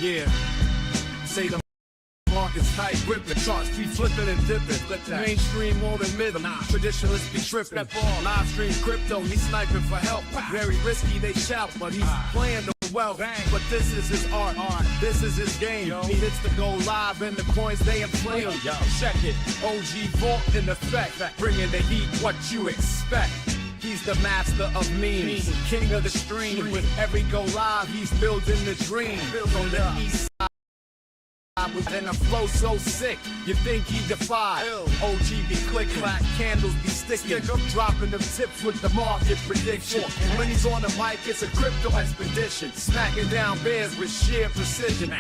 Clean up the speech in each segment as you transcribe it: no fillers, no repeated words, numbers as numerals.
Yeah. Say the market's tight, gripping. Charts be flipping and dipping. Mainstream more than middle. Traditionalists be tripping. Live stream crypto, he's sniping for help. Very risky, they shout, but he's playing the wealth. But this is his art. This is his game. He hits the go live and the coins they inflame. Check it. OG Vault in effect. Bringing the heat, what you expect. He's the master of memes, king of the stream. With every go live, he's building the dream. On the east side. And a flow so sick, you think he defied. OG be click clack, candles be sticking. Dropping them tips with the market prediction. And when he's on the mic, it's a crypto expedition. Smacking down bears with sheer precision. OG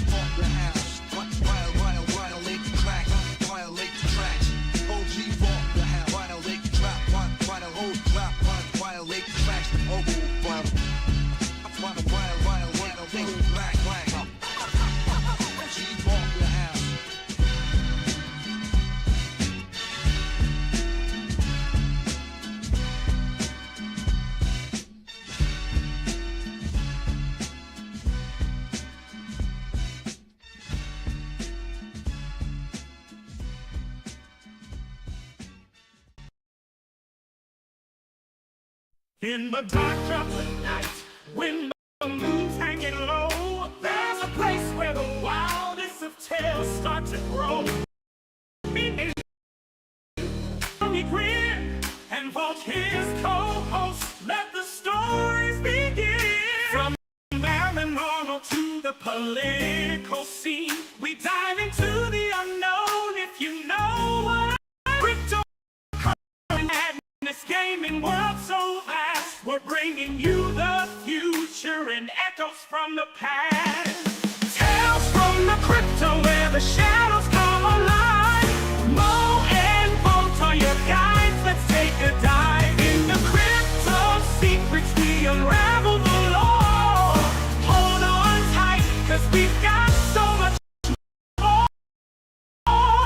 off the house. Violate the track. Violate the tracks. OG off the house. Violate the trap. Violate the trap. Violate the tracks. Violate the track. In the dark of the night, when the moon's hanging low, there's a place where the wildest of tales start to grow. Me and grin and Vault his co-host, let the stories begin. From paranormal to the political scene, we dive into the unknown. If you know what crypto and this gaming world so vast, we're bringing you the future and echoes from the past. Tales from the crypto where the shadows come alive. Mo and Vault are your guides. Let's take a dive in the crypto secrets. We unravel the law. Hold on tight, cause we've got so much more.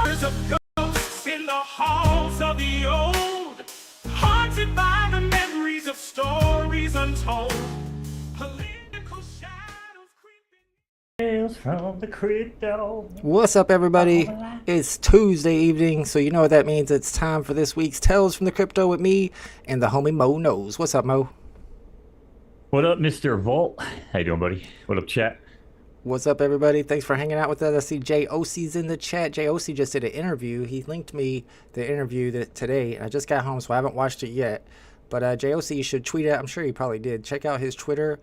There's a ghosts in the halls of the old, haunted by the memories of stories untold. Political shadows creeping. Tales from the crypto. What's up, everybody? It's Tuesday evening, so you know what that means. It's time for this week's Tales from the Crypto with me and the homie MoKnowz. What's up, Mo? What up, Mr. Vault? How you doing, buddy? What up, chat? What's up, everybody? Thanks for hanging out with us. I see JOC's in the chat. JOC just did an interview. He linked me the interview today. I just got home, so I haven't watched it yet. But JOC, you should tweet it. I'm sure he probably did. Check out his Twitter.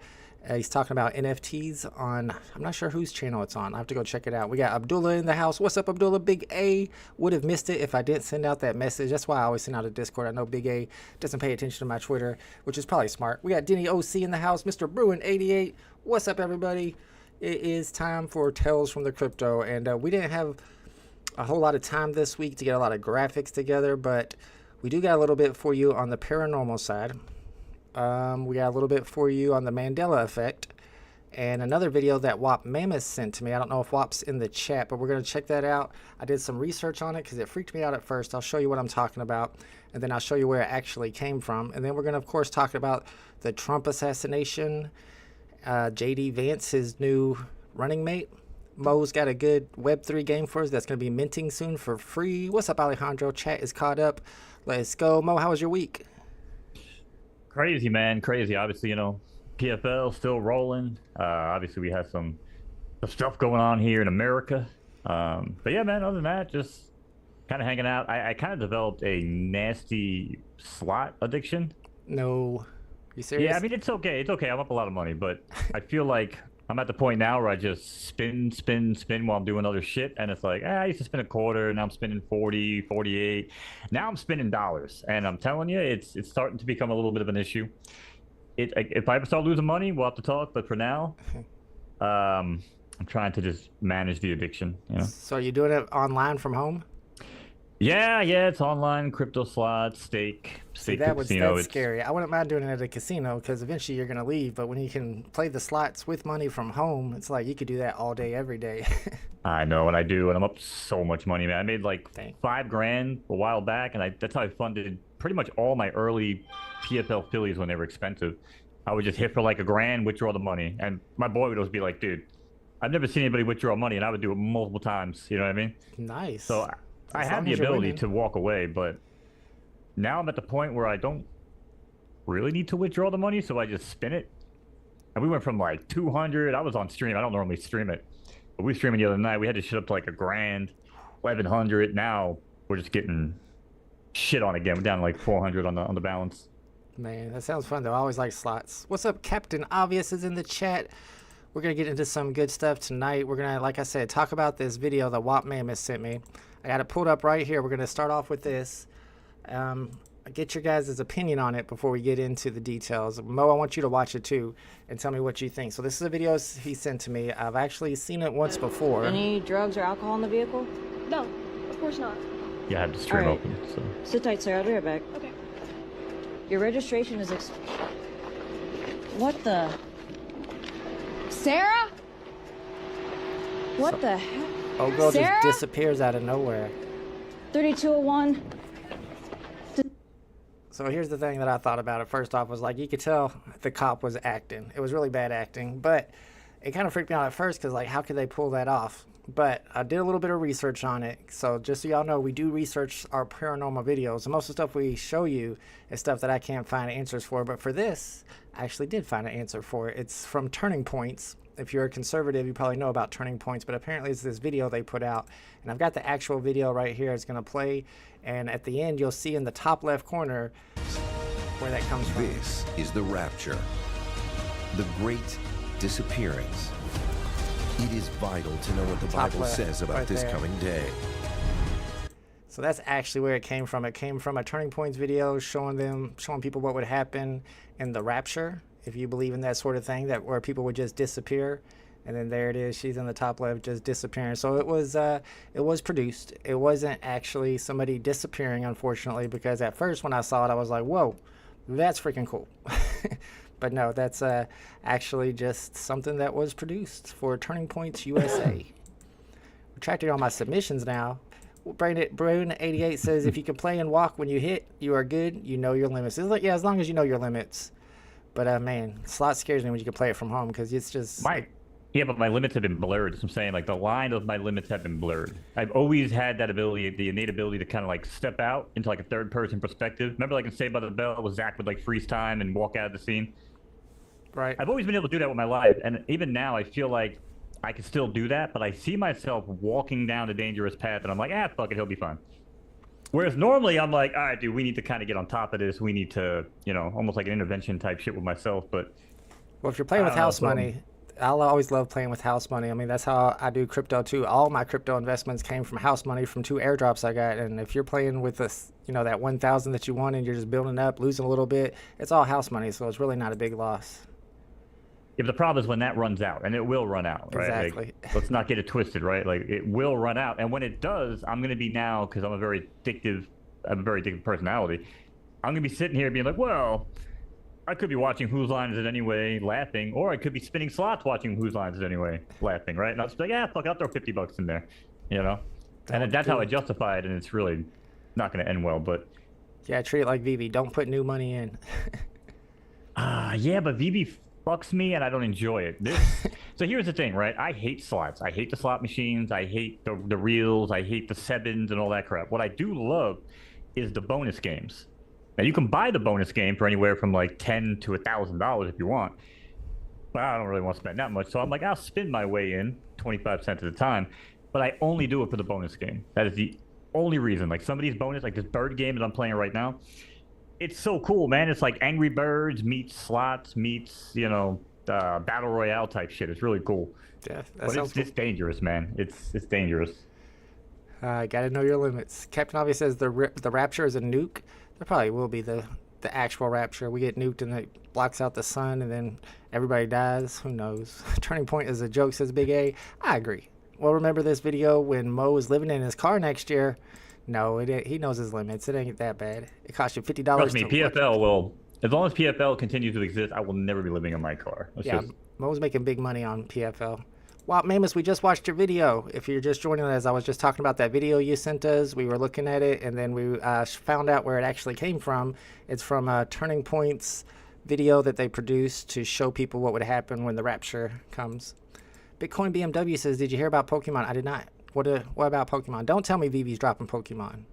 He's talking about NFTs on, I'm not sure whose channel it's on. I have to go check it out. We got Abdullah in the house. What's up, Abdullah? Big A would have missed it if I didn't send out that message. That's why I always send out a Discord. I know Big A doesn't pay attention to my Twitter, which is probably smart. We got Denny OC in the house. Mr. Bruin88. What's up, everybody? It is time for Tales from the Crypto, and we didn't have a whole lot of time this week to get a lot of graphics together, but we do got a little bit for you on the paranormal side. We got a little bit for you on the Mandela effect, and another video that Wop Mammoth sent to me. I don't know if Wop's in the chat, but we're going to check that out. I did some research on it because it freaked me out at first. I'll show you what I'm talking about, and then I'll show you where it actually came from, and then we're going to, of course, talk about the Trump assassination. JD Vance, his new running mate. Mo's got a good Web3 game for us that's going to be minting soon for free. What's up, Alejandro? Chat is caught up. Let's go. Mo, how was your week? Crazy, man. Crazy. Obviously, you know, PFL still rolling. Obviously, we have some stuff going on here in America. But yeah, man, other than that, just kind of hanging out. I kind of developed a nasty slot addiction. No. You serious? Yeah, I mean, it's okay. It's okay. I'm up a lot of money, but I feel like I'm at the point now where I just spin while I'm doing other shit. And it's like, I used to spin a quarter. Now I'm spending 40, 48. Now I'm spending dollars. And I'm telling you, it's starting to become a little bit of an issue. If I ever start losing money, we'll have to talk. But for now, I'm trying to just manage the addiction, you know? So are you doing it online from home? Yeah, it's online, crypto slots, stake That's casino. scary. I wouldn't mind doing it at a casino because eventually you're going to leave. But when you can play the slots with money from home, it's like you could do that all day, every day. I know, and I do, and I'm up so much money, man. I made like $5,000 a while back, and that's how I funded pretty much all my early PFL Phillies when they were expensive. I would just hit for like $1,000, withdraw the money, and my boy would always be like, "Dude, I've never seen anybody withdraw money," and I would do it multiple times. You know what I mean? Nice. So I As have long the as you're ability winning. to walk away, but now I'm at the point where I don't really need to withdraw the money, so I just spin it. And we went from like 200. I was on stream. I don't normally stream it, but we were streaming the other night. We had to shit up to like $1,000, 1,100. Now we're just getting shit on again. We're down to like 400 on the balance. Man, that sounds fun though. I always like slots. What's up, Captain Obvious is in the chat. We're gonna get into some good stuff tonight. We're gonna, like I said, talk about this video that Wop Mammoth sent me. I got it pulled up right here. We're gonna start off with this. Get your guys' opinion on it before we get into the details. Mo, I want you to watch it too and tell me what you think. So this is a video he sent to me. I've actually seen it once before. Any drugs or alcohol in the vehicle? No, of course not. Yeah, I had the stream Alright. open. So. Sit tight, sir. I'll be right back. Okay. Your registration is What the? Sarah? What the heck? Oh, girl Sarah? just disappears out of nowhere. 3201. So here's the thing that I thought about it. First off, was like, you could tell the cop was acting. It was really bad acting, but it kind of freaked me out at first because, like, how could they pull that off? But I did a little bit of research on it. So just so y'all know, we do research our paranormal videos. And most of the stuff we show you is stuff that I can't find answers for. But for this, I actually did find an answer for it. It's from Turning Points. If you're a conservative, you probably know about Turning Points, but apparently it's this video they put out. And I've got the actual video right here. It's going to play. And at the end, you'll see in the top left corner where that comes from. This is the rapture, the great disappearance. It is vital to know what the Top Bible left, says about right this there. coming day. So that's actually where it came from. It came from a Turning Points video showing people what would happen in the rapture, if you believe in that sort of thing, that where people would just disappear. And then there it is. She's in the top left, just disappearing. So it was produced. It wasn't actually somebody disappearing, unfortunately, because at first when I saw it, I was like, whoa, that's freaking cool. But no, that's actually just something that was produced for Turning Points USA. Retracting all my submissions now. Brain88 says, if you can play and walk when you hit, you are good. You know your limits. It's like, yeah, as long as you know your limits. But man, slot scares me when you can play it from home because it's just... Yeah, but my limits have been blurred. That's what I'm saying. Like, the line of my limits have been blurred. I've always had that ability, the innate ability to kind of, like, step out into, like, a third-person perspective. Remember, like, in Saved by the Bell, where Zach would, like, freeze time and walk out of the scene? Right. I've always been able to do that with my life. And even now, I feel like I can still do that, but I see myself walking down a dangerous path, and I'm like, fuck it, he'll be fine. Whereas normally, I'm like, all right, dude, we need to kind of get on top of this. We need to, you know, almost like an intervention type shit with myself, but... Well, if you're playing with house money... I'll always love playing with house money. I mean, that's how I do crypto too. All my crypto investments came from house money from 2 airdrops I got. And if you're playing with this, you know, that 1,000 that you won and you're just building up, losing a little bit, it's all house money. So it's really not a big loss. Yeah, but the problem is when that runs out, and it will run out, right? Exactly. Like, let's not get it twisted, right? Like, it will run out. And when it does, I'm going to be now, because I have a very addictive personality, I'm going to be sitting here being like, well... I could be watching Whose Line Is It Anyway, laughing, or I could be spinning slots watching Whose Line Is It Anyway, laughing, right? And I'll just be like, fuck, I'll throw $50 in there, you know? And that's how I justify it, and it's really not going to end well, but... Yeah, treat it like VB. Don't put new money in. Yeah, but VB fucks me, and I don't enjoy it. So here's the thing, right? I hate slots. I hate the slot machines. I hate the reels. I hate the sevens and all that crap. What I do love is the bonus games. Now, you can buy the bonus game for anywhere from like $10 to $1,000 if you want. But I don't really want to spend that much. So I'm like, I'll spin my way in 25 cents at a time. But I only do it for the bonus game. That is the only reason. Like some of these bonus, like this bird game that I'm playing right now, it's so cool, man. It's like Angry Birds meets slots meets, you know, Battle Royale type shit. It's really cool. Yeah, but it's dangerous, man. It's dangerous. Gotta know your limits. Captain Obvious says the rapture is a nuke. There probably will be the actual rapture. We get nuked and it blocks out the sun and then everybody dies. Who knows? Turning Point is a joke, says Big A. I agree. Well, remember this video when Mo was living in his car next year? No, he knows his limits. It ain't that bad. It cost you $50. Trust me, PFL will... As long as PFL continues to exist, I will never be living in my car. Mo's making big money on PFL. Wow, Mamus, we just watched your video. If you're just joining us, I was just talking about that video you sent us. We were looking at it, and then we found out where it actually came from. It's from Turning Point's video that they produced to show people what would happen when the rapture comes. Bitcoin BMW says, did you hear about Pokemon? I did not. What about Pokemon? Don't tell me Vivi's dropping Pokemon.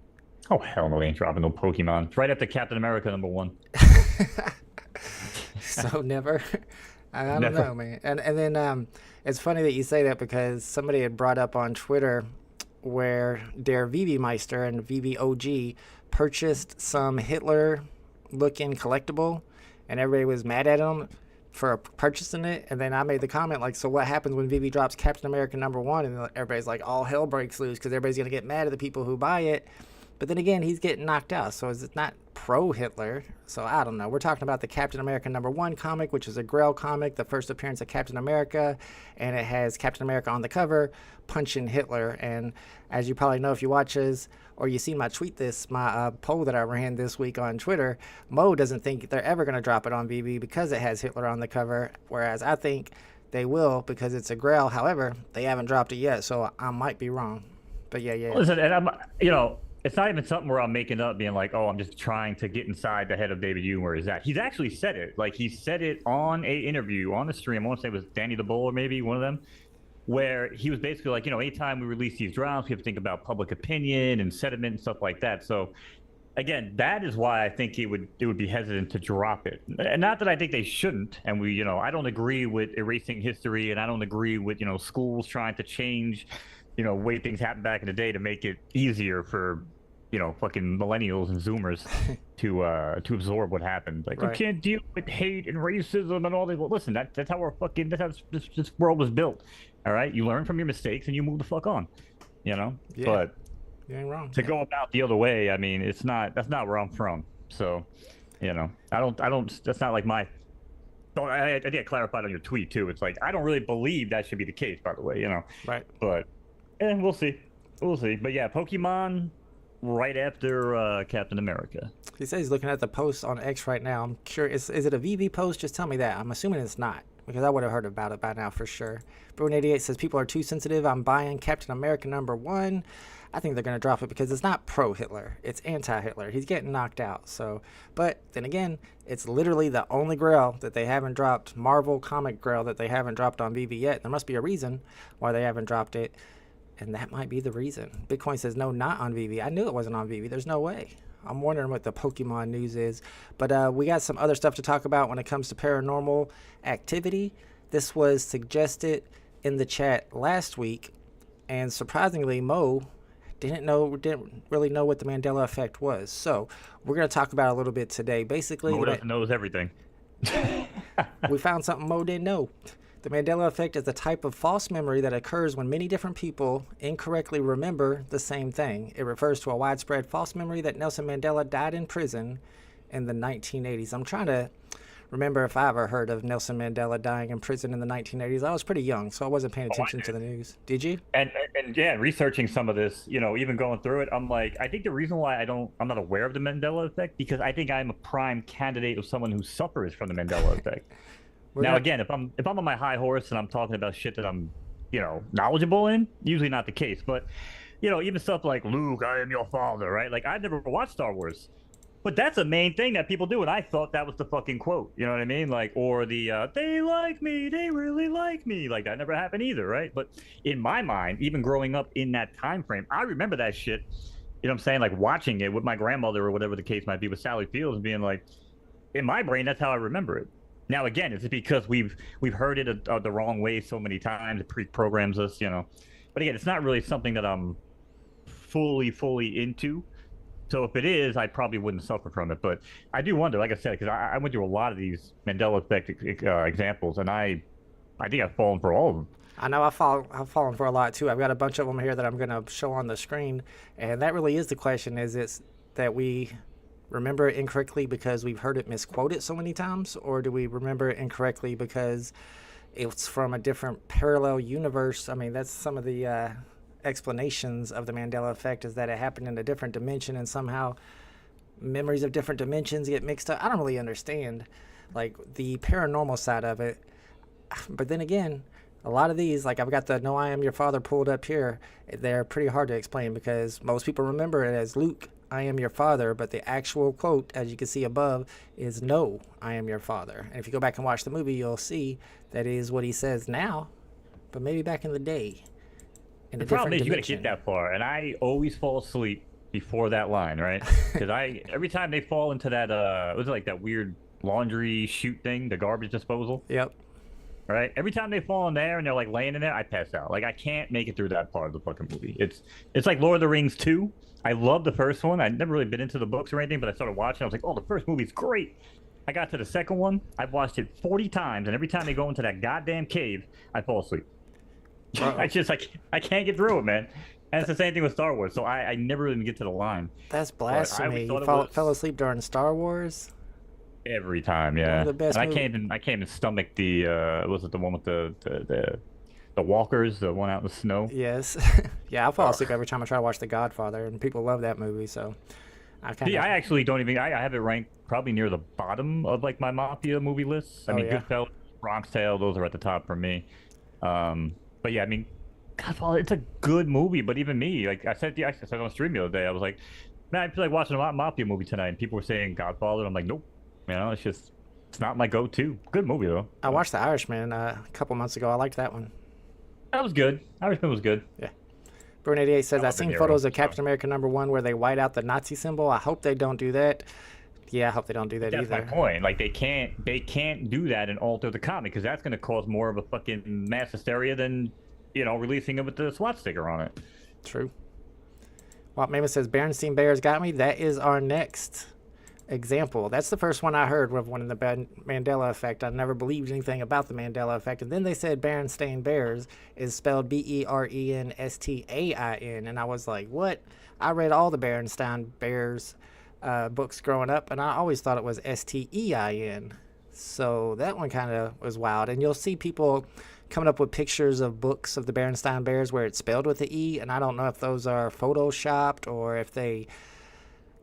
Oh, hell no, they ain't dropping no Pokemon. It's right after Captain America #1. So never. I don't know, man. And then it's funny that you say that because somebody had brought up on Twitter where Der Vivi Meister and Vivi OG purchased some Hitler-looking collectible, and everybody was mad at him for purchasing it. And then I made the comment like, so what happens when Vivi drops Captain America #1? And everybody's like, all hell breaks loose because everybody's gonna get mad at the people who buy it. But then again, he's getting knocked out, so it's not pro-Hitler. So I don't know. We're talking about the Captain America #1 comic, which is a Grail comic, the first appearance of Captain America, and it has Captain America on the cover punching Hitler. And as you probably know if you watch us, or you see my tweet this, my poll that I ran this week on Twitter, Mo doesn't think they're ever going to drop it on VB because it has Hitler on the cover, whereas I think they will because it's a Grail. However, they haven't dropped it yet, so I might be wrong. But yeah. Listen, and I'm, it's not even something where I'm making up being like, oh, I'm just trying to get inside the head of David Hume where he's at. He's actually said it. Like, he said it on a interview, on the stream. I want to say it was Danny the Bull or maybe one of them, where he was basically like, anytime we release these drops, we have to think about public opinion and sentiment and stuff like that. So, again, that is why I think it would be hesitant to drop it. And not that I think they shouldn't. And I don't agree with erasing history, and I don't agree with, schools trying to change, way things happened back in the day to make it easier for fucking millennials and Zoomers to absorb what happened. Like, right. You can't deal with hate and racism and all this. Well, listen, that's how that's how this world was built. All right, you learn from your mistakes and you move the fuck on. Yeah. But you ain't wrong. To go about the other way, I mean, that's not where I'm from. So, I don't. That's not like my. I think I clarified on your tweet too. It's like I don't really believe that should be the case. By the way, Right. But, we'll see. We'll see. But yeah, Pokemon. Right after Captain America. He says he's looking at the post on X right now. I'm curious, is it a VV post? Just tell me that. I'm assuming it's not, because I would have heard about it by now for sure. Bruin88 says people are too sensitive. I'm buying Captain America #1. I think they're going to drop it because it's not pro-Hitler. It's anti-Hitler. He's getting knocked out. So, but then again, it's literally the only Grail that they haven't dropped, Marvel comic Grail that they haven't dropped on VV yet. There must be a reason why they haven't dropped it. And that might be the reason. Bitcoin says, no, not on VV. I knew it wasn't on VV. There's no way. I'm wondering what the Pokemon news is. But we got some other stuff to talk about when it comes to paranormal activity. This was suggested in the chat last week. And surprisingly, Mo didn't really know what the Mandela effect was. So we're going to talk about it a little bit today. Basically, Mo knows everything. We found something Mo didn't know. The Mandela effect is a type of false memory that occurs when many different people incorrectly remember the same thing. It refers to a widespread false memory that Nelson Mandela died in prison in the 1980s. I'm trying to remember if I ever heard of Nelson Mandela dying in prison in the 1980s. I was pretty young, so I wasn't paying attention to the news. Did you? And yeah, researching some of this, even going through it, I'm like, I think the reason why I'm not aware of the Mandela effect, because I think I'm a prime candidate of someone who suffers from the Mandela effect. Again, if I'm on my high horse and I'm talking about shit that I'm, knowledgeable in, usually not the case. But, even stuff like, Luke, I am your father, right? Like, I've never watched Star Wars. But that's a main thing that people do, and I thought that was the fucking quote. You know what I mean? Like, or the, they like me, they really like me. Like, that never happened either, right? But in my mind, even growing up in that time frame, I remember that shit, you know what I'm saying? Like, watching it with my grandmother or whatever the case might be with Sally Fields and being like, in my brain, that's how I remember it. Now, again, it's because we've heard it the wrong way so many times. It pre-programs us, But again, it's not really something that I'm fully into. So if it is, I probably wouldn't suffer from it. But I do wonder, like I said, because I went through a lot of these Mandela effect examples, and I think I've fallen for all of them. I know I've fallen for a lot too. I've got a bunch of them here that I'm going to show on the screen, and that really is the question: is it that we remember it incorrectly because we've heard it misquoted so many times, or do we remember it incorrectly because it's from a different parallel universe? I mean, that's some of the explanations of the Mandela effect, is that it happened in a different dimension and somehow memories of different dimensions get mixed up. I don't really understand like the paranormal side of it. But then again, a lot of these, like I've got the No I Am Your Father pulled up here, they're pretty hard to explain because most people remember it as Luke, I am your father, but the actual quote, as you can see above, is no, I am your father. And if you go back and watch the movie, you'll see that is what he says now, but maybe back in the day. In The a problem different is you gotta dimension. get that far, and I always fall asleep before that line, right? Because every time they fall into that was it like that weird laundry chute thing, the garbage disposal, Yep. right? Every time they fall in there and they're like laying in there, I pass out. Like I can't make it through that part of the fucking movie. It's like Lord of the Rings 2. I love the first one. I'd never really been into the books or anything, but I started watching. I was like, oh, the first movie's great. I got to the second one. I've watched it 40 times, and every time they go into that goddamn cave, I fall asleep. I can't get through it, man. And it's the same thing with Star Wars. So I never even get to the line. That's But I always blasphemy. You thought it fell was asleep during Star Wars? every time, yeah. the best And I movie- can't even stomach the was it the one with the walkers, the one out in the snow? Yes. Yeah, I fall asleep every time I try to watch The Godfather, and people love that movie, so I kind See, of... I actually don't even. I have it ranked probably near the bottom of like my mafia movie list. I Oh, mean, yeah? Goodfellas, Bronx Tale, those are at the top for me. But yeah, I mean, Godfather, it's a good movie. But even me, like I said on stream the other day, I was like, man, I feel like watching a mafia movie tonight. And people were saying Godfather. I'm like, nope. You know, it's not my go-to. Good movie though. I watched The Irishman a couple months ago. I liked that one. That was good. Irishman was good. Yeah. Bruin88 says, I I've love the seen hero, photos of so. Captain America #1 where they white out the Nazi symbol. I hope they don't do that. Yeah, I hope they don't do that That's my either. point. Like they can't do that and alter the comic because that's going to cause more of a fucking mass hysteria than releasing it with the SWAT sticker on it. True. Walt Mammoth says, Berenstein Bears got me. That is our next example. That's the first one I heard of one in the Mandela effect. I never believed anything about the Mandela effect. And then they said Berenstain Bears is spelled Berenstain. And I was like, what? I read all the Berenstain Bears books growing up, and I always thought it was Stein. So that one kind of was wild. And you'll see people coming up with pictures of books of the Berenstain Bears where it's spelled with the E, and I don't know if those are photoshopped or if they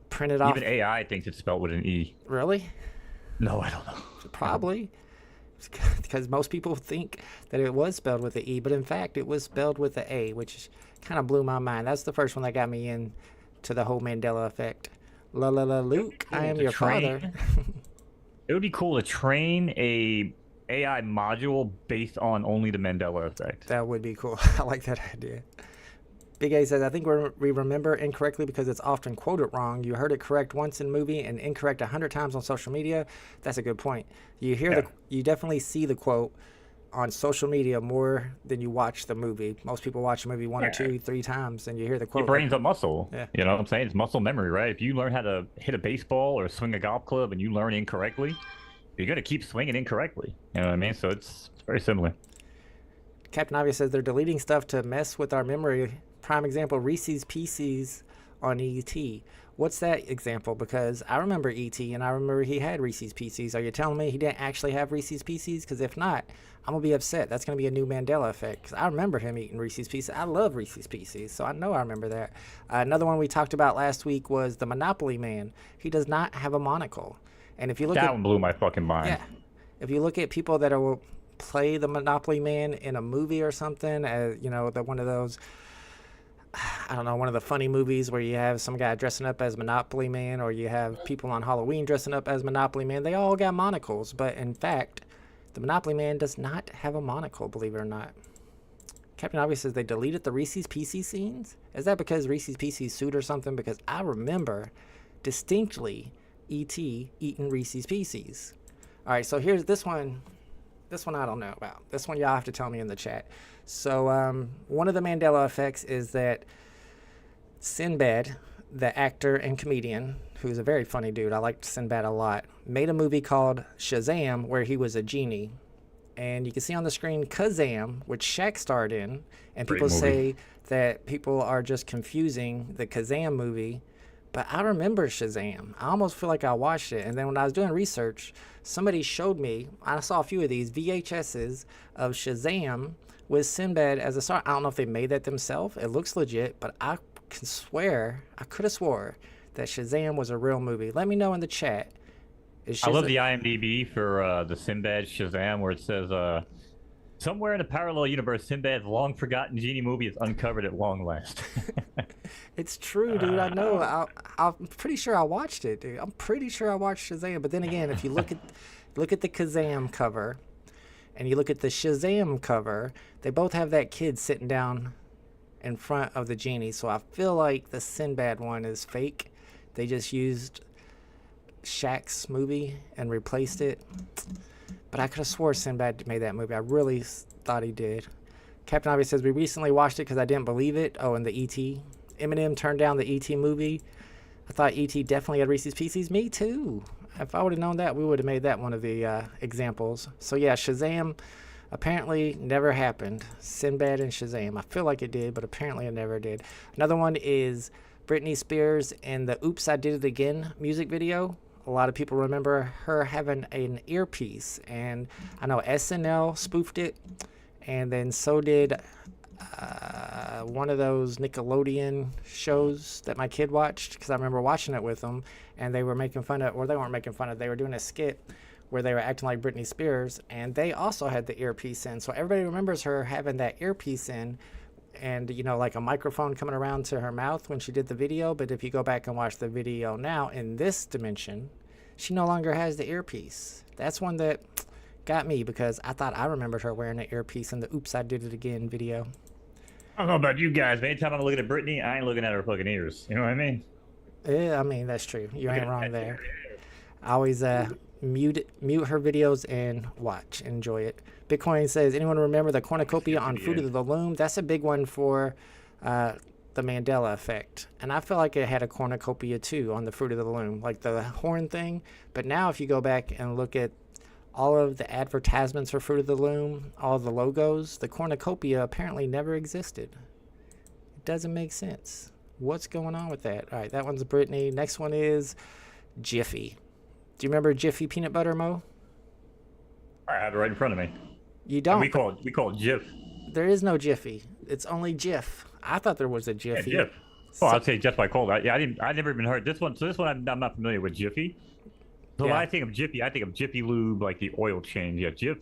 printed off. Even AI thinks it's spelled with an E. Really? No, I don't know. Probably. Because most people think that it was spelled with the E, but in fact it was spelled with the A, which kind of blew my mind. That's the first one that got me in to the whole Mandela effect. La la la, Luke, I am your father. It would be cool to train a AI module based on only the Mandela effect. That would be cool. I like that idea. Big A says, I think we remember incorrectly because it's often quoted wrong. You heard it correct once in movie and incorrect 100 times on social media. That's a good point. You hear you definitely see the quote on social media more than you watch the movie. Most people watch a movie one or two, 3 times, and you hear the quote. Your brain's a muscle. Yeah. You know what I'm saying? It's muscle memory, right? If you learn how to hit a baseball or swing a golf club and you learn incorrectly, you're going to keep swinging incorrectly. You know what I mean? So it's very similar. Captain Obvious says they're deleting stuff to mess with our memory. Prime example, Reese's Pieces on E.T. What's that example? Because I remember E.T. and I remember he had Reese's Pieces. Are you telling me he didn't actually have Reese's Pieces? Because if not, I'm going to be upset. That's going to be a new Mandela effect. Because I remember him eating Reese's Pieces. I love Reese's Pieces, so I know I remember that. Another one we talked about last week was the Monopoly Man. He does not have a monocle. And if you look That at... one blew my fucking mind. Yeah. If you look at people that will play the Monopoly Man in a movie or something, one of those... I don't know, one of the funny movies where you have some guy dressing up as Monopoly Man, or you have people on Halloween dressing up as Monopoly Man. They all got monocles, but in fact, the Monopoly Man does not have a monocle, believe it or not. Captain Obvious says they deleted the Reese's Pieces scenes. Is that because Reese's Pieces sued or something? Because I remember distinctly E.T. eating Reese's Pieces. All right, so here's this one. This one I don't know about. This one y'all have to tell me in the chat. So one of the Mandela effects is that Sinbad, the actor and comedian, who's a very funny dude, I liked Sinbad a lot, made a movie called Shazam where he was a genie. And you can see on the screen Kazam, which Shaq starred in. And people say that people are just confusing the Kazam movie. But I remember Shazam. I almost feel like I watched it. And then when I was doing research, somebody showed me, I saw a few of these VHSs of Shazam with Sinbad as a star. I don't know if they made that themselves. It looks legit, but I can swear, I could have swore that Shazam was a real movie. Let me know in the chat. I love the IMDb for the Sinbad Shazam where it says Somewhere in a parallel universe, Sinbad's long-forgotten genie movie is uncovered at long last. It's true, dude. I know. I'm pretty sure I watched it, dude. I'm pretty sure I watched Shazam. But then again, if you look at the Kazam cover, and you look at the Shazam cover, they both have that kid sitting down in front of the genie. So I feel like the Sinbad one is fake. They just used Shaq's movie and replaced it. But I could have swore Sinbad made that movie. I really thought he did. Captain Obvious says, we recently watched it because I didn't believe it. Oh, and the E.T. Eminem turned down the E.T. movie. I thought E.T. definitely had Reese's Pieces. Me too. If I would have known that, we would have made that one of the examples. So yeah, Shazam apparently never happened. Sinbad and Shazam. I feel like it did, but apparently it never did. Another one is Britney Spears and the Oops, I Did It Again music video. A lot of people remember her having an earpiece, and I know SNL spoofed it, and then so did one of those Nickelodeon shows that my kid watched, because I remember watching it with them, and they were making fun of, or they weren't making fun of, they were doing a skit where they were acting like Britney Spears, and they also had the earpiece in. So everybody remembers her having that earpiece in, and you know, like a microphone coming around to her mouth when she did the video. But if you go back and watch the video now in this dimension, she no longer has the earpiece. That's one that got me, because I thought I remembered her wearing an earpiece in the Oops, I Did It Again video. I don't know about you guys, but anytime I'm looking at Britney, I ain't looking at her fucking ears. You know what I mean? Yeah, I mean, that's true. You ain't wrong there. I always mute her videos and watch, enjoy it. Bitcoin says, anyone remember the cornucopia on Fruit of the Loom? That's a big one for the Mandela effect. And I feel like it had a cornucopia too on the Fruit of the Loom, like the horn thing. But now if you go back and look at all of the advertisements for Fruit of the Loom, all of the logos, the cornucopia apparently never existed. It doesn't make sense. What's going on with that? All right, that one's Britney. Next one is Jiffy. Do you remember Jiffy peanut butter, Mo? I have it right in front of me. You don't? And we call it Jif. There is no Jiffy. It's only Jif. I thought there was a Jiffy. Yeah, Jif. Oh, I'd say just by cold. I never even heard this one. So this one I'm not familiar with Jiffy. So when I think of Jiffy, I think of Jiffy Lube, like the oil change. Yeah, Jif.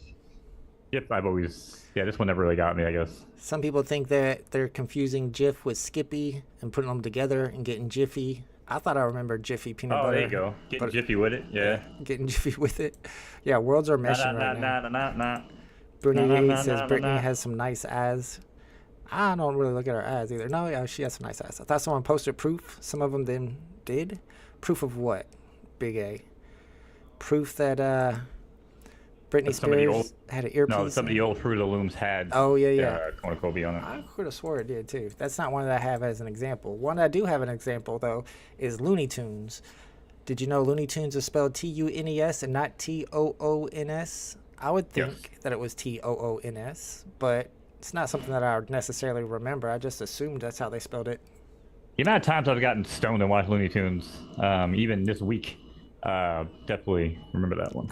I've always, this one never really got me, I guess. Some people think that they're confusing Jif with Skippy and putting them together and getting Jiffy. I thought I remembered Jiffy peanut butter. Oh, there you go. Getting Jiffy with it, yeah. Getting Jiffy with it. Yeah, worlds are meshing right now. Bruni says Brittany has some nice eyes. I don't really look at her eyes either. No, yeah, she has some nice eyes. I thought someone posted proof. Some of them then did. Proof of what? Big A. Proof that Britney Spears had an earpiece. No, some of the old Fruit of the Looms had. Oh, yeah. cornucopia on it. I could have swore it did too. That's not one that I have as an example. One I do have an example though is Looney Tunes. Did you know Looney Tunes is spelled Tunes and not Toons? I would think that it was Toons, but it's not something that I would necessarily remember. I just assumed that's how they spelled it. The amount of times I've gotten stoned and watched Looney Tunes, even this week, definitely remember that one.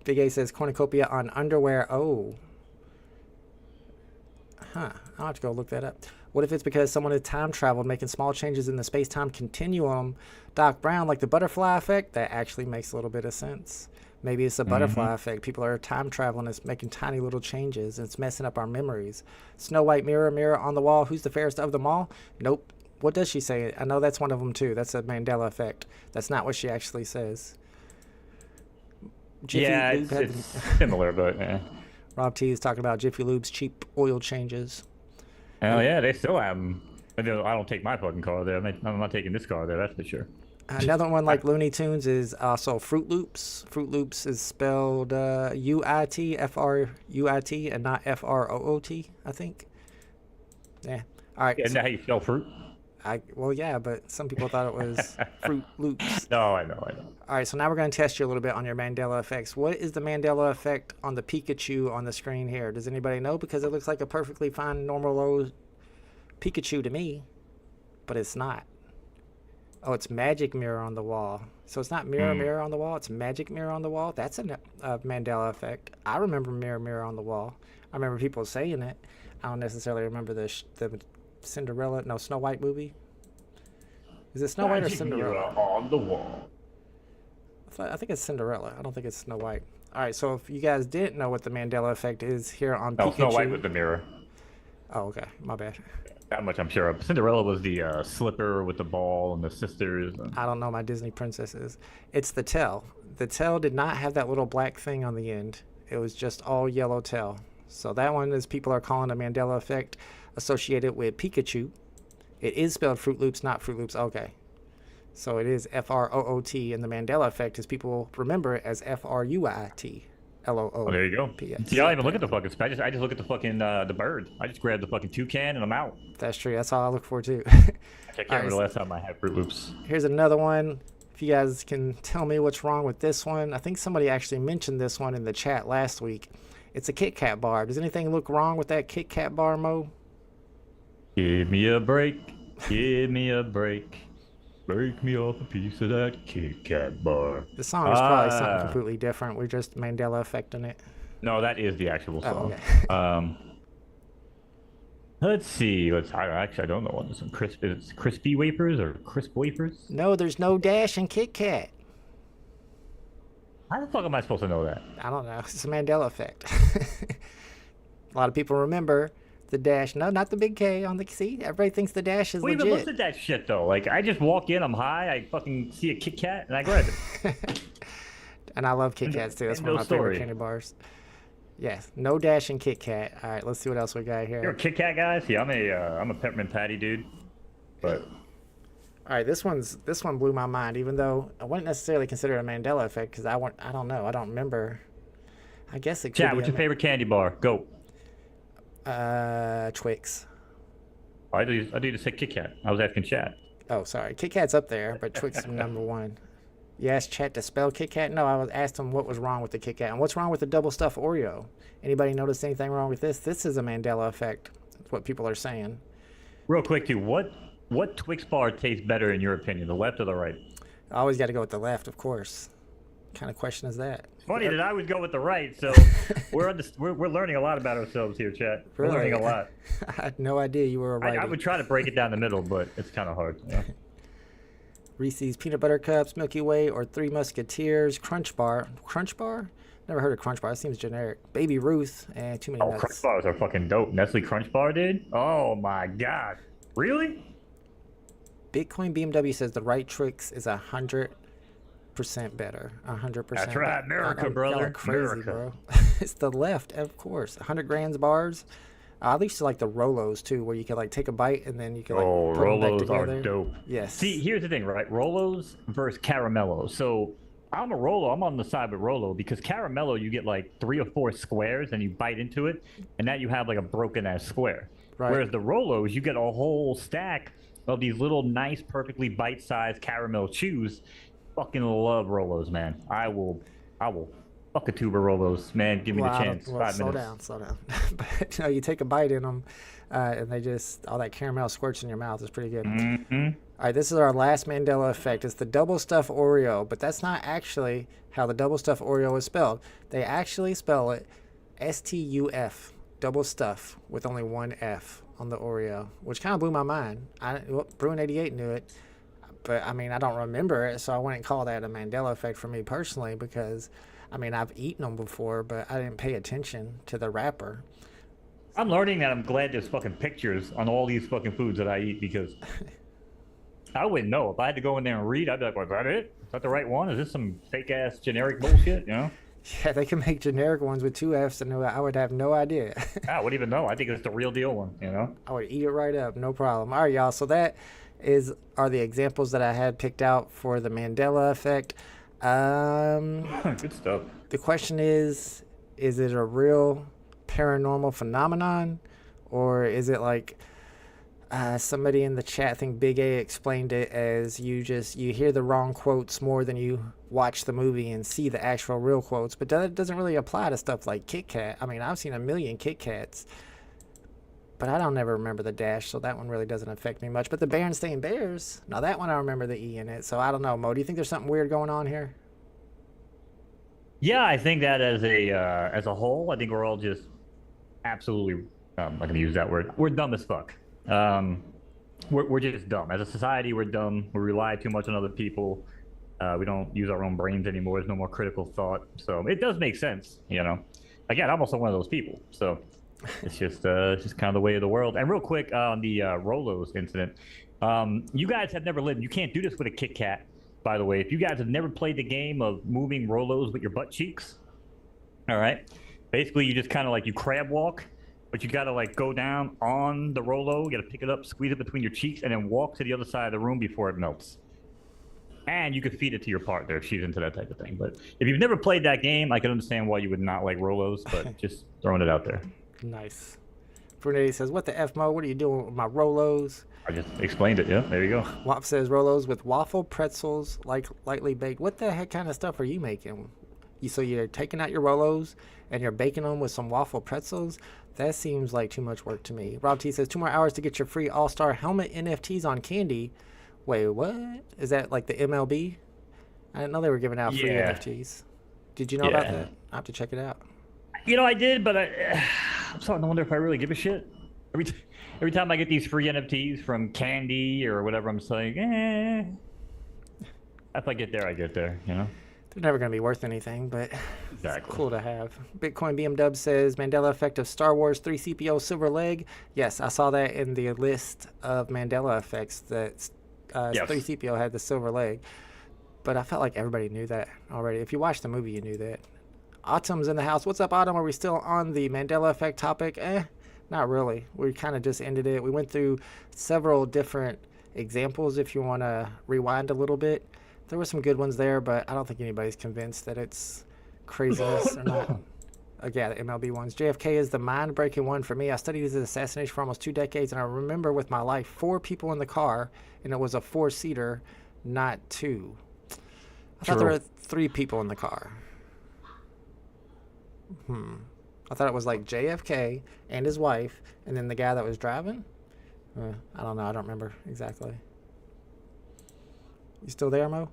Big A says cornucopia on underwear. Oh. Huh. I'll have to go look that up. What if it's because someone had time traveled, making small changes in the space-time continuum? Doc Brown, like the butterfly effect? That actually makes a little bit of sense. Maybe it's a butterfly effect. People are time traveling. It's making tiny little changes. And it's messing up our memories. Snow White, mirror, mirror on the wall. Who's the fairest of them all? Nope. What does she say? I know that's one of them too. That's a Mandela effect. That's not what she actually says. Jiffy Lube it's similar, but yeah. Rob T is talking about Jiffy Lube's cheap oil changes. Oh yeah, they still have them. I don't take my fucking car there. I'm not taking this car there, that's for sure. Another one like Looney Tunes is also Fruit Loops. Fruit Loops is spelled UIT, F-R-U-I-T, and not F-R-O-O-T, I think. Yeah. All right. Isn't that how you spell fruit? Well, yeah, but some people thought it was Fruit Loops. No, I know. All right, so now we're going to test you a little bit on your Mandela effects. What is the Mandela effect on the Pikachu on the screen here? Does anybody know? Because it looks like a perfectly fine, normal old Pikachu to me, but it's not. Oh, it's magic mirror on the wall. So it's not mirror, mirror on the wall. It's magic mirror on the wall. That's a Mandela effect. I remember mirror, mirror on the wall. I remember people saying it. I don't necessarily remember the Cinderella, no, Snow White movie. Is it Snow White or Cinderella? On the wall. I think it's Cinderella. I don't think it's Snow White. All right, so if you guys didn't know what the Mandela effect is here on No, Pikachu. Snow White was the mirror. Oh, okay, my bad. That much I'm sure of. Cinderella was the slipper with the ball and the sisters. And... I don't know my Disney princesses. It's the tail. The tail did not have that little black thing on the end. It was just all yellow tail. So that one is people are calling the Mandela effect associated with Pikachu. It is spelled Fruit Loops, not Fruit Loops. Okay. So it is F-R-O-O-T, and the Mandela effect is people remember it as F-R-U-I-T. L-O-O. Oh, there you go. P-S. See, I don't even look at the fucking spell. I just look at the fucking the bird. I just grab the fucking toucan and I'm out. That's true. That's all I look for too. I can't remember Alright, the last time I had Fruit Loops. Here's another one. If you guys can tell me what's wrong with this one. I think somebody actually mentioned this one in the chat last week. It's a Kit Kat bar. Does anything look wrong with that Kit Kat bar, Mo? Give me a break. Give me a break. Break me off a piece of that Kit Kat bar. The song is probably something completely different. We're just Mandela affecting it. No, that is the actual song. Oh, okay. Let's see. I don't know what this one. It's crispy wafers or crisp wafers? No, there's no dash in Kit Kat. How the fuck am I supposed to know that? I don't know. It's a Mandela effect. A lot of people remember the dash. No, not the big K on the C. Everybody thinks the dash is Who legit. even looks at that shit though? Like, I just walk in, I'm high, I fucking see a Kit Kat, and I grab it. And I love Kit Kats too. That's one of my favorite candy bars. Yes, no dash in Kit Kat. All right, let's see what else we got here. You're a Kit Kat guy? See, I'm a peppermint patty dude. But all right, this one blew my mind. Even though I wouldn't necessarily consider it a Mandela effect because I don't know. I don't remember. I guess it could Chat, be what's your favorite candy bar? Go. Twix. I do just say Kit Kat. I was asking chat. Oh, sorry. Kit Kat's up there, but Twix is number one. You asked chat to spell Kit Kat? No, I asked him what was wrong with the Kit Kat. And what's wrong with the double stuffed Oreo? Anybody notice anything wrong with this? This is a Mandela effect. That's what people are saying. Real quick, too. What Twix bar tastes better in your opinion, the left or the right? I always got to go with the left, of course. What kind of question is that? Funny that I would go with the right, so we're learning a lot about ourselves here, chat. We're Really? learning a lot. I had no idea you were a righty. I would try to break it down the middle, but it's kind of hard. Yeah. Reese's Peanut Butter Cups, Milky Way, or Three Musketeers, Crunch Bar. Crunch Bar? Never heard of Crunch Bar. It seems generic. Baby Ruth, and too many nuts. Crunch bars are fucking dope. Nestle Crunch Bar, dude? Oh my god. Really? Bitcoin BMW says the right Twix is 100% better. 100%. That's right. America, brother. Y'all are crazy, America. bro. It's the left, of course. 100 grams bars. I used to like the Rolos too, where you can like take a bite and then you can like put them back Rolos together. are dope. Yes. See, here's the thing, right? Rolos versus Caramello. So I'm a Rolo. I'm on the side with Rolo because Caramello, you get like 3 or 4 squares and you bite into it, and now you have like a broken ass square. Right. Whereas the Rolos, you get a whole stack of these little nice, perfectly bite-sized caramel chews. Fucking love Rolos, man. I will fuck a tube of Rolos, man. Give me the chance. 5 minutes. Slow down. But you know, you take a bite in them, and they just all that caramel squirts in your mouth. It's pretty good. Mm-hmm. All right, this is our last Mandela effect. It's the double stuffed Oreo, but that's not actually how the double stuffed Oreo is spelled. They actually spell it S-T-U-F, double stuff, with only one F on the Oreo, which kind of blew my mind. Bruin88 knew it, but I mean, I don't remember it, so I wouldn't call that a Mandela effect for me personally because, I mean, I've eaten them before, but I didn't pay attention to the wrapper. I'm learning that I'm glad there's fucking pictures on all these fucking foods that I eat because I wouldn't know. If I had to go in there and read, I'd be like, was that it? Is that the right one? Is this some fake-ass generic bullshit, you know? Yeah, they can make generic ones with 2 Fs, and I would have no idea. I wouldn't even know. I think it's the real deal one, you know? I would eat it right up, no problem. All right, y'all. So that are the examples that I had picked out for the Mandela effect. Good stuff. The question is it a real paranormal phenomenon, or is it like somebody in the chat, I think Big A, explained it as you hear the wrong quotes more than you watch the movie and see the actual real quotes, but that doesn't really apply to stuff like Kit Kat. I mean, I've seen a million Kit Kats, but I don't ever remember the dash, so that one really doesn't affect me much. But the Berenstain Bears, now that one I remember the E in it, so I don't know. Mo, do you think there's something weird going on here? Yeah, I think that as a whole, I think we're all just absolutely, I'm not gonna use that word. We're dumb as fuck. We're just dumb. As a society, we're dumb. We rely too much on other people. We don't use our own brains anymore. There's no more critical thought. So it does make sense, you know. Again, I'm also one of those people. So it's just kind of the way of the world. And real quick on the Rolos incident, you guys have never lived. You can't do this with a Kit Kat, by the way. If you guys have never played the game of moving Rolos with your butt cheeks, all right. Basically, you just kind of like you crab walk, but you got to like go down on the Rolo. You got to pick it up, squeeze it between your cheeks, and then walk to the other side of the room before it melts. And you could feed it to your partner if she's into that type of thing. But if you've never played that game, I can understand why you would not like Rolos, but just throwing it out there. Nice. Brunetti says, "What the F, Mo? What are you doing with my Rolos?" I just explained it. Yeah, there you go. Wop says, "Rolos with waffle pretzels, like lightly baked." What the heck kind of stuff are you making? So you're taking out your Rolos and you're baking them with some waffle pretzels? That seems like too much work to me. Rob T says, 2 more hours to get your free All-Star helmet NFTs on Candy. Wait, what? Is that like the MLB? I didn't know they were giving out free NFTs. Did you know about that? I have to check it out. You know, I did, but I'm starting to wonder if I really give a shit. Every time I get these free NFTs from Candy or whatever, I'm just like, If I get there, I get there, you know? They're never going to be worth anything, but exactly. It's cool to have. Bitcoin BMW says, Mandela effect of Star Wars 3CPO silver leg. Yes, I saw that in the list of Mandela effects that 3CPO had the silver leg. But I felt like everybody knew that already. If you watched the movie, you knew that. Autumn's in the house. What's up, Autumn? Are we still on the Mandela effect topic? Not really. We kind of just ended it. We went through several different examples if you want to rewind a little bit. There were some good ones there, but I don't think anybody's convinced that it's craziness or not. Yeah, the MLB ones. JFK is the mind-breaking one for me. I studied his assassination for almost 2 decades, and I remember with my life 4 people in the car, and it was a 4-seater, not 2. I thought there were 3 people in the car. I thought it was like JFK and his wife, and then the guy that was driving. I don't know. I don't remember exactly. You still there, Mo?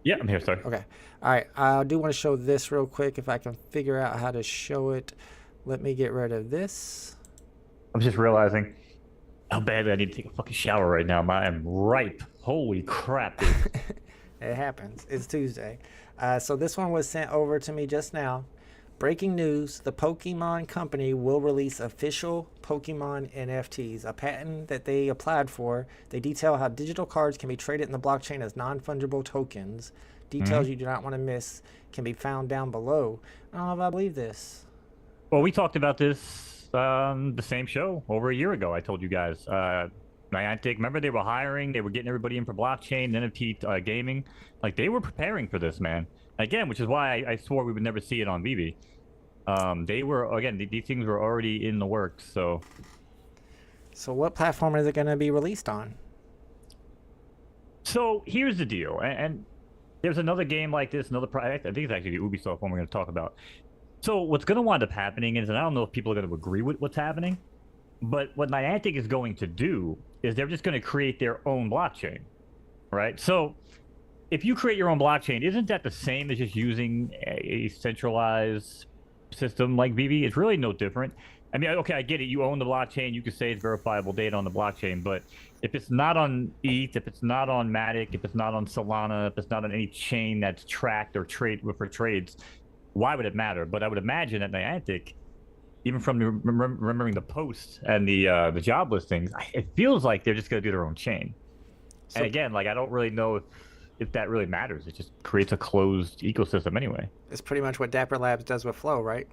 Yeah, I'm here, sir. Okay. All right. I do want to show this real quick if I can figure out how to show it. Let me get rid of this. I'm just realizing how badly I need to take a fucking shower right now. I am ripe. Holy crap, dude. It happens. It's Tuesday. So this one was sent over to me just now. Breaking news, the Pokemon company will release official Pokemon NFTs, a patent that they applied for. They detail how digital cards can be traded in the blockchain as non-fungible tokens. Details you do not want to miss can be found down below. I don't know if I believe this. Well, we talked about this the same show over a year ago. I told you guys. Niantic, remember they were hiring, they were getting everybody in for blockchain, NFT gaming. Like, they were preparing for this, man. Again, which is why I swore we would never see it on VB. They were, again, these things were already in the works, so. So what platform is it going to be released on? So here's the deal, and there's another game like this, another project, I think it's actually the Ubisoft one we're going to talk about. So what's going to wind up happening is, and I don't know if people are going to agree with what's happening, but what Niantic is going to do is they're just going to create their own blockchain, right? So if you create your own blockchain, isn't that the same as just using a centralized system like VV? It's really no different. I mean, okay, I get it. You own the blockchain. You can say it's verifiable data on the blockchain. But if it's not on ETH, if it's not on Matic, if it's not on Solana, if it's not on any chain that's tracked or for trades, why would it matter? But I would imagine that Niantic, even from remembering the posts and the job listings, it feels like they're just going to do their own chain. So, and again, like, I don't really know if that really matters. It just creates a closed ecosystem anyway. It's pretty much what Dapper Labs does with Flow, right?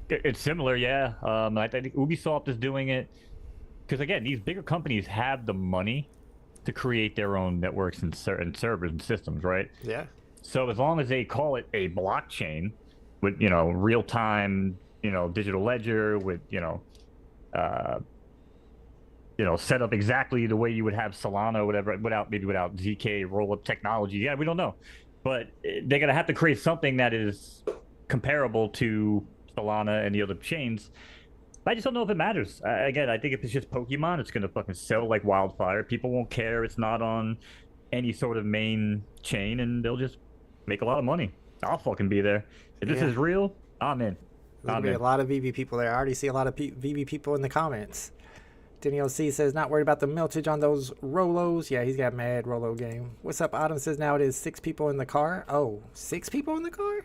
It's similar, yeah. I think Ubisoft is doing it because, again, these bigger companies have the money to create their own networks and servers and systems, right? Yeah. So as long as they call it a blockchain with, real-time, digital ledger with, set up exactly the way you would have Solana or whatever, without ZK roll-up technology. Yeah, we don't know. But they're going to have to create something that is comparable to Solana and the other chains. I just don't know if it matters. Again, I think if it's just Pokemon, it's going to fucking sell like wildfire. People won't care. It's not on any sort of main chain, and they'll just make a lot of money. I'll fucking be there. If this is real, I'm in. There's going to be a lot of VB people there. I already see a lot of VB people in the comments. Daniel C says, not worried about the meltage on those Rolos. Yeah, he's got mad Rolo game. What's up? Autumn says, now it is 6 people in the car. Oh, 6 people in the car?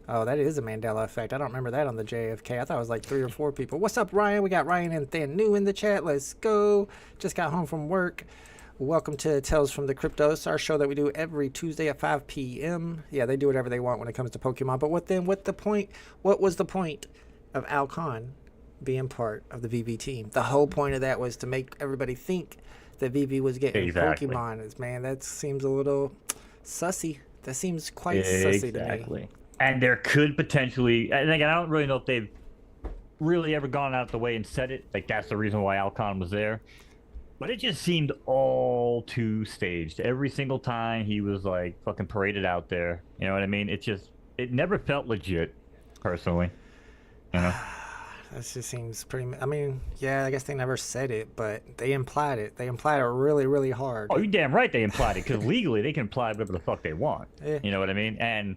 Oh, that is a Mandela effect. I don't remember that on the JFK. I thought it was like 3 or 4 people. What's up, Ryan? We got Ryan and Than New in the chat. Let's go. Just got home from work. Welcome to Tales from the Crypto. It's our show that we do every Tuesday at 5 p.m. Yeah, they do whatever they want when it comes to Pokemon. But what was the point of Alcon being part of the VV team? The whole point of that was to make everybody think that VV was getting Pokemon. Man, that seems a little sussy. That seems quite sussy to me. And there could potentially, and again, I don't really know if they've really ever gone out the way and said it. Like, that's the reason why Alcon was there. But it just seemed all too staged. Every single time he was like fucking paraded out there. You know what I mean? It never felt legit, personally. You know? That just seems pretty. I mean, yeah, I guess they never said it, but they implied it. They implied it really, really hard. Oh, you're damn right they implied it, because legally they can imply whatever the fuck they want. Yeah. You know what I mean? And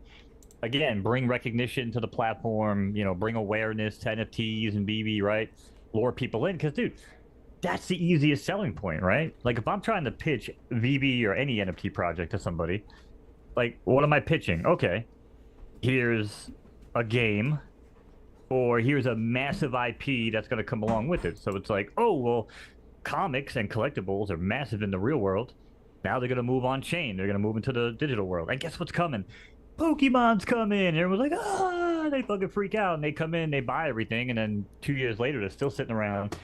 again, bring recognition to the platform, you know, bring awareness to NFTs and BB, right? Lure people in, because, dude, that's the easiest selling point, right? Like, if I'm trying to pitch VB or any NFT project to somebody, like, what am I pitching? Okay, here's a game, or here's a massive IP that's going to come along with it. So it's like, oh, well, comics and collectibles are massive in the real world. Now they're going to move on chain. They're going to move into the digital world. And guess what's coming? Pokemon's coming. And everyone's like, ah, they fucking freak out. And they come in, they buy everything. And then 2 years later, they're still sitting around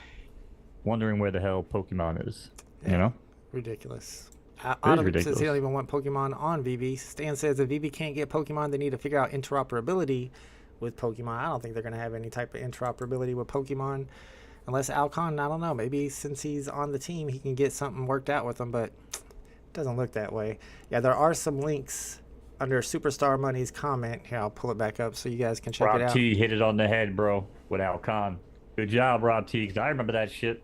wondering where the hell Pokemon is. Yeah, you know? Ridiculous. Autumn says he don't even want Pokemon on VV. Stan says if VV can't get Pokemon, they need to figure out interoperability with Pokemon. I don't think they're going to have any type of interoperability with Pokemon unless Alcon, I don't know, maybe since he's on the team, he can get something worked out with them, but it doesn't look that way. Yeah, there are some links under Superstar Money's comment. Here, I'll pull it back up so you guys can check it out. Rob T hit it on the head, bro, with Alcon. Good job, Rob T, because I remember that shit.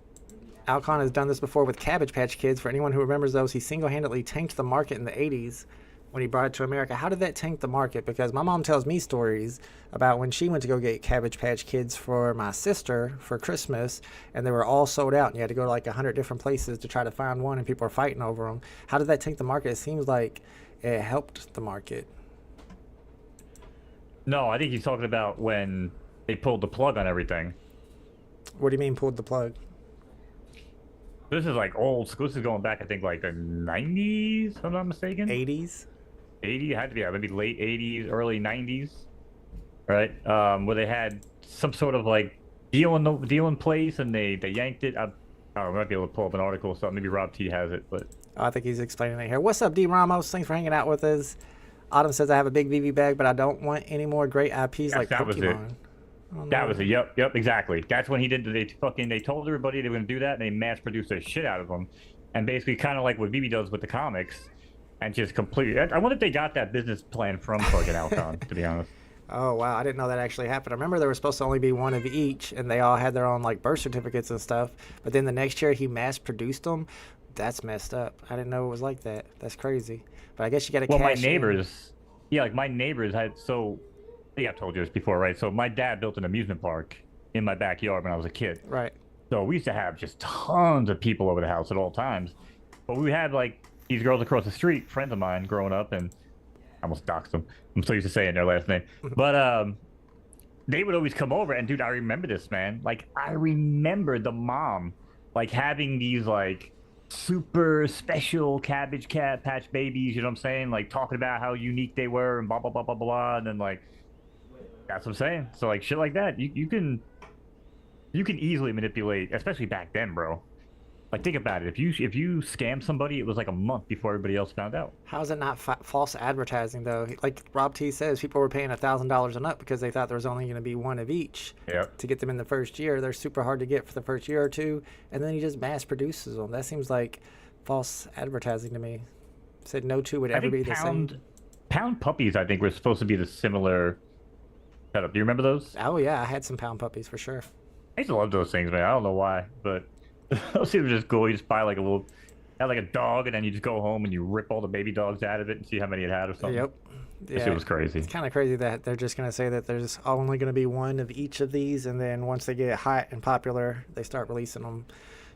Alcon has done this before with Cabbage Patch Kids. For anyone who remembers those, he single-handedly tanked the market in the 80s when he brought it to America. How did that tank the market? Because my mom tells me stories about when she went to go get Cabbage Patch Kids for my sister for Christmas, and they were all sold out, and you had to go to like 100 different places to try to find one, and people were fighting over them. How did that tank the market? It seems like it helped the market. No, I think he's talking about when they pulled the plug on everything. What do you mean pulled the plug? This is like old school. This is going back, I think, like the 90s, if I'm not mistaken. 80s? 80, had to be, yeah, maybe late 80s, early 90s, right? Where they had some sort of like deal in place, and they yanked it. I might be able to pull up an article or something. Maybe Rob T has it, but I think he's explaining it here. What's up, D Ramos? Thanks for hanging out with us. Autumn says I have a big VV bag, but I don't want any more great IPs like that Pokemon. Was it. That was it. Yep, exactly. That's when he did. They told everybody they were gonna do that, and they mass produced the shit out of them, and basically kind of like what BB does with the comics, and just completely. I wonder if they got that business plan from fucking Alcon, to be honest. Oh wow, I didn't know that actually happened. I remember there was supposed to only be one of each, and they all had their own like birth certificates and stuff. But then the next year he mass produced them. That's messed up. I didn't know it was like that. That's crazy. But I guess you got to. Well, my neighbors, yeah, like my neighbors had so. I think I've told you this before, right? So my dad built an amusement park in my backyard when I was a kid. Right. So we used to have just tons of people over the house at all times. But we had like these girls across the street, friends of mine growing up, and I almost doxed them. I'm so used to saying their last name. But they would always come over, and dude, I remember this, man. Like, I remember the mom like having these like super special Cabbage Patch babies, you know what I'm saying? Like talking about how unique they were and blah blah blah blah blah, and then like that's what I'm saying. So like shit like that, you can easily manipulate, especially back then, bro. Like think about it. If you scam somebody, it was like a month before everybody else found out. How is it not false advertising though? Like Rob T says, people were paying $1,000 and up because they thought there was only going to be one of each. Yep. To get them in the first year. They're super hard to get for the first year or two, and then he just mass produces them. That seems like false advertising to me. Said no two would ever be the same. Pound puppies, I think, were supposed to be the similar setup. Do you remember those? Oh yeah, I had some pound puppies for sure. I used to love those things, man. I don't know why, but those things were just cool. You just buy like a little, had like a dog, and then you just go home and you rip all the baby dogs out of it and see how many it had or something. Yep. Yeah, it was crazy. It's kind of crazy that they're just going to say that there's only going to be one of each of these, and then once they get hot and popular, they start releasing them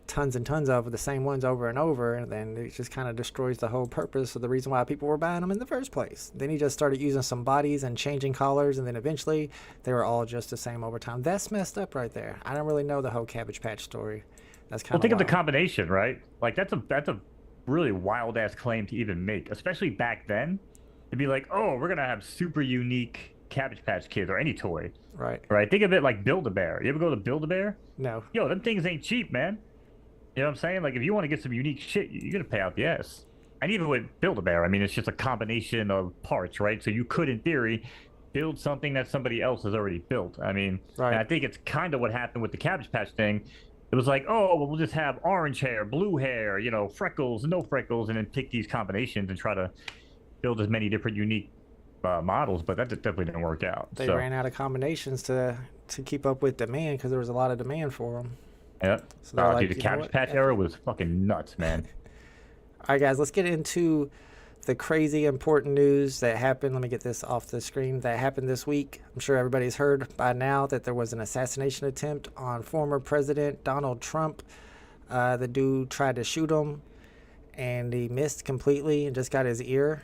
tons and tons of the same ones over and over, and then it just kind of destroys the whole purpose of the reason why people were buying them in the first place. Then he just started using some bodies and changing colors, and then eventually they were all just the same over time. That's messed up right there. I don't really know the whole Cabbage Patch story. That's kind of think of the combination, right? Like that's a really wild ass claim to even make, especially back then. To be like, oh, we're gonna have super unique Cabbage Patch Kids or any toy. Right. Right. Think of it like Build-A-Bear. You ever go to Build-A-Bear? No. Yo, them things ain't cheap, man. You know what I'm saying? Like, if you want to get some unique shit, you're going to pay out the ass. And even with Build-A-Bear, I mean, it's just a combination of parts, right? So you could, in theory, build something that somebody else has already built. I mean, right. And I think it's kind of what happened with the Cabbage Patch thing. It was like, oh, well, we'll just have orange hair, blue hair, you know, freckles, no freckles, and then pick these combinations and try to build as many different unique models, but that definitely didn't work out. They ran out of combinations to keep up with demand because there was a lot of demand for them. Yeah. So like, dude, the Cabbage Patch era was fucking nuts, man. All right, guys, let's get into the crazy important news that happened. Let me get this off the screen. That happened this week. I'm sure everybody's heard by now that there was an assassination attempt on former President Donald Trump. The dude tried to shoot him, and he missed completely and just got his ear.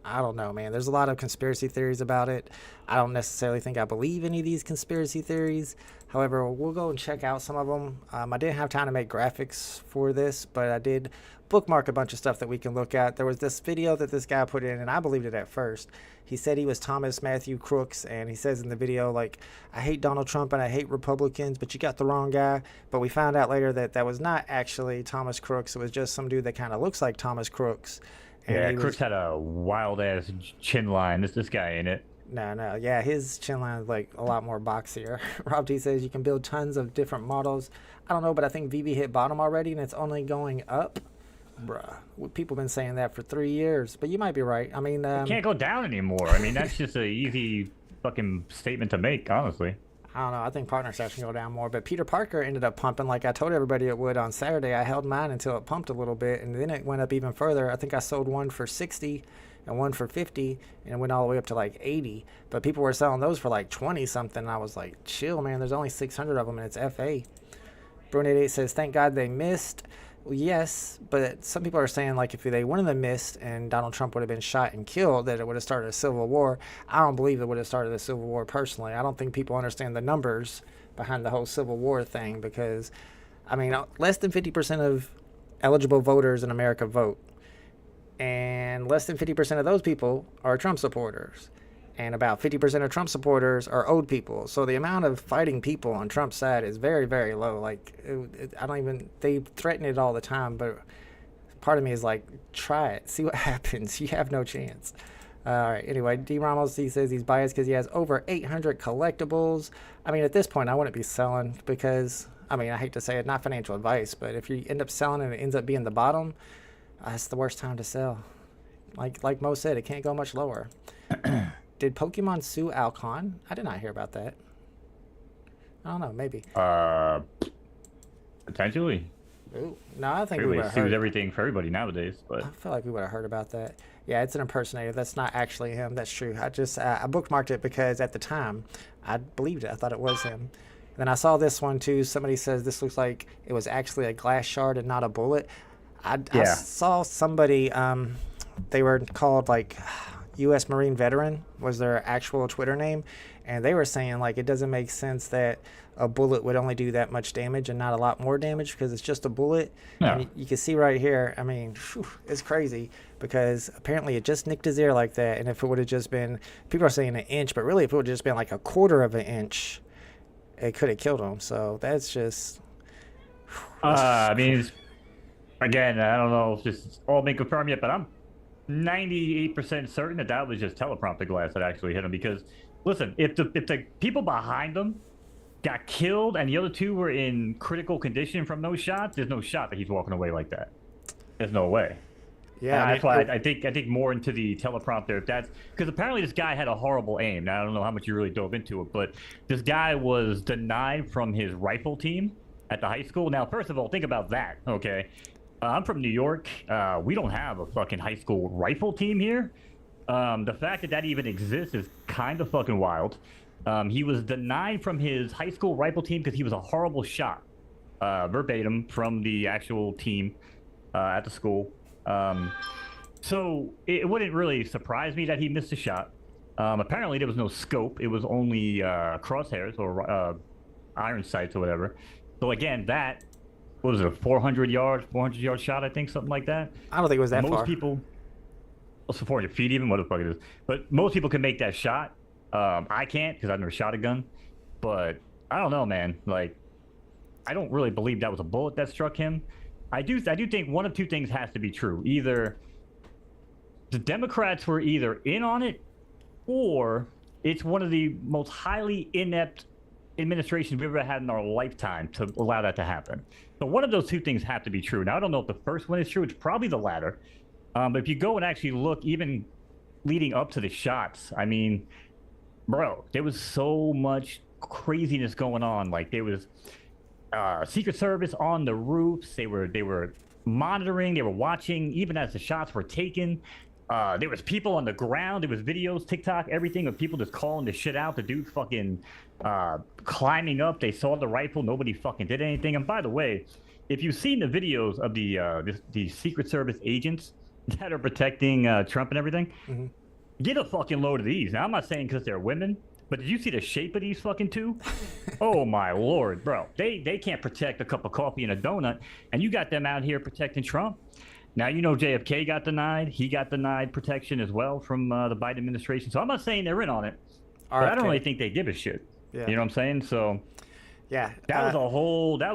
I don't know, man. There's a lot of conspiracy theories about it. I don't necessarily think I believe any of these conspiracy theories. However, we'll go and check out some of them. I didn't have time to make graphics for this, but I did bookmark a bunch of stuff that we can look at. There was this video that this guy put in, and I believed it at first. He said he was Thomas Matthew Crooks, and he says in the video, like, I hate Donald Trump and I hate Republicans, but you got the wrong guy. But we found out later that that was not actually Thomas Crooks. It was just some dude that kind of looks like Thomas Crooks. And yeah, Crooks had a wild ass chin line. This guy ain't it. No. Yeah, his chin line is like a lot more boxier. Rob T says you can build tons of different models. I don't know, but I think VB hit bottom already and it's only going up. Bruh. People been saying that for 3 years, but you might be right. I mean, it can't go down anymore. I mean, that's just an easy fucking statement to make, honestly. I don't know. I think partner stats can go down more. But Peter Parker ended up pumping like I told everybody it would on Saturday. I held mine until it pumped a little bit, and then it went up even further. I think I sold one for 60 and one for 50, and it went all the way up to like 80. But people were selling those for like 20 something. And I was like, chill, man. There's only 600 of them, and it's FA. Brunette8 says, thank God they missed. Well, yes, but some people are saying like if they wouldn't have missed and Donald Trump would have been shot and killed, that it would have started a civil war. I don't believe it would have started a civil war personally. I don't think people understand the numbers behind the whole civil war thing because, I mean, less than 50% of eligible voters in America vote, and less than 50% of those people are Trump supporters. And about 50% of Trump supporters are old people. So the amount of fighting people on Trump's side is very, very low. Like, they threaten it all the time, but part of me is like, try it, see what happens. You have no chance. All right, anyway, D. Ramos, he says he's biased because he has over 800 collectibles. I mean, at this point, I wouldn't be selling because, I mean, I hate to say it, not financial advice, but if you end up selling and it ends up being the bottom, that's the worst time to sell. Like Mo said, it can't go much lower. Did Pokemon sue Alcon? I did not hear about that. I don't know, maybe. Potentially. Ooh, no, I think we Everybody would have sues heard. everything for everybody nowadays, but I feel like we would have heard about that. Yeah, it's an impersonator. That's not actually him. That's true. I bookmarked it because at the time I believed it. I thought it was him. And then I saw this one too. Somebody says this looks like it was actually a glass shard and not a bullet. I saw somebody. They were called like U.S. Marine Veteran was their actual Twitter name, and they were saying like it doesn't make sense that a bullet would only do that much damage and not a lot more damage because it's just a bullet. Yeah. And you can see right here, I mean, it's crazy because apparently it just nicked his ear like that, and if it would have just been, people are saying an inch, but really if it would have just been like a quarter of an inch, it could have killed him. So that's just... I mean, again, I don't know if this is all been confirmed yet, but I'm 98% certain that was just teleprompter glass that actually hit him. Because, listen, if the people behind him got killed and the other two were in critical condition from those shots, there's no shot that he's walking away like that. There's no way. Yeah, that's why I think more into the teleprompter. If that's because apparently this guy had a horrible aim. Now I don't know how much you really dove into it, but this guy was denied from his rifle team at the high school. Now, first of all, think about that. Okay. I'm from New York. We don't have a fucking high school rifle team here. The fact that even exists is kind of fucking wild. He was denied from his high school rifle team because he was a horrible shot, verbatim from the actual team at the school. So it wouldn't really surprise me that he missed a shot. Apparently, there was no scope. It was only crosshairs or iron sights or whatever. So again, that what was it, a 400 yard shot, I think, something like that. I don't think it was that most far. Most people, also 400 feet even, what the fuck it is. But most people can make that shot. I can't because I've never shot a gun. But I don't know, man. Like, I don't really believe that was a bullet that struck him. I do think one of two things has to be true. Either the Democrats were either in on it, or it's one of the most highly inept administrations we've ever had in our lifetime to allow that to happen. So one of those two things have to be true. Now, I don't know if the first one is true. It's probably the latter. But if you go and actually look, even leading up to the shots, I mean, bro, there was so much craziness going on. Like, there was Secret Service on the roofs. They were monitoring. They were watching even as the shots were taken. There was people on the ground. There was videos, TikTok, everything of people just calling the shit out. The dude fucking climbing up. They saw the rifle. Nobody fucking did anything. And by the way, if you've seen the videos of the Secret Service agents that are protecting Trump and everything, get a fucking load of these. Now, I'm not saying because they're women, but did you see the shape of these fucking two? Oh, my Lord, bro. They can't protect a cup of coffee and a donut, and you got them out here protecting Trump. Now, you know JFK got denied. He got denied protection as well from the Biden administration. So I'm not saying they're in on it, but I don't really think they give a shit. Yeah. You know what I'm saying? So yeah, that was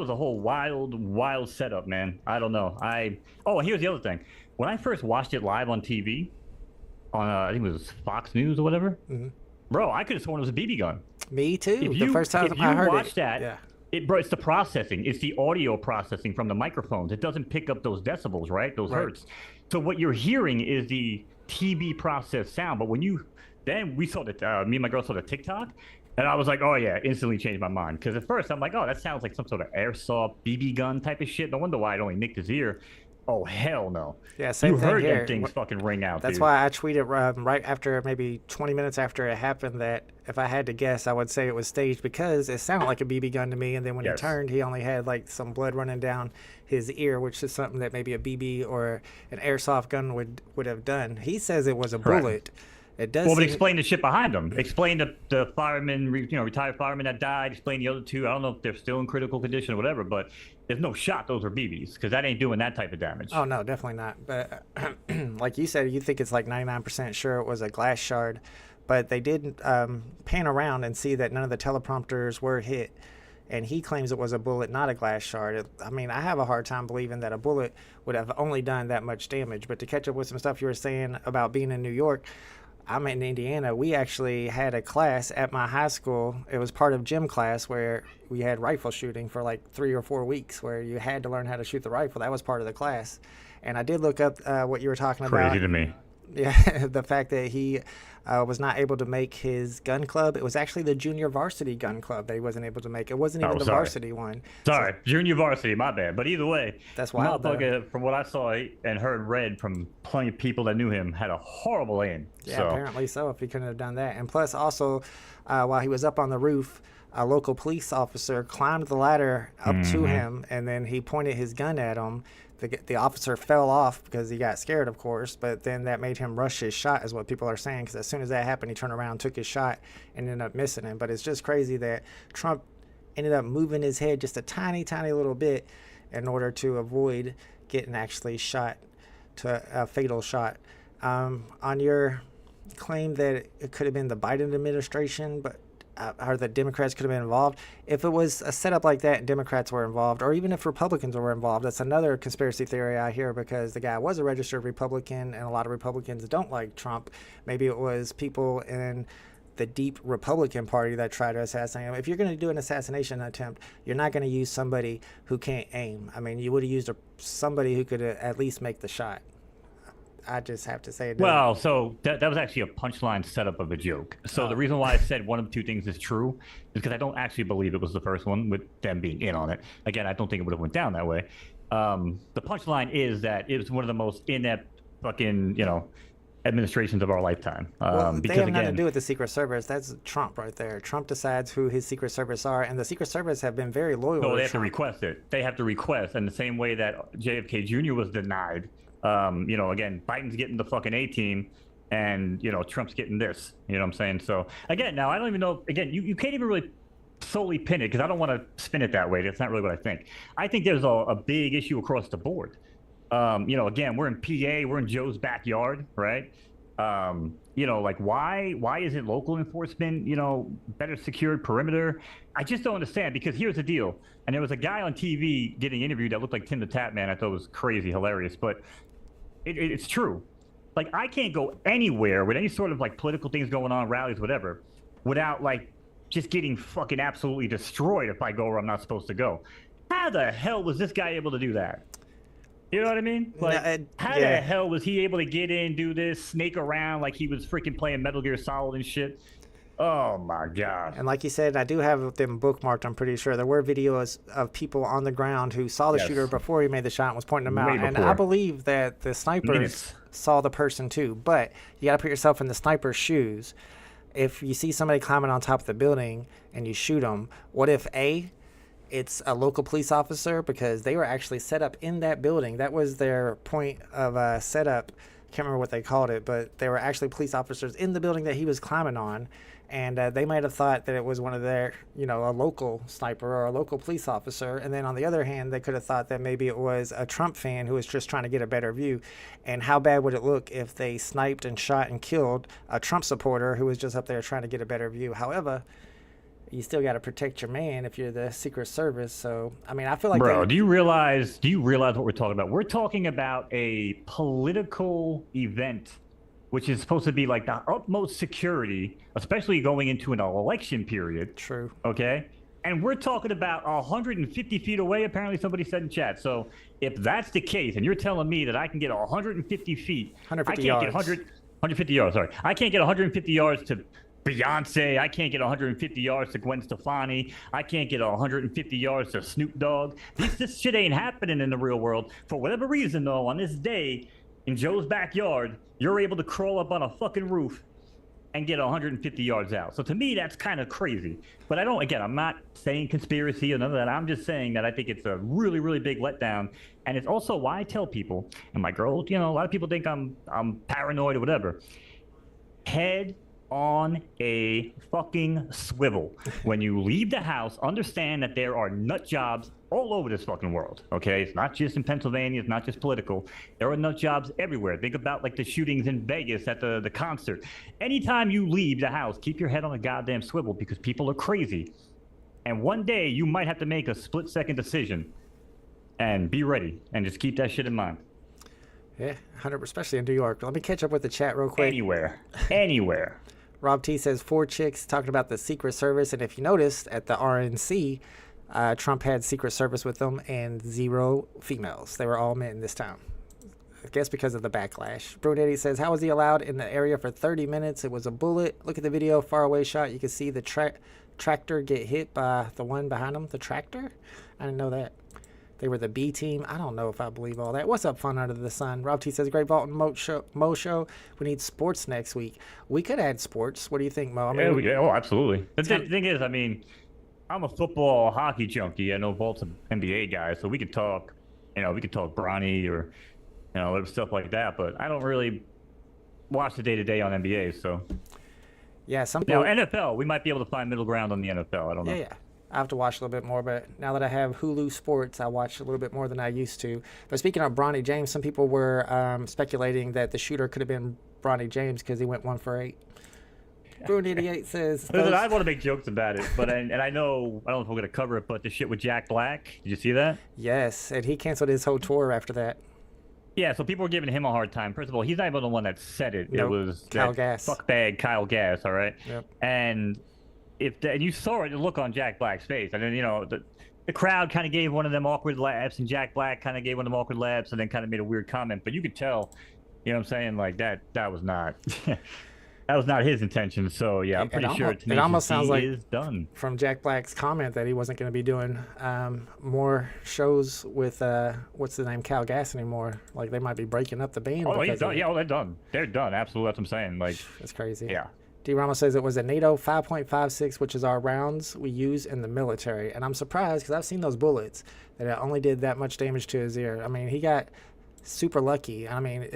a whole wild setup, man. I don't know. And here's the other thing. When I first watched it live on TV, on I think it was Fox News or whatever, bro, I could have sworn it was a BB gun. Me too. The first time I heard watched that, bro, it's the processing. It's the audio processing from the microphones. It doesn't pick up those decibels, right? Those hertz. So what you're hearing is the TV processed sound. But when we saw that, me and my girl saw the TikTok, and I was like, oh yeah, instantly changed my mind. Because at first I'm like, oh, that sounds like some sort of airsoft BB gun type of shit. No wonder why it only nicked his ear. Oh, hell no. Yeah, same thing heard here. Them things fucking ring out, That's dude. why I tweeted right after, maybe 20 minutes after it happened, that if I had to guess, I would say it was staged because it sounded like a BB gun to me. And then when he turned, he only had like some blood running down his ear, which is something that maybe a BB or an airsoft gun would have done. He says it was a bullet. It does. Well, but explain the shit behind them. Explain the firemen, retired firemen that died. Explain the other two. I don't know if they're still in critical condition or whatever, but there's no shot those are BBs because that ain't doing that type of damage. Oh, no, definitely not. But like you said, you think it's like 99% sure it was a glass shard, but they did pan around and see that none of the teleprompters were hit. And he claims it was a bullet, not a glass shard. I mean, I have a hard time believing that a bullet would have only done that much damage. But to catch up with some stuff you were saying about being in New York, I'm in Indiana. We actually had a class at my high school. It was part of gym class where we had rifle shooting for like 3 or 4 weeks where you had to learn how to shoot the rifle. That was part of the class. And I did look up what you were talking about. Crazy to me. Yeah, the fact that he was not able to make his gun club. It was actually the junior varsity gun club that he wasn't able to make. It wasn't even the varsity one. Sorry, junior varsity, my bad. But either way, that's wild. From what I saw and read from plenty of people that knew him, had a horrible aim. Yeah, apparently so, if he couldn't have done that. And plus also, while he was up on the roof, a local police officer climbed the ladder up to him, and then he pointed his gun at him. The officer fell off because he got scared, of course, but then that made him rush his shot, is what people are saying, because as soon as that happened, he turned around, took his shot, and ended up missing him. But it's just crazy that Trump ended up moving his head just a tiny, tiny little bit in order to avoid getting actually shot to a fatal shot. On your claim that it could have been the Biden administration, but or the Democrats could have been involved. If it was a setup like that and Democrats were involved, or even if Republicans were involved, that's another conspiracy theory I hear, because the guy was a registered Republican and a lot of Republicans don't like Trump. Maybe it was people in the deep Republican Party that tried to assassinate him. If you're going to do an assassination attempt, you're not going to use somebody who can't aim. I mean, you would have used somebody who could at least make the shot. I just have to say it. Well, so that was actually a punchline setup of a joke. So the reason why I said one of two things is true is because I don't actually believe it was the first one, with them being in on it. Again, I don't think it would have went down that way. The punchline is that it was one of the most inept fucking, administrations of our lifetime. Well, they because have nothing to again, do with the Secret Service. That's Trump right there. Trump decides who his Secret Service are, and the Secret Service have been very loyal. no, to they have to Trump. request it. They have to request, in the same way that JFK Jr. was denied. Again, Biden's getting the fucking A team, and Trump's getting this. You know what I'm saying? So again, now I don't even know. Again, you can't even really solely pin it, because I don't want to spin it that way. That's not really what I think. I think there's a big issue across the board. Again, we're in PA, we're in Joe's backyard, right? Like why isn't local enforcement, better secured perimeter? I just don't understand, because here's the deal. And there was a guy on TV getting interviewed that looked like Tim the Tap Man. I thought it was crazy, hilarious, but it's true. Like, I can't go anywhere with any sort of like political things going on, rallies, whatever, without like just getting fucking absolutely destroyed if I go where I'm not supposed to go. How the hell was this guy able to do that? You know what I mean? Like, how the hell was he able to get in, do this, snake around like he was freaking playing Metal Gear Solid and shit? Oh my God. And like you said, I do have them bookmarked, I'm pretty sure. There were videos of people on the ground who saw the shooter before he made the shot and was pointing them out. And I believe that the snipers saw the person too. But you got to put yourself in the sniper's shoes. If you see somebody climbing on top of the building and you shoot them, what if it's a local police officer, because they were actually set up in that building. That was their point of setup. I can't remember what they called it, but they were actually police officers in the building that he was climbing on. And they might have thought that it was one of their, a local sniper or a local police officer. And then on the other hand, they could have thought that maybe it was a Trump fan who was just trying to get a better view. And how bad would it look if they sniped and shot and killed a Trump supporter who was just up there trying to get a better view? However, you still got to protect your man if you're the Secret Service. So, I mean, I feel like... Bro, do you realize what we're talking about? We're talking about a political event, which is supposed to be like the utmost security, especially going into an election period. True. Okay? And we're talking about 150 feet away, apparently somebody said in chat. So if that's the case, and you're telling me that I can get 150 feet... 150 yards. Get 150 yards, sorry. I can't get 150 yards to Beyonce. I can't get 150 yards to Gwen Stefani. I can't get 150 yards to Snoop Dogg. This shit ain't happening in the real world. For whatever reason, though, on this day in Joe's backyard, you're able to crawl up on a fucking roof and get 150 yards out. So to me, that's kind of crazy. But I'm not saying conspiracy or none of that. I'm just saying that I think it's a really, really big letdown. And it's also why I tell people, and my girl, a lot of people think I'm paranoid or whatever. Head on a fucking swivel. When you leave the house, understand that there are nut jobs all over this fucking world, okay? It's not just in Pennsylvania, it's not just political. There are nut jobs everywhere. Think about like the shootings in Vegas at the concert. Anytime you leave the house, keep your head on a goddamn swivel, because people are crazy. And one day you might have to make a split-second decision, and be ready, and just keep that shit in mind. Yeah, 100%, especially in New York. Let me catch up with the chat real quick. Anywhere. Rob T says 4 chicks talking about the Secret Service, and if you noticed at the RNC, Trump had Secret Service with them and 0 females. They were all men this time. I guess because of the backlash. Brunetti says, how was he allowed in the area for 30 minutes? It was a bullet. Look at the video, far away shot. You can see the tractor get hit by the one behind him. The tractor? I didn't know that. They were the B team. I don't know if I believe all that. What's up, fun under the sun? Rob T says, great Vault and Mo show. We need sports next week. We could add sports. What do you think, Mo? Absolutely. The thing is, I'm a football, hockey junkie. I know Vault's an NBA guy, so we could talk, we could talk Bronny or, little stuff like that. But I don't really watch the day-to-day on NBA, so. Yeah, some people... NFL, we might be able to find middle ground on the NFL. I don't know. Yeah. I have to watch a little bit more, but now that I have Hulu Sports, I watch a little bit more than I used to. But speaking of Bronny James, some people were speculating that the shooter could have been Bronny James because he went 1 for 8. Bruno88 says... Listen, I want to make jokes about it, but I know, I don't know if we're going to cover it, but the shit with Jack Black, did you see that? Yes, and he canceled his whole tour after that. Yeah, so people were giving him a hard time. First of all, he's not even the one that said it. Nope. It was Kyle Gass. Fuckbag Kyle Gass, all right? Yep. And... and you saw it, the look on Jack Black's face. And then, the crowd kind of gave one of them awkward laughs, and Jack Black kind of gave one of them awkward laughs, and then kind of made a weird comment. But you could tell, what I'm saying? Like, that was not... that was not his intention. So yeah, I'm It pretty sure almost- it Tenacious almost sounds D like- is done. From Jack Black's comment that he wasn't going to be doing more shows with what's the name, Cal Gass anymore. Like they might be breaking up the band. Oh, he's because done. of it. Yeah, well, they're done. They're done. Absolutely, that's what I'm saying. Like, That's crazy. yeah. D. Ramos says it was a NATO 5.56, which is our rounds we use in the military. And I'm surprised because I've seen those bullets that it only did that much damage to his ear. I mean, he got super lucky. I mean,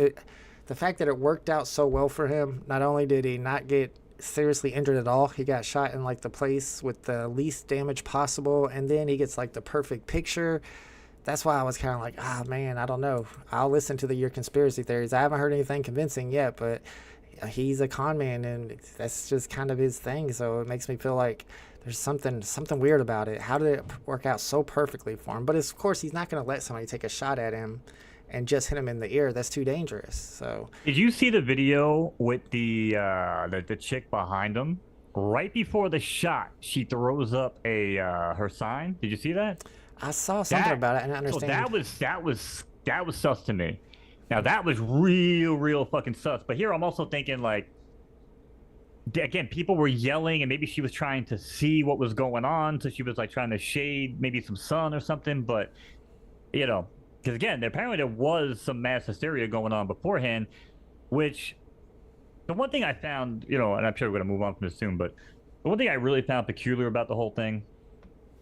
the fact that it worked out so well for him, not only did he not get seriously injured at all, he got shot in like the place with the least damage possible, and then he gets like the perfect picture. That's why I was kind of like, man, I don't know. I'll listen to your conspiracy theories. I haven't heard anything convincing yet, but he's a con man, and that's just kind of his thing. So it makes me feel like there's something weird about it. How did it work out so perfectly for him? But of course, he's not going to let somebody take a shot at him and just hit him in the ear. That's too dangerous. So Did you see the video with the chick behind him? Right before the shot, she throws up a her sign. Did you see that? I saw something about it, and I understand. So that was sus to me. Now that was real fucking sus. But here I'm also thinking like, again, people were yelling, and maybe she was trying to see what was going on, so she was like trying to shade maybe some sun or something. But you know, because again, apparently there was some mass hysteria going on beforehand, which the one thing I found, you know, and I'm sure we're gonna move on from this soon, but the one thing I really found peculiar about the whole thing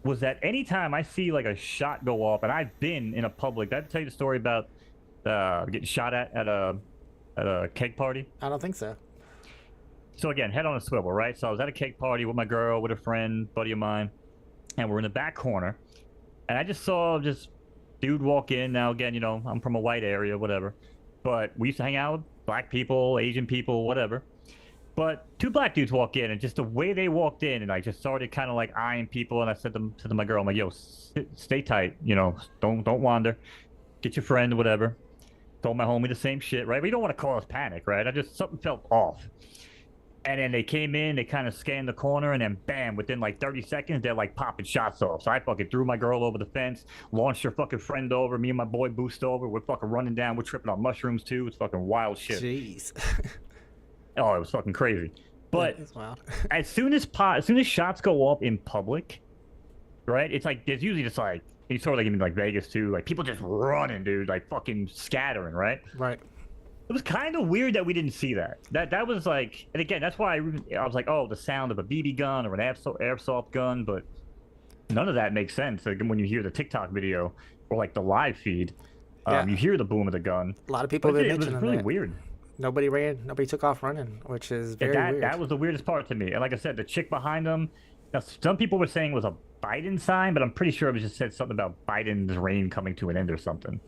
was that anytime I see like a shot go off, and I've been in a public, did I tell you the story about getting shot at a keg party? I don't think so. So again, head on a swivel, right? So I was at a cake party with my girl, with a friend, buddy of mine, and we're in the back corner, and I just saw dude walk in. Now again, you know, I'm from a white area, whatever, but we used to hang out with black people, Asian people, whatever. But two black dudes walk in, and just the way they walked in, and I just started kind of like eyeing people, and I said to my girl, I'm like, yo, stay tight, you know, don't wander, get your friend, whatever. Told my homie the same shit, right? But you don't want to cause panic, right? Something felt off. And then they came in, they kind of scanned the corner, and then bam, within like 30 seconds, they're like popping shots off. So I fucking threw my girl over the fence, launched her fucking friend over, me and my boy boost over. We're fucking running down, we're tripping on mushrooms too. It's fucking wild shit. Jeez. Oh, it was fucking crazy. But It's wild. as soon as shots go off in public, right? It's like there's usually just like, you sort of like in like Vegas too, like people just running, dude, like fucking scattering, right? Right. It was kind of weird that we didn't see that. That was like, and again, that's why I was like, oh, the sound of a BB gun or an airsoft gun, but none of that makes sense. Like when you hear the TikTok video or like the live feed, Yeah. you hear the boom of the gun. A lot of people have been It was mentioning really that. weird. Nobody ran. Nobody took off running, which is very weird. That was the weirdest part to me. And like I said, the chick behind them, now, some people were saying it was a Biden sign, but I'm pretty sure it was just said something about Biden's reign coming to an end or something.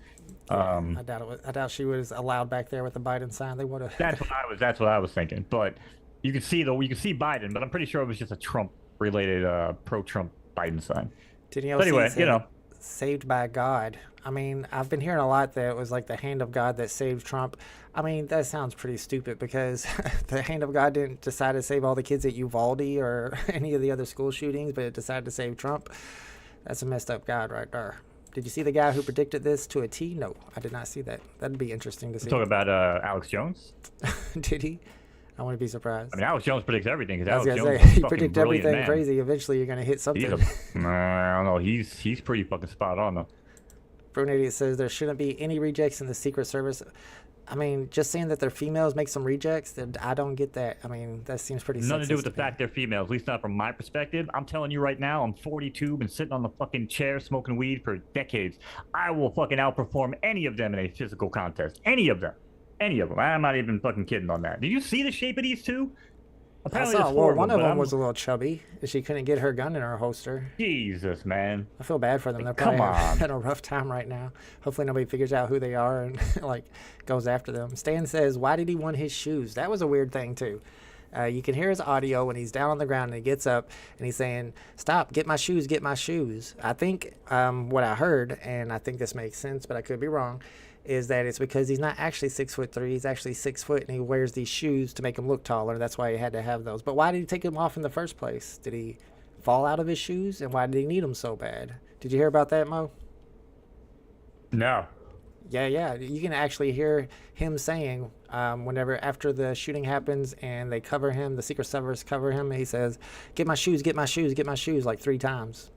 I doubt it was. I doubt she was allowed back there with the Biden sign. They would have. That's what I was thinking. But you could see Biden, but I'm pretty sure it was just a Trump-related pro-Trump Biden sign. Danielle But anyway, said, you know, saved by God. I mean, I've been hearing a lot that it was like the hand of God that saved Trump. I mean, that sounds pretty stupid because the hand of God didn't decide to save all the kids at Uvalde or any of the other school shootings, but it decided to save Trump. That's a messed up God right there. Did you see the guy who predicted this to a T? No, I did not see that. That'd be interesting to see. talk about Alex Jones. Did he? I want to be surprised. I mean, Alex Jones predicts everything. Because I was Alex gonna Jones say, is a you fucking predict brilliant everything man. crazy. Eventually, you're gonna hit something. I don't know. He's pretty fucking spot on though. Brunadian says there shouldn't be any rejects in the Secret Service. I mean, just saying that they're females makes them rejects. I don't get that. I mean, that seems pretty. Nothing to do sexist with the me. fact they're females, at least not from my perspective. I'm telling you right now, I'm 42, been sitting on the fucking chair smoking weed for decades. I will fucking outperform any of them in a physical contest. Any of them. Any of them. I'm not even fucking kidding on that. Did you see the shape of these two? I Apparently saw. there's Well, four one of of them them was a little chubby. She couldn't get her gun in her holster. Jesus, man. I feel bad for them. They're Come probably on. having a rough time right now. Hopefully nobody figures out who they are and like goes after them. Stan says, "Why did he want his shoes?" That was a weird thing too. You can hear his audio when he's down on the ground and he gets up and he's saying, "Stop! Get my shoes! Get my shoes!" I think what I heard, and I think this makes sense, but I could be wrong, is that it's because he's not actually 6'3". He's actually 6 foot, and he wears these shoes to make him look taller. That's why he had to have those. But why did he take them off in the first place? Did he fall out of his shoes, and why did he need them so bad? Did you hear about that, Mo? No. Yeah. You can actually hear him saying, whenever after the shooting happens and they cover him, the Secret Service cover him, he says, "Get my shoes, get my shoes, get my shoes," like 3 times.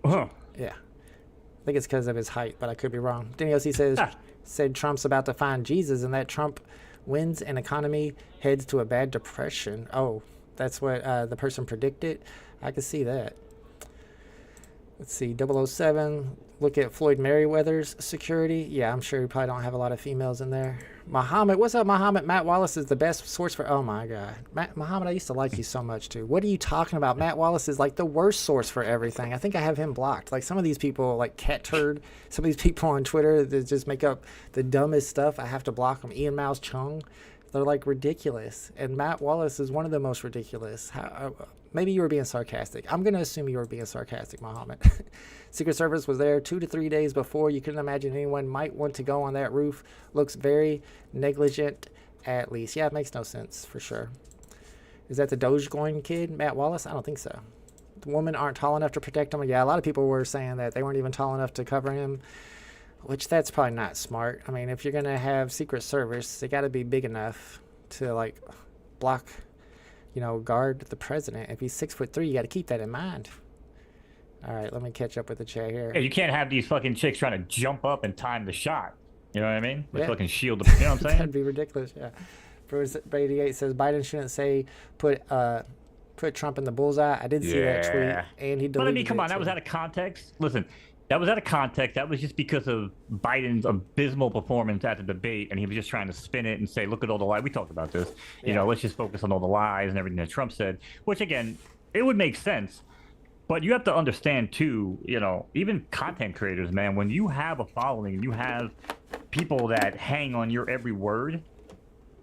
Huh. Yeah. I think it's because of his height, but I could be wrong. Daniel C said Trump's about to find Jesus and that Trump wins and economy heads to a bad depression. Oh, that's what the person predicted. I can see that. Let's see, 007. Look at Floyd Merriweather's security. Yeah, I'm sure you probably don't have a lot of females in there. Muhammad, what's up, Muhammad? Matt Wallace is the best source for... Oh, my God. Muhammad, I used to like you so much, too. What are you talking about? Matt Wallace is, like, the worst source for everything. I think I have him blocked. Like, some of these people, like Cat Turd, some of these people on Twitter that just make up the dumbest stuff, I have to block them. Ian Mouse Chung, they're, like, ridiculous. And Matt Wallace is one of the most ridiculous. Maybe you were being sarcastic. I'm going to assume you were being sarcastic, Muhammad. Secret Service was there 2 to 3 days before. You couldn't imagine anyone might want to go on that roof. Looks very negligent, at least. Yeah, it makes no sense, for sure. Is that the Dogecoin kid, Matt Wallace? I don't think so. The women aren't tall enough to protect him. Yeah, a lot of people were saying that they weren't even tall enough to cover him, which that's probably not smart. I mean, if you're going to have Secret Service, they got to be big enough to, like, block... guard the president. If he's 6'3", you got to keep that in mind. All right, let me catch up with the chat here. Yeah, you can't have these fucking chicks trying to jump up and time the shot. You know what I mean? With Yeah. fucking shield. You know what I'm saying? That'd be ridiculous. Yeah. Bruce 88 says Biden shouldn't say put Trump in the bullseye. I did see that tweet, and he deleted it. But I mean, come on, too. that was out of context. Listen, that was out of context. That was just because of Biden's abysmal performance at the debate, and he was just trying to spin it and say, look at all the lies. We talked about this. You know, let's just focus on all the lies and everything that Trump said, which, again, it would make sense. But you have to understand, too, even content creators, man, when you have a following, you have people that hang on your every word,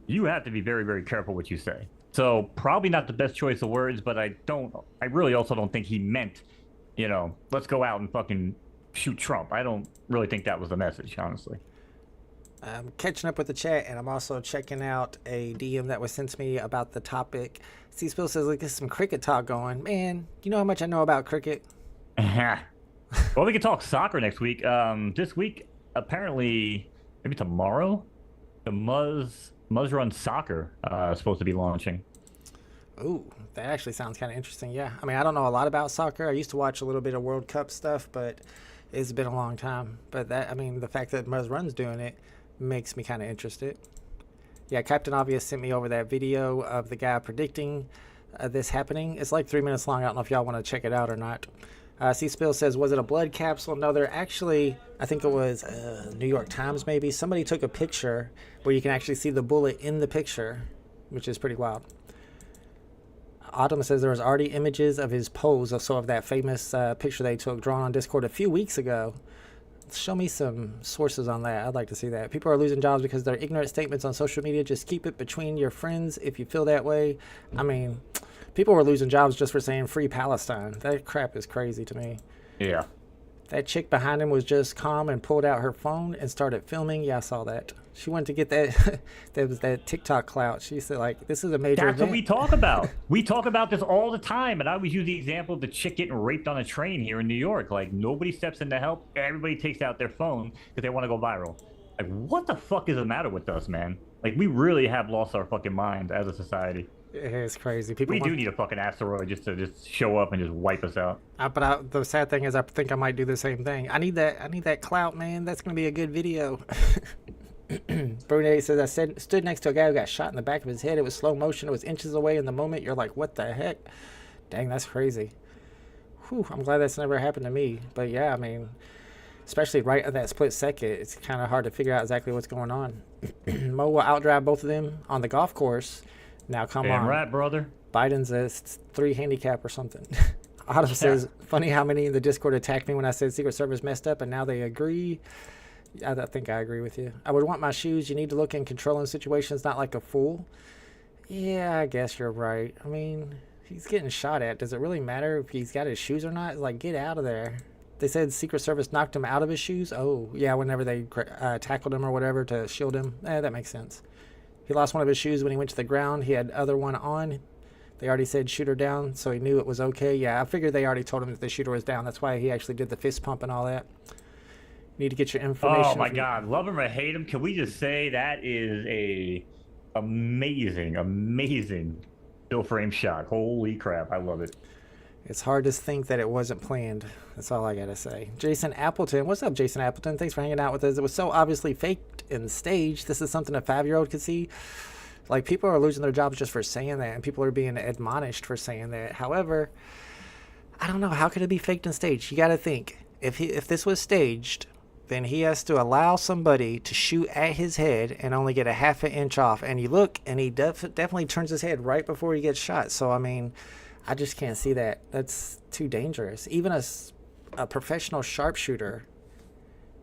you have to be very, very careful what you say. So probably not the best choice of words, but I really also don't think he meant, let's go out and fucking shoot Trump. I don't really think that was the message, honestly. I'm catching up with the chat, and I'm also checking out a DM that was sent to me about the topic. C Spill says, look, there's some cricket talk going. Man, you know how much I know about cricket? Well, we can talk soccer next week. This week, apparently, maybe tomorrow, the Muzz Run Soccer is supposed to be launching. Ooh, that actually sounds kind of interesting. Yeah, I mean, I don't know a lot about soccer. I used to watch a little bit of World Cup stuff, but it's been a long time. But the fact that Muzz Run's doing it makes me kind of interested. Yeah, Captain Obvious sent me over that video of the guy predicting this happening. It's like 3 minutes long. I don't know if y'all want to check it out or not. C-Spill says, was it a blood capsule? No, they're actually, I think it was New York Times maybe. Somebody took a picture where you can actually see the bullet in the picture, which is pretty wild. Autumn says there was already images of his pose, so of that famous picture they took drawn on Discord a few weeks ago. Show me some sources on that. I'd like to see that. People are losing jobs because they're ignorant statements on social media. Just keep it between your friends if you feel that way. I mean, people were losing jobs just for saying free Palestine. That crap is crazy to me. Yeah. That chick behind him was just calm and pulled out her phone and started filming. Yeah, I saw that. She went to get that that TikTok clout. She said, like, this is a major That's event. what we talk about. We talk about this all the time, and I always use the example of the chick getting raped on a train here in New York. Like, nobody steps in to help. Everybody takes out their phone because they want to go viral. Like, what the fuck is the matter with us, man? Like, we really have lost our fucking mind as a society. It's crazy. We do need a fucking asteroid just to show up and just wipe us out. But the sad thing is, I think I might do the same thing. I need that clout, man. That's gonna be a good video. Brunei says, I stood next to a guy who got shot in the back of his head. It was slow motion. It was inches away in the moment. You're like, what the heck? Dang, that's crazy. Whew, I'm glad that's never happened to me. But yeah, I mean, especially right at that split second, it's kind of hard to figure out exactly what's going on. Mo will outdrive both of them on the golf course. Now, come on. Right, brother. Biden's a 3 handicap or something. Autumn says, funny how many in the Discord attacked me when I said Secret Service messed up, and now they agree. I think I agree with you. I would want my shoes. You need to look in controlling situations, not like a fool. Yeah, I guess you're right. I mean, he's getting shot at. Does it really matter if he's got his shoes or not? Like, get out of there. They said Secret Service knocked him out of his shoes. Oh, yeah, whenever they tackled him or whatever to shield him. That makes sense. He lost one of his shoes when he went to the ground. He had the other one on. They already said shoot her down, so he knew it was okay. Yeah, I figured they already told him that the shooter was down. That's why he actually did the fist pump and all that. Need to get your information. Oh my from- God, love him or hate him, can we just say that is a amazing still frame shot? Holy crap, I love it. It's hard to think that it wasn't planned. That's all I gotta say. Jason Appleton, what's up, Jason Appleton? Thanks for hanging out with us. It was so obviously faked and staged. This is something a 5-year-old could see. Like, people are losing their jobs just for saying that, and people are being admonished for saying that. However, I don't know, how could it be faked and staged? You gotta think, if this was staged, then he has to allow somebody to shoot at his head and only get a half an inch off. And you look, and he definitely turns his head right before he gets shot. So, I mean, I just can't see that. That's too dangerous. Even a professional sharpshooter,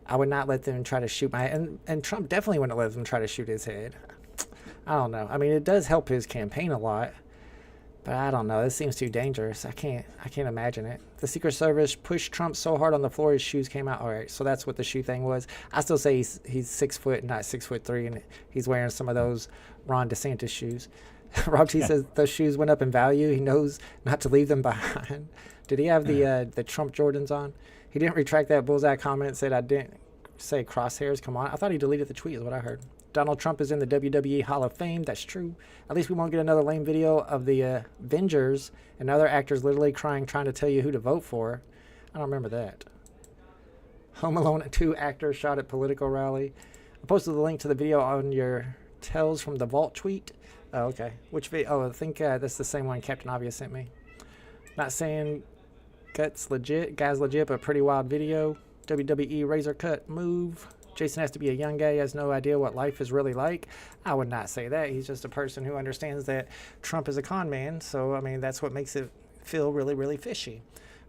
I would not let them try to shoot my head. And Trump definitely wouldn't let them try to shoot his head. I don't know. I mean, it does help his campaign a lot. But I don't know. This seems too dangerous. I can't imagine it. The Secret Service pushed Trump so hard on the floor his shoes came out. All right, so that's what the shoe thing was. I still say he's 6 foot, not 6'3", and he's wearing some of those Ron DeSantis shoes. Rob T says those shoes went up in value. He knows not to leave them behind. Did he have the Trump Jordans on? He didn't retract that bullseye comment and said I didn't say crosshairs. Come on. I thought he deleted the tweet is what I heard. Donald Trump is in the WWE Hall of Fame. That's true. At least we won't get another lame video of the Avengers and other actors literally crying, trying to tell you who to vote for. I don't remember that. Home Alone 2 actor shot at political rally. I posted the link to the video on your Tales from the Vault tweet. Oh, okay. Which video? Oh, I think that's the same one Captain Obvious sent me. Not saying guy's legit, but pretty wild video. WWE razor cut move. Jason has to be a young guy. He has no idea what life is really like. I would not say that. He's just a person who understands that Trump is a con man. So, I mean, that's what makes it feel really, really fishy.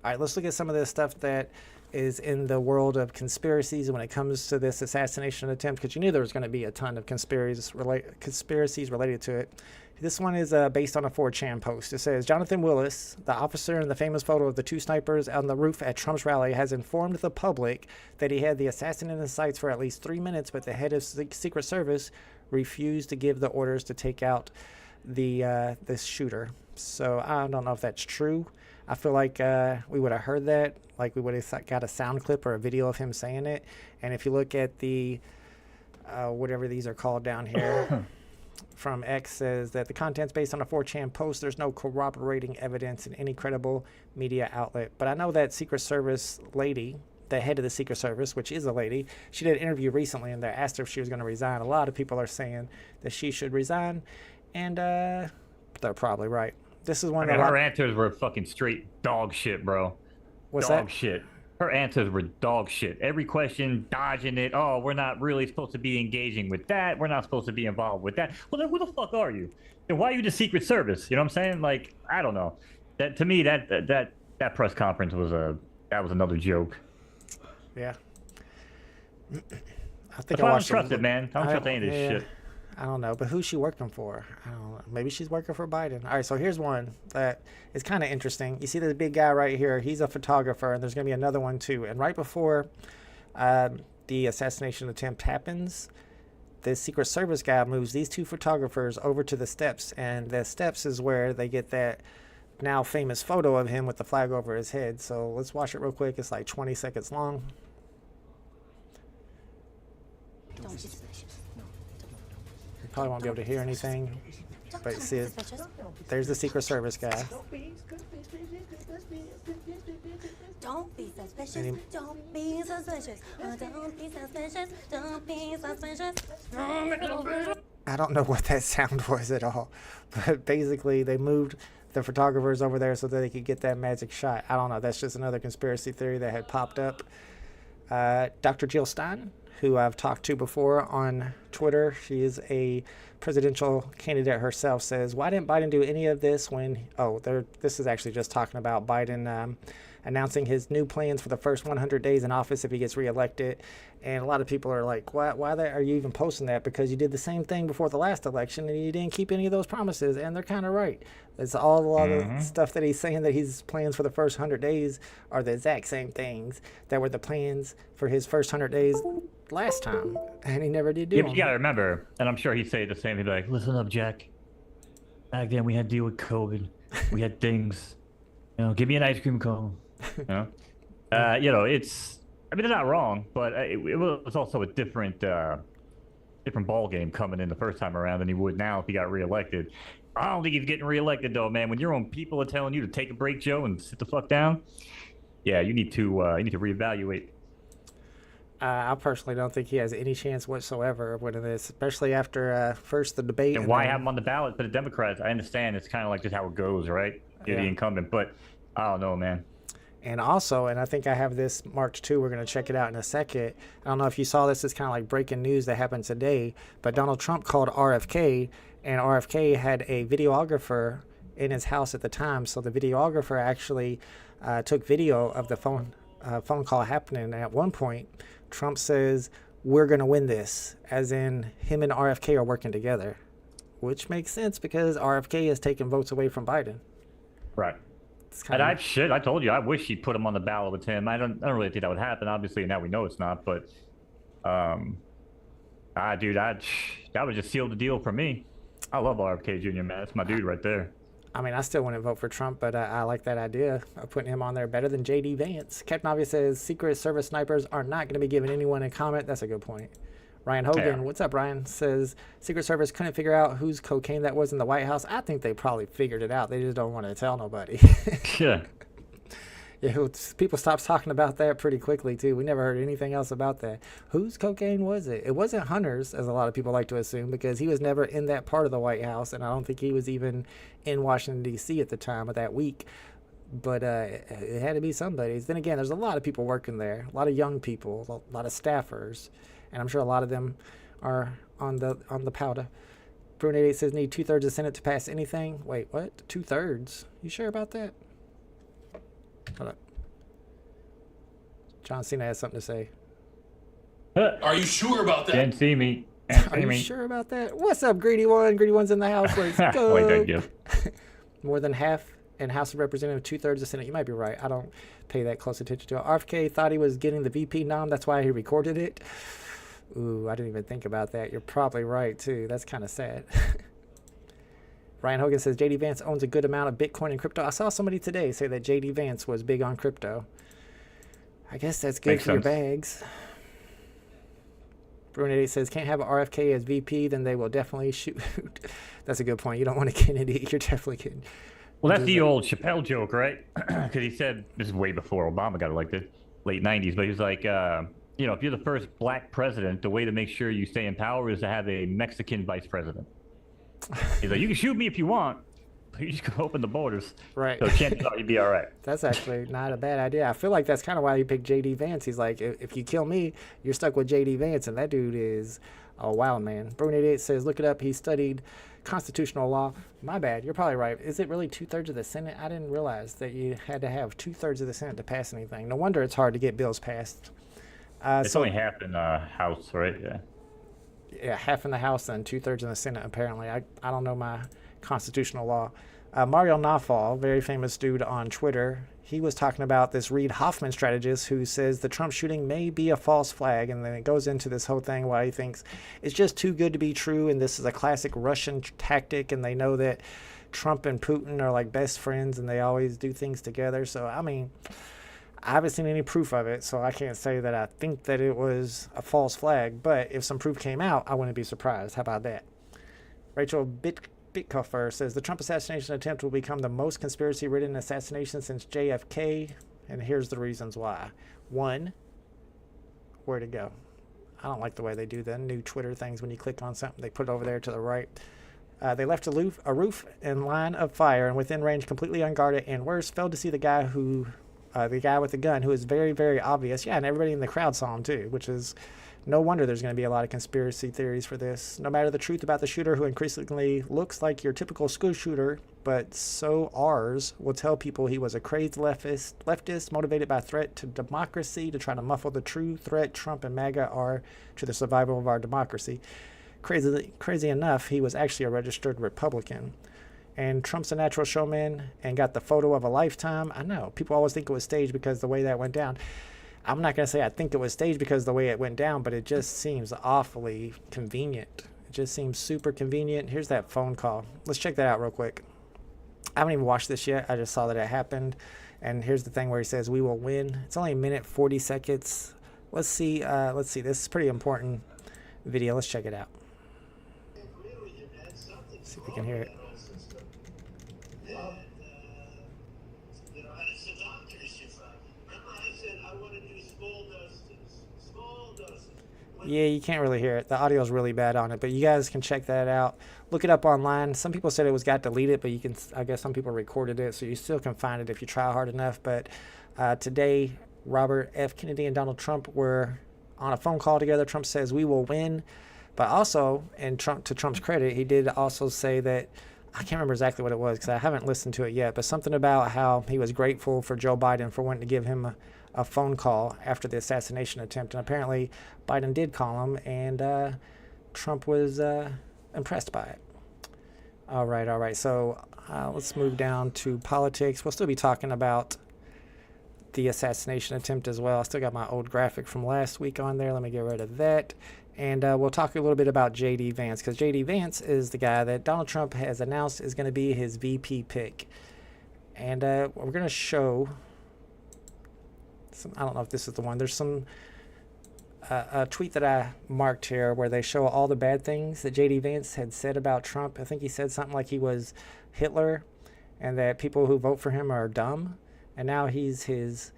All right, let's look at some of this stuff that is in the world of conspiracies when it comes to this assassination attempt, because you knew there was going to be a ton of conspiracies related to it. This one is based on a 4chan post. It says, Jonathan Willis, the officer in the famous photo of the 2 snipers on the roof at Trump's rally, has informed the public that he had the assassin in his sights for at least 3 minutes, but the head of the Secret Service refused to give the orders to take out this shooter. So I don't know if that's true. I feel like we would have heard that, like we would have got a sound clip or a video of him saying it. And if you look at the, whatever these are called down here, from X says that the content's based on a 4chan post. There's no corroborating evidence in any credible media outlet. But I know that Secret Service lady, the head of the Secret Service, which is a lady, she did an interview recently and they asked her if she was going to resign. A lot of people are saying that she should resign, and they're probably right. This is one I mean, of her answers were fucking straight dog shit, bro. What's dog that? shit. Her answers were dog shit. Every question, dodging it. Oh, we're not really supposed to be engaging with that. We're not supposed to be involved with that. Well, then who the fuck are you? Then why are you the Secret Service? You know what I'm saying? Like, I don't know. That to me, that press conference was another joke. Yeah. I think That's why I don't trust it, man. I don't trust any of this shit. I don't know, but who's she working for? I don't know. Maybe she's working for Biden. All right, so here's one that is kind of interesting. You see this big guy right here. He's a photographer, and there's going to be another one too. And right before the assassination attempt happens, the Secret Service guy moves these 2 photographers over to the steps, and the steps is where they get that now famous photo of him with the flag over his head. So let's watch it real quick. It's like 20 seconds long. You probably won't be able to hear anything, but you see it. There's the Secret Service guy. Don't be suspicious. Don't be suspicious. Don't be suspicious. Don't be suspicious. I don't know what that sound was at all, but basically they moved the photographers over there so that they could get that magic shot. I don't know. That's just another conspiracy theory that had popped up. Dr. Jill Stein, who I've talked to before on Twitter, she is a presidential candidate herself, says, why didn't Biden do any of this when, this is actually just talking about Biden announcing his new plans for the first 100 days in office if he gets reelected. And a lot of people are like, why are you even posting that? Because you did the same thing before the last election and you didn't keep any of those promises. And they're kind of right. It's all a lot of stuff that he's saying that his plans for the first 100 days are the exact same things that were the plans for his first 100 days last time. And he never did do them. You gotta remember, and I'm sure he'd say the same. He'd be like, listen up, Jack. Back then we had to deal with COVID. We had things. Give me an ice cream cone. You know, it's I mean, they're not wrong, but it was also a different ball game coming in the first time around than he would now if he got reelected. I don't think he's getting reelected though, man. When your own people are telling you to take a break, Joe, and sit the fuck down, yeah, you need to reevaluate. I personally don't think he has any chance whatsoever of winning this, especially after first the debate. And why have him on the ballot for the Democrats? I understand it's kind of like just how it goes, right? You're the incumbent, but I don't know, man. And also, and I think I have this marked too, we're going to check it out in a second. I don't know if you saw this, it's kind of like breaking news that happened today, but Donald Trump called RFK, and RFK had a videographer in his house at the time. So the videographer actually took video of the phone call happening. And at one point, Trump says, "We're going to win this," as in him and RFK are working together, which makes sense because RFK is taking votes away from Biden. Right. And I told you, I wish he'd put him on the ballot with him. I don't really think that would happen, obviously, now we know it's not, but dude, that would just seal the deal for me. I love RFK Jr., man. That's my dude right there. I mean, I still wouldn't vote for Trump, but I like that idea of putting him on there better than J.D. Vance. Captain Obvious says Secret Service snipers are not going to be giving anyone a comment. That's a good point. Ryan Hogan, what's up, Ryan? Says Secret Service couldn't figure out whose cocaine that was in the White House. I think they probably figured it out. They just don't want to tell nobody. Yeah. Yeah, people stopped talking about that pretty quickly, too. We never heard anything else about that. Whose cocaine was it? It wasn't Hunter's, as a lot of people like to assume, because he was never in that part of the White House, and I don't think he was even in Washington, D.C. at the time of that week. But it had to be somebody's. Then again, there's a lot of people working there, a lot of young people, a lot of staffers, and I'm sure a lot of them are on the powder. Brunette says need 2/3 of the Senate to pass anything. Wait, what? 2/3? You sure about that? Hold up. John Cena has something to say. Are you sure about that? Didn't see me. Are you sure about that? What's up, Greedy One? Greedy One's in the house. Let's go. Wait, thank you. More than half in House of Representatives, 2/3 of the Senate. You might be right. I don't pay that close attention to it. RFK thought he was getting the VP nom. That's why he recorded it. Ooh, I didn't even think about that. You're probably right, too. That's kind of sad. Ryan Hogan says J.D. Vance owns a good amount of Bitcoin and crypto. I saw somebody today say that J.D. Vance was big on crypto. I guess that's good for your bags. Brunette says can't have RFK as VP, then they will definitely shoot. That's a good point. You don't want a Kennedy. You're definitely kidding. Well, that's the old Chappelle joke, right? Because he said, this is way before Obama got elected, late 90s, but he was like, you know, if you're the first black president, the way to make sure you stay in power is to have a Mexican vice president. He's like, you can shoot me if you want, but you just go open the borders. Right. So chances are you'd be all right. That's actually not a bad idea. I feel like that's kind of why he picked J.D. Vance. He's like, if you kill me, you're stuck with J.D. Vance, and that dude is a wild man. Brunette says, look it up. He studied constitutional law. My bad. You're probably right. Is it really 2/3 of the Senate? I didn't realize that you had to have 2/3 of the Senate to pass anything. No wonder it's hard to get bills passed. It's only half in the House, right? Yeah. Yeah, half in the House and 2/3 in the Senate, apparently. I don't know my constitutional law. Mario Nawfal, very famous dude on Twitter, he was talking about this Reid Hoffman strategist who says the Trump shooting may be a false flag, and then it goes into this whole thing why he thinks it's just too good to be true, and this is a classic Russian tactic, and they know that Trump and Putin are like best friends, and they always do things together. So, I mean, I haven't seen any proof of it, so I can't say that I think that it was a false flag, but if some proof came out, I wouldn't be surprised. How about that? Rachel Bitkoffer says the Trump assassination attempt will become the most conspiracy-ridden assassination since JFK, and here's the reasons why. One, where to go? I don't like the way they do the new Twitter things. When you click on something, they put it over there to the right. They left a roof in line of fire and within range, completely unguarded, and worse, failed to see the guy with the gun, who is very, very obvious. Yeah, and everybody in the crowd saw him too, which is no wonder there's going to be a lot of conspiracy theories for this. No matter the truth about the shooter, who increasingly looks like your typical school shooter, but so ours will tell people he was a crazed leftist motivated by threat to democracy to try to muffle the true threat Trump and MAGA are to the survival of our democracy. Crazy enough, he was actually a registered Republican. And Trump's a natural showman and got the photo of a lifetime. I know. People always think it was staged because the way that went down. I'm not going to say I think it was staged because the way it went down, but it just seems awfully convenient. It just seems super convenient. Here's that phone call. Let's check that out real quick. I haven't even watched this yet. I just saw that it happened. And here's the thing where he says, we will win. It's only a minute, 40 seconds let's see. This is a pretty important video. Let's check it out. See if we can hear it. Yeah, you can't really hear it. The audio is really bad on it, but you guys can check that out. Look it up online. Some people said it got deleted, but you can. I guess some people recorded it, so you still can find it if you try hard enough. But today, Robert F. Kennedy and Donald Trump were on a phone call together. Trump says we will win, but also, and to Trump's credit, he did also say that, I can't remember exactly what it was because I haven't listened to it yet, but something about how he was grateful for Joe Biden for wanting to give him a phone call after the assassination attempt. And apparently Biden did call him, and Trump was impressed by it. All right. So let's move down to politics. We'll still be talking about the assassination attempt as well. I still got my old graphic from last week on there. Let me get rid of that. And we'll talk a little bit about J.D. Vance, because J.D. Vance is the guy that Donald Trump has announced is going to be his VP pick. And we're going to show some, I don't know if this is the one. There's some a tweet that I marked here where they show all the bad things that J.D. Vance had said about Trump. I think he said something like he was Hitler and that people who vote for him are dumb. And now he's his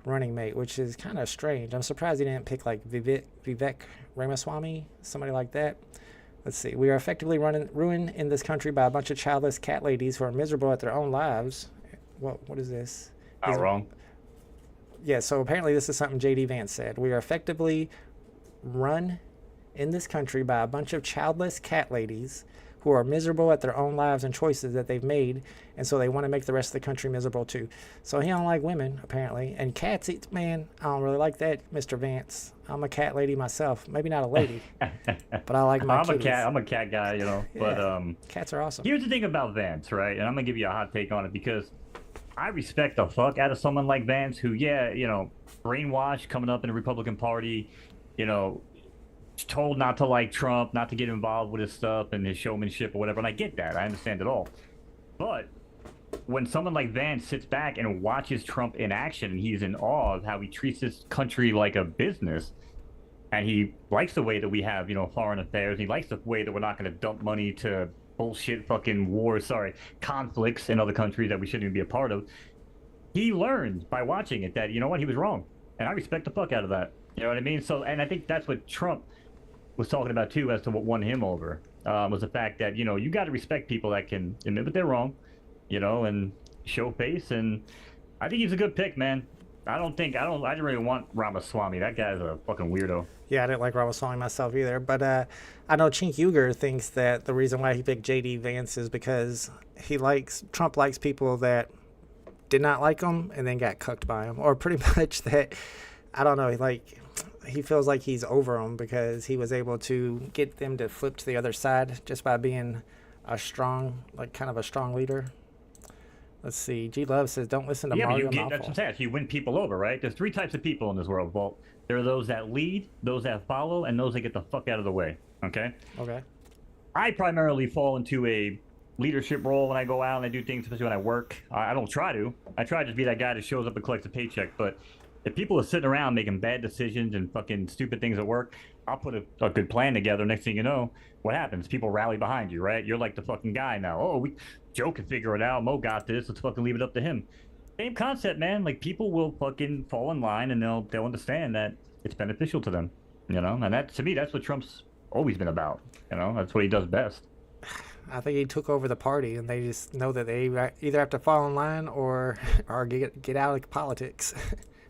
running mate, which is kind of strange. I'm surprised he didn't pick like Vivek Ramaswamy, somebody like that. Let's see. We are effectively ruined in this country by a bunch of childless cat ladies who are miserable at their own lives. What is this? Not wrong. Yeah, so apparently this is something J.D. Vance said. We are effectively run in this country by a bunch of childless cat ladies who are miserable at their own lives and choices that they've made, and so they want to make the rest of the country miserable too. So he don't like women, apparently. And cats, man, I don't really like that, Mr. Vance. I'm a cat lady myself. Maybe not a lady, but I like my kitties. I'm a cat guy, you know. Yeah, but cats are awesome. Here's the thing about Vance, right? And I'm gonna give you a hot take on it because I respect the fuck out of someone like Vance who, yeah, you know, brainwashed coming up in the Republican Party, you know, told not to like Trump, not to get involved with his stuff and his showmanship or whatever. And I get that. I understand it all. But when someone like Vance sits back and watches Trump in action and he's in awe of how he treats this country like a business, and he likes the way that we have, you know, foreign affairs, he likes the way that we're not going to dump money to bullshit fucking wars, conflicts in other countries that we shouldn't even be a part of. He learned by watching it that, you know what, he was wrong. And I respect the fuck out of that. You know what I mean? So, and I think that's what Trump was talking about too, as to what won him over, was the fact that, you know, you got to respect people that can admit that they're wrong, you know, and show face. And I think he's a good pick, man. I didn't really want Ramaswamy. That guy's a fucking weirdo. Yeah, I didn't like Ramaswamy myself either. But I know Chink Uger thinks that the reason why he picked J.D. Vance is because Trump likes people that did not like him and then got cucked by him. Or pretty much that, I don't know, he feels like he's over them because he was able to get them to flip to the other side just by being a strong, kind of a strong leader. Let's see. G Love says, don't listen to Mario Malfoy. That's what I'm saying. You win people over, right? There's three types of people in this world, Walt. There are those that lead, those that follow, and those that get the fuck out of the way, okay? Okay. I primarily fall into a leadership role when I go out and I do things, especially when I work. I don't try to. I try to just be that guy that shows up and collects a paycheck, but if people are sitting around making bad decisions and fucking stupid things at work, I'll put a good plan together. Next thing you know, what happens? People rally behind you, right? You're like the fucking guy now. Oh, Joe can figure it out. Mo got this. Let's fucking leave it up to him. Same concept, man. Like, people will fucking fall in line and they'll understand that it's beneficial to them, you know? And that, to me, that's what Trump's always been about, you know? That's what he does best. I think he took over the party, and they just know that they either have to fall in line or get out of politics.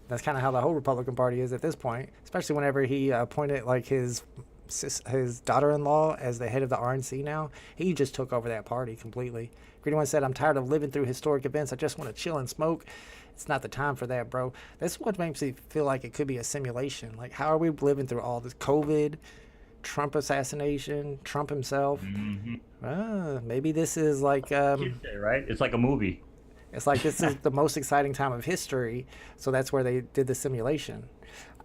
That's kind of how the whole Republican Party is at this point, especially whenever he appointed like his daughter-in-law as the head of the RNC now. He just took over that party completely. Green One said, I'm tired of living through historic events. I just want to chill and smoke. It's not the time for that, bro. That's what makes me feel like it could be a simulation. Like, how are we living through all this COVID, Trump assassination, Trump himself? Mm-hmm. Maybe this is like... right? It's like a movie. It's like this is the most exciting time of history, so that's where they did the simulation.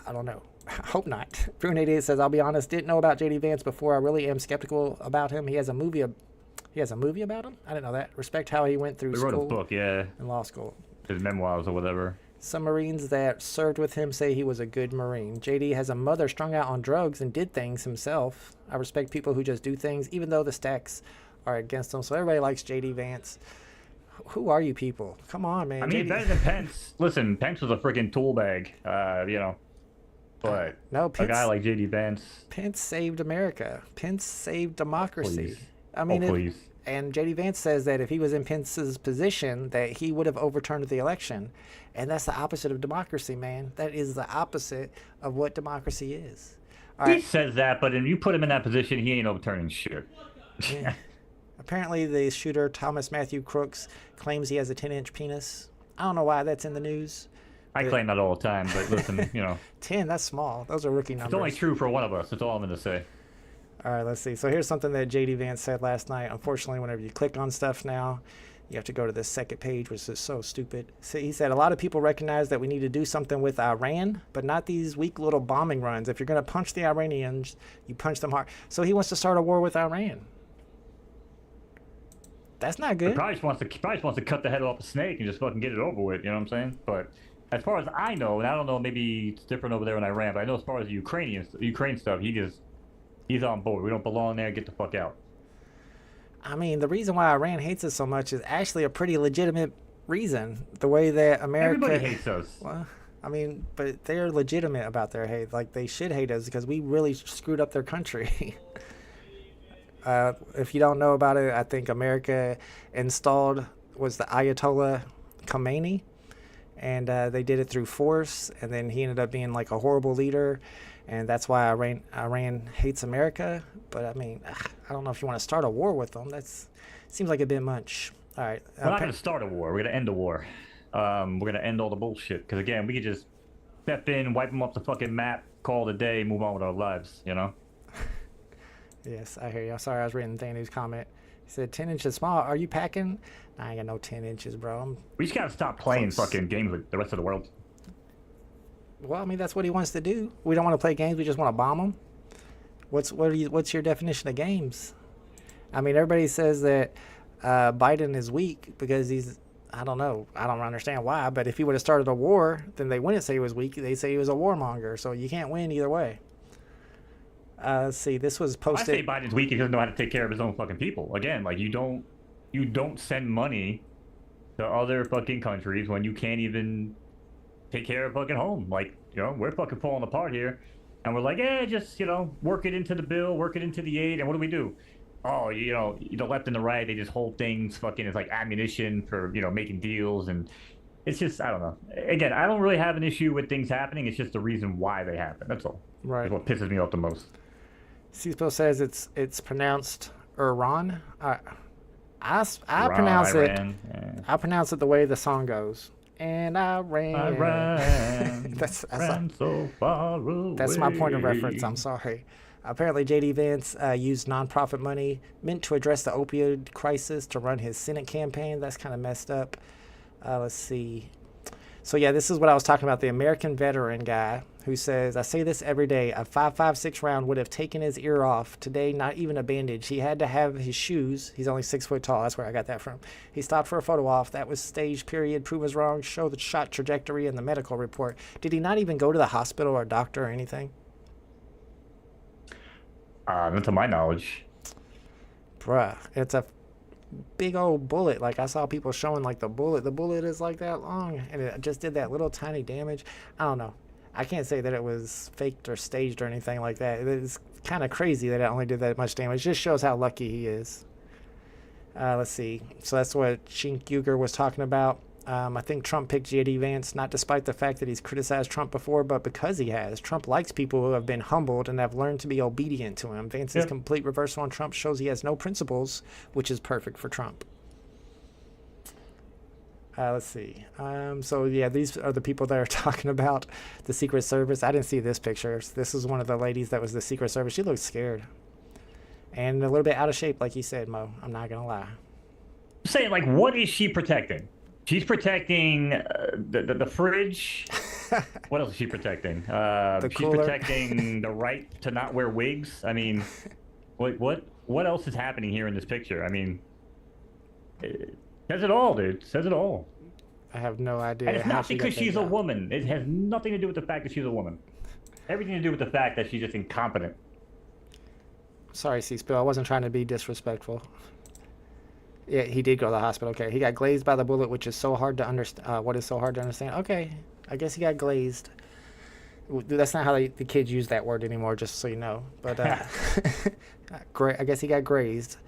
I don't know. I hope not. Brune88 says, I'll be honest, didn't know about J.D. Vance before. I really am skeptical about him. He has a movie about him? I didn't know that. Respect how he went through school. He wrote a book, yeah. In law school. His memoirs or whatever. Some Marines that served with him say he was a good Marine. JD has a mother strung out on drugs and did things himself. I respect people who just do things, even though the stacks are against them. So everybody likes JD Vance. Who are you people? Come on, man. I mean, JD... better than Pence. Listen, Pence was a freaking tool bag, you know. But no, Pence, a guy like JD Vance. Pence saved America. Pence saved democracy. Please. I mean, please. And JD Vance says that if he was in Pence's position, that he would have overturned the election. And that's the opposite of democracy, man. That is the opposite of what democracy is. He says that, but if you put him in that position, he ain't overturning shit. Yeah. Apparently, the shooter, Thomas Matthew Crooks, claims he has a 10-inch penis. I don't know why that's in the news. I claim that all the time, but listen, you know. 10, that's small. Those are rookie numbers. It's only true for one of us. That's all I'm going to say. All right, let's see. So here's something that JD Vance said last night. Unfortunately, whenever you click on stuff now, you have to go to the second page, which is so stupid. So he said, a lot of people recognize that we need to do something with Iran, but not these weak little bombing runs. If you're going to punch the Iranians, you punch them hard. So he wants to start a war with Iran. That's not good. He probably just wants to cut the head off a snake and just fucking get it over with, you know what I'm saying? But as far as I know, and I don't know, maybe it's different over there in Iran, but I know as far as the Ukraine stuff, he's on board. We don't belong there. Get the fuck out. I mean, the reason why Iran hates us so much is actually a pretty legitimate reason. The way that America... Everybody hates us. Well, I mean, but they're legitimate about their hate. Like, they should hate us because we really screwed up their country. If you don't know about it, I think America was the Ayatollah Khomeini. And they did it through force. And then he ended up being like a horrible leader. And that's why Iran hates America. But I mean, I don't know if you want to start a war with them. Seems like a bit much. All right. We're not going to start a war. We're going to end a war. We're going to end all the bullshit. Because again, we could just step in, wipe them off the fucking map, call it a day, move on with our lives, you know? Yes, I hear you. I'm sorry, I was reading Daniel's comment. He said 10 inches small. Are you packing? Nah, I ain't got no 10 inches, bro. We just got to stop playing fucking games with the rest of the world. Well, I mean, that's what he wants to do. We don't want to play games. We just want to bomb them. What's your definition of games? I mean, everybody says that Biden is weak because I don't know. I don't understand why. But if he would have started a war, then they wouldn't say he was weak. They'd say he was a warmonger. So you can't win either way. Let's see. This was posted. I say Biden's weak. He doesn't know how to take care of his own fucking people. Again, like you don't send money to other fucking countries when you can't even take care of fucking home. Like, you know, we're fucking falling apart here. And we're like, just, you know, work it into the bill, work it into the aid. And what do? Oh, you know, the left and the right, they just hold things fucking as like ammunition for, you know, making deals. And it's just, I don't know. Again, I don't really have an issue with things happening. It's just the reason why they happen. That's all. Right. That's what pisses me off the most. CSPO says it's pronounced Iran. I Iran, pronounce Iran, it. Yeah. I pronounce it the way the song goes. And I ran. That's so far away. That's my point of reference. I'm sorry. Apparently, JD Vance used nonprofit money meant to address the opioid crisis to run his Senate campaign. That's kind of messed up. Let's see. So yeah, this is what I was talking about. The American veteran guy who says, I say this every day, a 5.56 round would have taken his ear off. Today, not even a bandage. He had to have his shoes. He's only 6 foot tall. That's where I got that from. He stopped for a photo off. That was staged, period. Prove us wrong. Show the shot trajectory and the medical report. Did he not even go to the hospital or doctor or anything? Not to my knowledge. Bruh, it's a big old bullet. Like, I saw people showing like the bullet is like that long and it just did that little tiny damage. I don't know. I can't say that it was faked or staged or anything like that. It's kind of crazy that it only did that much damage. It just shows how lucky he is. Let's see. So that's what Shink Uger was talking about. I think Trump picked JD Vance, not despite the fact that he's criticized Trump before, but because he has. Trump likes people who have been humbled and have learned to be obedient to him. Vance's complete reversal on Trump shows he has no principles, which is perfect for Trump. Let's see. So, yeah, these are the people that are talking about the Secret Service. I didn't see this picture. This is one of the ladies that was the Secret Service. She looked scared. And a little bit out of shape, like you said, Mo. I'm not going to lie. I'm saying, like, what is she protecting? She's protecting the fridge. What else is she protecking? She's protecting the right to not wear wigs. I mean, what else is happening here in this picture? I mean, it says it all, dude. It says it all. I have no idea. And it's how not she got because that she's a job. woman. It has nothing to do with the fact that she's a woman. Everything to do with the fact that she's just incompetent. Sorry, C-Spill. I wasn't trying to be disrespectful. Yeah, he did go to the hospital. Okay, he got glazed by the bullet, which is so hard to understand. What is so hard to understand? Okay, I guess he got glazed. That's not how the kids use that word anymore, just so you know. But I guess he got grazed.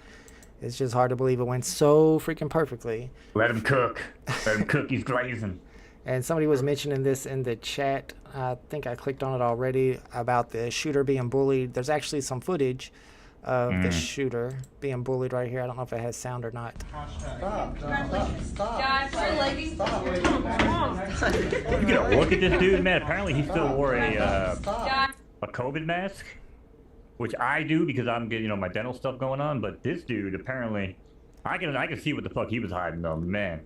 It's just hard to believe it went so freaking perfectly. Let him cook. Let him cook. He's glazing. And somebody was mentioning this in the chat. I think I clicked on it already about the shooter being bullied. There's actually some footage of the shooter being bullied right here. I don't know if it has sound or not. You gotta look at this dude, man. Apparently he still wore a COVID mask, which I do because I'm getting, my dental stuff going on. But this dude, apparently, I can see what the fuck he was hiding, though, man.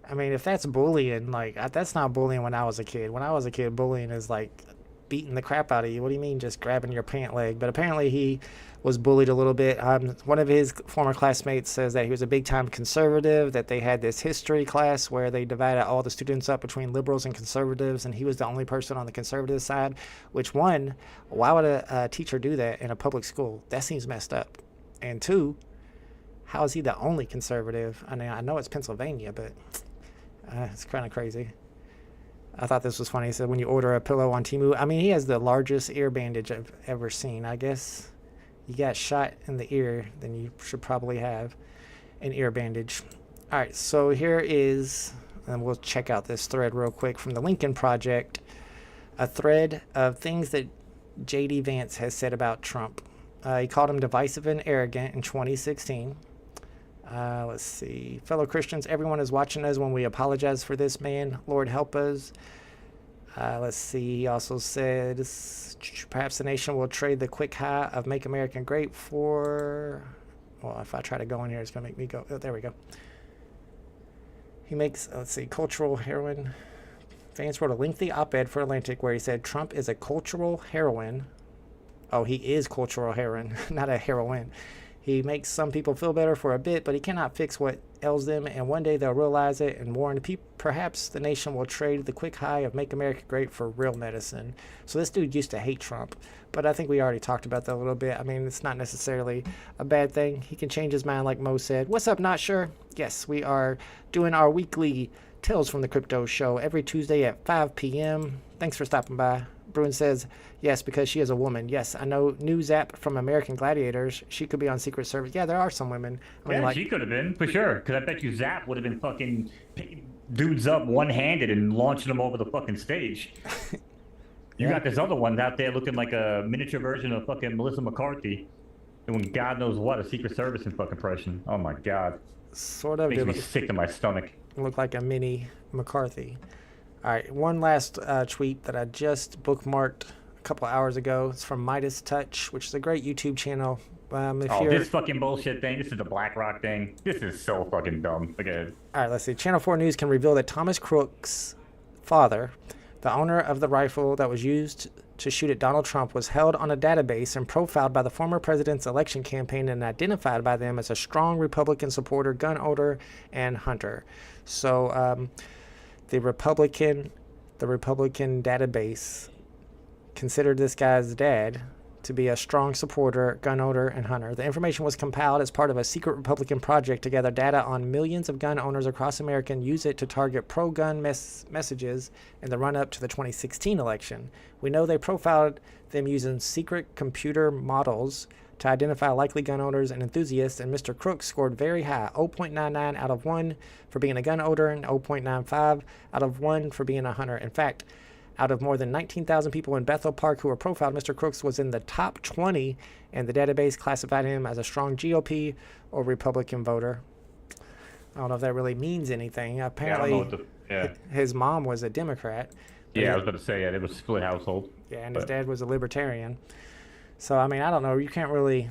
I mean, if that's bullying, that's not bullying when I was a kid. When I was a kid, bullying is like beating the crap out of you. What do you mean just grabbing your pant leg? But apparently he was bullied a little bit. One of his former classmates says that he was a big-time conservative, that they had this history class where they divided all the students up between liberals and conservatives, and he was the only person on the conservative side, which, one, why would a teacher do that in a public school? That seems messed up. And two, how is he the only conservative? I mean, I know it's Pennsylvania, but it's kind of crazy. I thought this was funny. He said when you order a pillow on Temu, I mean, he has the largest ear bandage I've ever seen. I guess you got shot in the ear, then you should probably have an ear bandage. All right, so here is, and we'll check out this thread real quick from the Lincoln Project, a thread of things that J.D. Vance has said about Trump. He called him divisive and arrogant in 2016. Let's see. Fellow Christians, everyone is watching us when we apologize for this man. Lord, help us. Let's see. He also said, perhaps the nation will trade the quick high of Make America Great for... Well, if I try to go in here, it's going to make me go... Oh, there we go. He makes, let's see, cultural heroin. Vance wrote a lengthy op-ed for Atlantic where he said Trump is a cultural heroine. Oh, he is cultural heroin, not a heroine. He makes some people feel better for a bit, but he cannot fix what ails them, and one day they'll realize it and warn perhaps the nation will trade the quick high of Make America Great for real medicine. So this dude used to hate Trump, but I think we already talked about that a little bit. I mean, it's not necessarily a bad thing. He can change his mind like Mo said. What's up, Not Sure? Yes, we are doing our weekly Tales from the Crypto show every Tuesday at 5 p.m. Thanks for stopping by. Bruin says, yes, because she is a woman. Yes, I know New Zap from American Gladiators. She could be on Secret Service. Yeah, there are some women. I mean, She could have been, for sure. Because I bet you Zap would have been fucking picking dudes up one-handed and launching them over the fucking stage. You got this other one out there looking like a miniature version of fucking Melissa McCarthy. Doing God knows what, a Secret Service impression. Oh my God. Sort of. Makes me sick to my stomach. Look like a mini McCarthy. All right, one last tweet that I just bookmarked a couple hours ago. It's from Midas Touch, which is a great YouTube channel. This fucking bullshit thing. This is the BlackRock thing. This is so fucking dumb. Look at it. All right, let's see. Channel 4 News can reveal that Thomas Crook's father, the owner of the rifle that was used to shoot at Donald Trump, was held on a database and profiled by the former president's election campaign and identified by them as a strong Republican supporter, gun owner, and hunter. So, the Republican database considered this guy's dad to be a strong supporter, gun owner, and hunter. The information was compiled as part of a secret Republican project to gather data on millions of gun owners across America and use it to target pro-gun messages in the run-up to the 2016 election. We know they profiled them using secret computer models to identify likely gun owners and enthusiasts, and Mr. Crook scored very high, 0.99 out of 1 for being a gun owner and 0.95 out of 1 for being a hunter. In fact, out of more than 19,000 people in Bethel Park who were profiled, Mr. Crooks was in the top 20, and the database classified him as a strong GOP or Republican voter. I don't know if that really means anything. Apparently, his mom was a Democrat. Yeah, I was about to say, it was a split household. Yeah, and his dad was a libertarian. So, I mean, I don't know. We don't really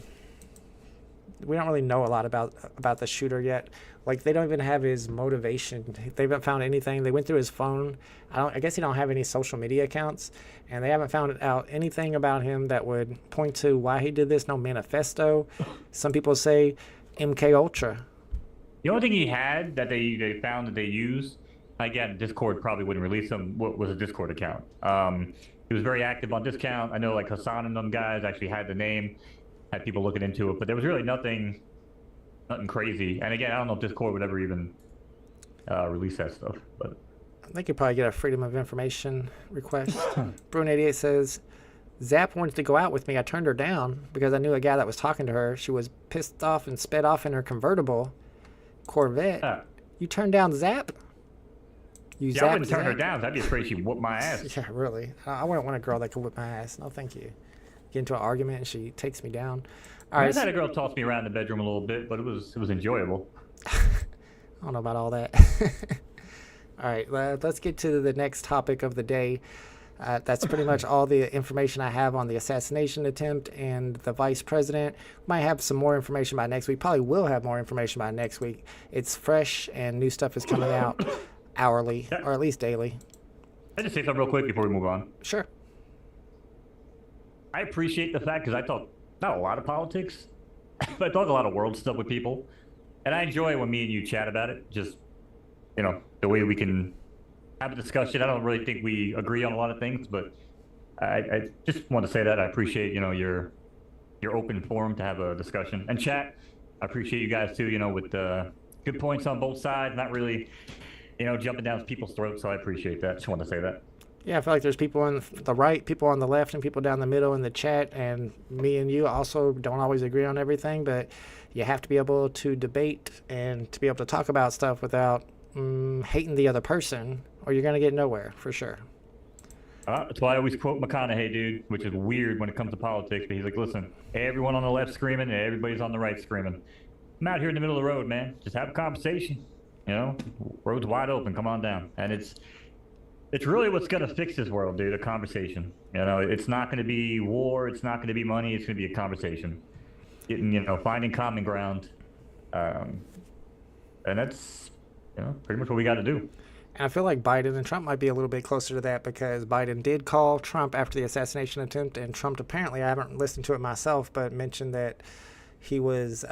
know a lot about the shooter yet. Like, they don't even have his motivation. They haven't found anything. They went through his phone. I guess he don't have any social media accounts, and they haven't found out anything about him that would point to why he did this. No manifesto. Some people say MK Ultra. The only thing he had that they found that they used Again, Discord probably wouldn't release him. What was a Discord account? He was very active on Discount. I know like Hassan and them guys actually had the name, had people looking into it, but there was really nothing crazy. And again, I don't know if Discord would ever even release that stuff. But I think you probably get a Freedom of Information request. Bruin88 says, Zap wanted to go out with me. I turned her down because I knew a guy that was talking to her. She was pissed off and sped off in her convertible Corvette. You turned down Zap? Yeah, I wouldn't turn her down. I'd be afraid she'd whoop my ass. Yeah, really. I wouldn't want a girl that could whip my ass. No, thank you. Get into an argument and she takes me down. All right. I had a girl toss me around the bedroom a little bit, but it was enjoyable. I don't know about all that. All right, let's get to the next topic of the day. That's pretty much all the information I have on the assassination attempt and the vice president. Might have some more information by next week. Probably will have more information by next week. It's fresh and new stuff is coming out hourly, or at least daily. I just say something real quick before we move on. Sure. I appreciate the fact, because I talk not a lot of politics, but I talk a lot of world stuff with people. And I enjoy when me and you chat about it. Just, you know, the way we can have a discussion. I don't really think we agree on a lot of things, but I just want to say that I appreciate, you know, your open forum to have a discussion. And chat, I appreciate you guys too, you know, with good points on both sides, not really, you know, jumping down people's throats, so I appreciate that. Just want to say that. Yeah, I feel like there's people on the right, people on the left, and people down the middle in the chat, and me and you also don't always agree on everything, but you have to be able to debate and to be able to talk about stuff without hating the other person, or you're going to get nowhere, for sure. That's why I always quote McConaughey, dude, which is weird when it comes to politics, but he's like, listen, everyone on the left screaming, and everybody's on the right screaming. I'm out here in the middle of the road, man. Just have a conversation. You know, road's wide open. Come on down. And it's really what's going to fix this world, dude, a conversation. You know, it's not going to be war. It's not going to be money. It's going to be a conversation. Getting, you know, finding common ground. And that's, you know, pretty much what we got to do. And I feel like Biden and Trump might be a little bit closer to that because Biden did call Trump after the assassination attempt, and Trump apparently, I haven't listened to it myself, but mentioned that he was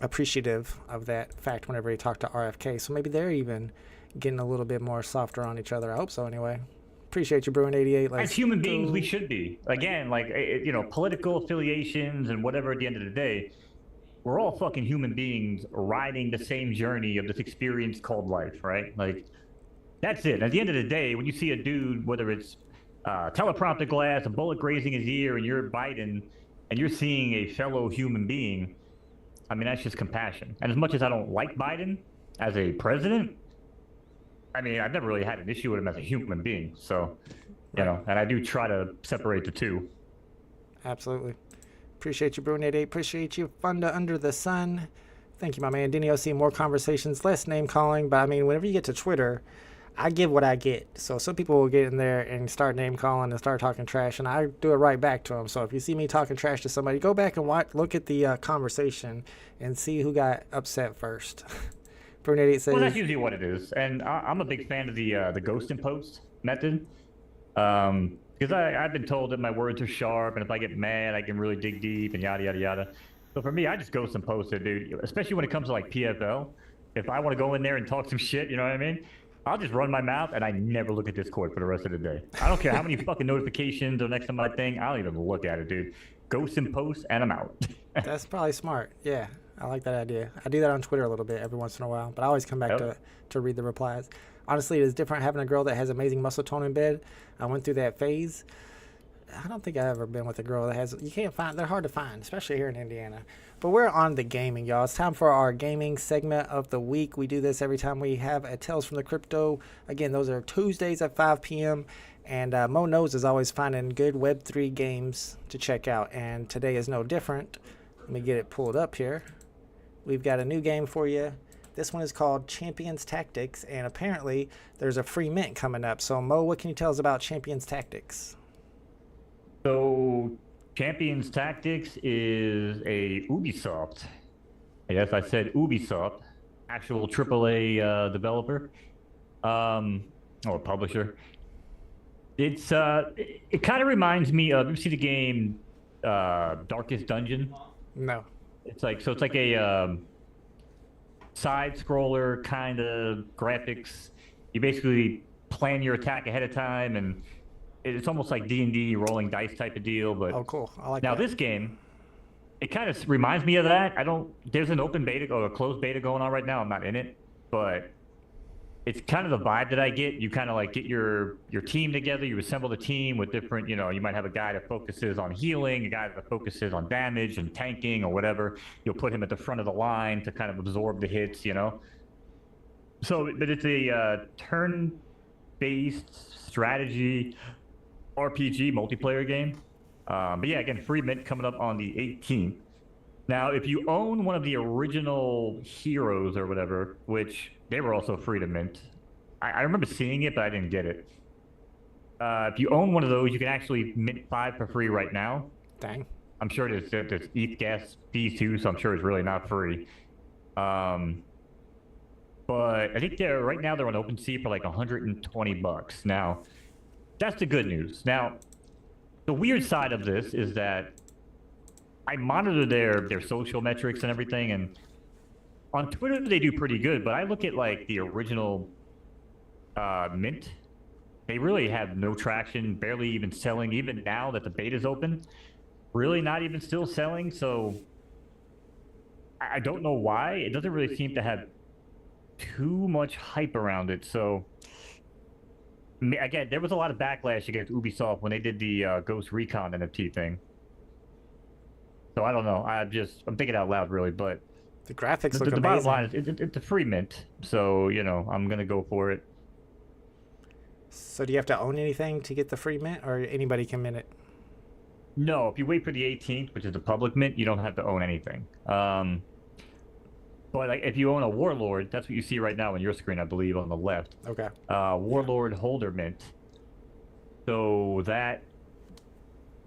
appreciative of that fact whenever he talked to RFK. So maybe they're even getting a little bit more softer on each other. I hope so anyway. Appreciate you, Bruin88. As human beings, we should be. Again, like, you know, political affiliations and whatever, at the end of the day, we're all fucking human beings riding the same journey of this experience called life, right? Like, that's it. At the end of the day, when you see a dude, whether it's teleprompter glass, a bullet grazing his ear, and you're Biden, and you're seeing a fellow human being, I mean, that's just compassion. And as much as I don't like Biden as a president, I mean, I've never really had an issue with him as a human being. So, you know, and I do try to separate the two. Absolutely. Appreciate you, Bruin88. Appreciate you, Funda Under the Sun. Thank you, my man. Denny OC, more conversations, less name calling. But I mean, whenever you get to Twitter, I give what I get. So some people will get in there and start name calling and start talking trash, and I do it right back to them. So if you see me talking trash to somebody, go back and look at the conversation and see who got upset first. Bruin88 says, well, that's usually what it is. And I'm a big fan of the ghost and post method. Because I've been told that my words are sharp, and if I get mad, I can really dig deep and yada, yada, yada. So for me, I just ghost and post it, dude. Especially when it comes to like PFL. If I want to go in there and talk some shit, you know what I mean? I'll just run my mouth, and I never look at Discord for the rest of the day. I don't care how many fucking notifications are next to my thing. I don't even look at it, dude. Ghost and post, and I'm out. That's probably smart. Yeah, I like that idea. I do that on Twitter a little bit every once in a while, but I always come back to read the replies. Honestly, it is different having a girl that has amazing muscle tone in bed. I went through that phase. I don't think I've ever been with a girl that has, you can't find, they're hard to find, especially here in Indiana. But we're on the gaming, y'all. It's time for our gaming segment of the week. We do this every time we have a Tales from the Crypto. Again, those are Tuesdays at 5 p.m. And MoKnowz is always finding good Web3 games to check out. And today is no different. Let me get it pulled up here. We've got a new game for you. This one is called Champions Tactics. And apparently there's a free mint coming up. So Mo, what can you tell us about Champions Tactics? So Champions Tactics is a Ubisoft. Yes, I said Ubisoft, actual AAA developer, or publisher. It's it kind of reminds me of, you see the game Darkest Dungeon? No. It's like a side scroller kind of graphics. You basically plan your attack ahead of time, and it's almost like D&D rolling dice type of deal. But Oh, cool. I like now that. this game, it kind of reminds me of that. There's an open beta or a closed beta going on right now. I'm not in it, but it's kind of the vibe that I get. You kind of like get your team together. You assemble the team with different, you might have a guy that focuses on healing, a guy that focuses on damage and tanking or whatever. You'll put him at the front of the line to kind of absorb the hits, So, but it's a turn-based strategy RPG multiplayer game. But yeah, again, free mint coming up on the 18th. Now, if you own one of the original heroes or whatever, which they were also free to mint, I remember seeing it, but I didn't get it. If you own one of those, you can actually mint 5 for free right now. Dang. I'm sure there's ETH gas fees too, so I'm sure it's really not free. But I think right now they're on OpenSea for like $120. Now, that's the good news. Now, the weird side of this is that I monitor their social metrics and everything, and on Twitter they do pretty good, but I look at like the original mint. They really have no traction, barely even selling, even now that the beta's open. Really not even still selling, so I don't know why. It doesn't really seem to have too much hype around it, so again, there was a lot of backlash against Ubisoft when they did the Ghost Recon NFT thing. So I don't know. I'm thinking out loud, really, but The graphics look the amazing. bottom line is it's a free mint, so I'm gonna go for it. So do you have to own anything to get the free mint, or anybody can mint it? No, if you wait for the 18th, which is the public mint, you don't have to own anything. But like, if you own a Warlord, that's what you see right now on your screen, I believe, on the left. Okay. Warlord Holder Mint. So that,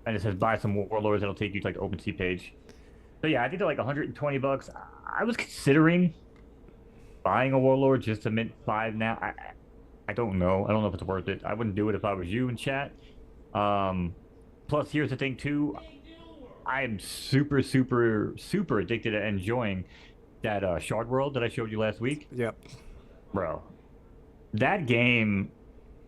and it says buy some Warlords. That'll take you to like the OpenSea page. So yeah, I think they're like $120. I was considering buying a Warlord just to mint 5 now. I don't know. I don't know if it's worth it. I wouldn't do it if I was you in chat. Plus, here's the thing too. I am super, super, super addicted to enjoying that Shard World that I showed you last week. Yep. Bro, that game,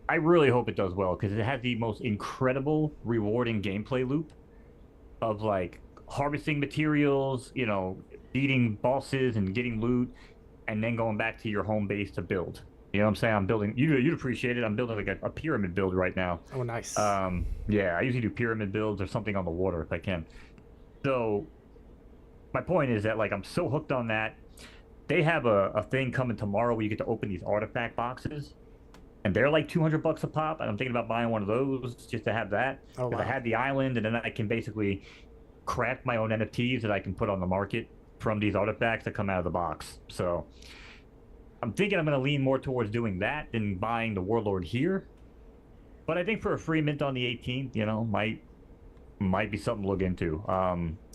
I really hope it does well, because it has the most incredible, rewarding gameplay loop of like harvesting materials, beating bosses and getting loot, and then going back to your home base to build. You know what I'm saying? I'm building, you'd appreciate it. I'm building like a pyramid build right now. Oh, nice. Yeah, I usually do pyramid builds or something on the water if I can. So my point is that like I'm so hooked on that. They have a thing coming tomorrow where you get to open these artifact boxes, and they're like $200 a pop. And I'm thinking about buying one of those just to have that. Oh, wow. I had the island, and then I can basically craft my own NFTs that I can put on the market from these artifacts that come out of the box. So I'm thinking I'm going to lean more towards doing that than buying the Warlord here. But I think for a free mint on the 18th, might be something to look into.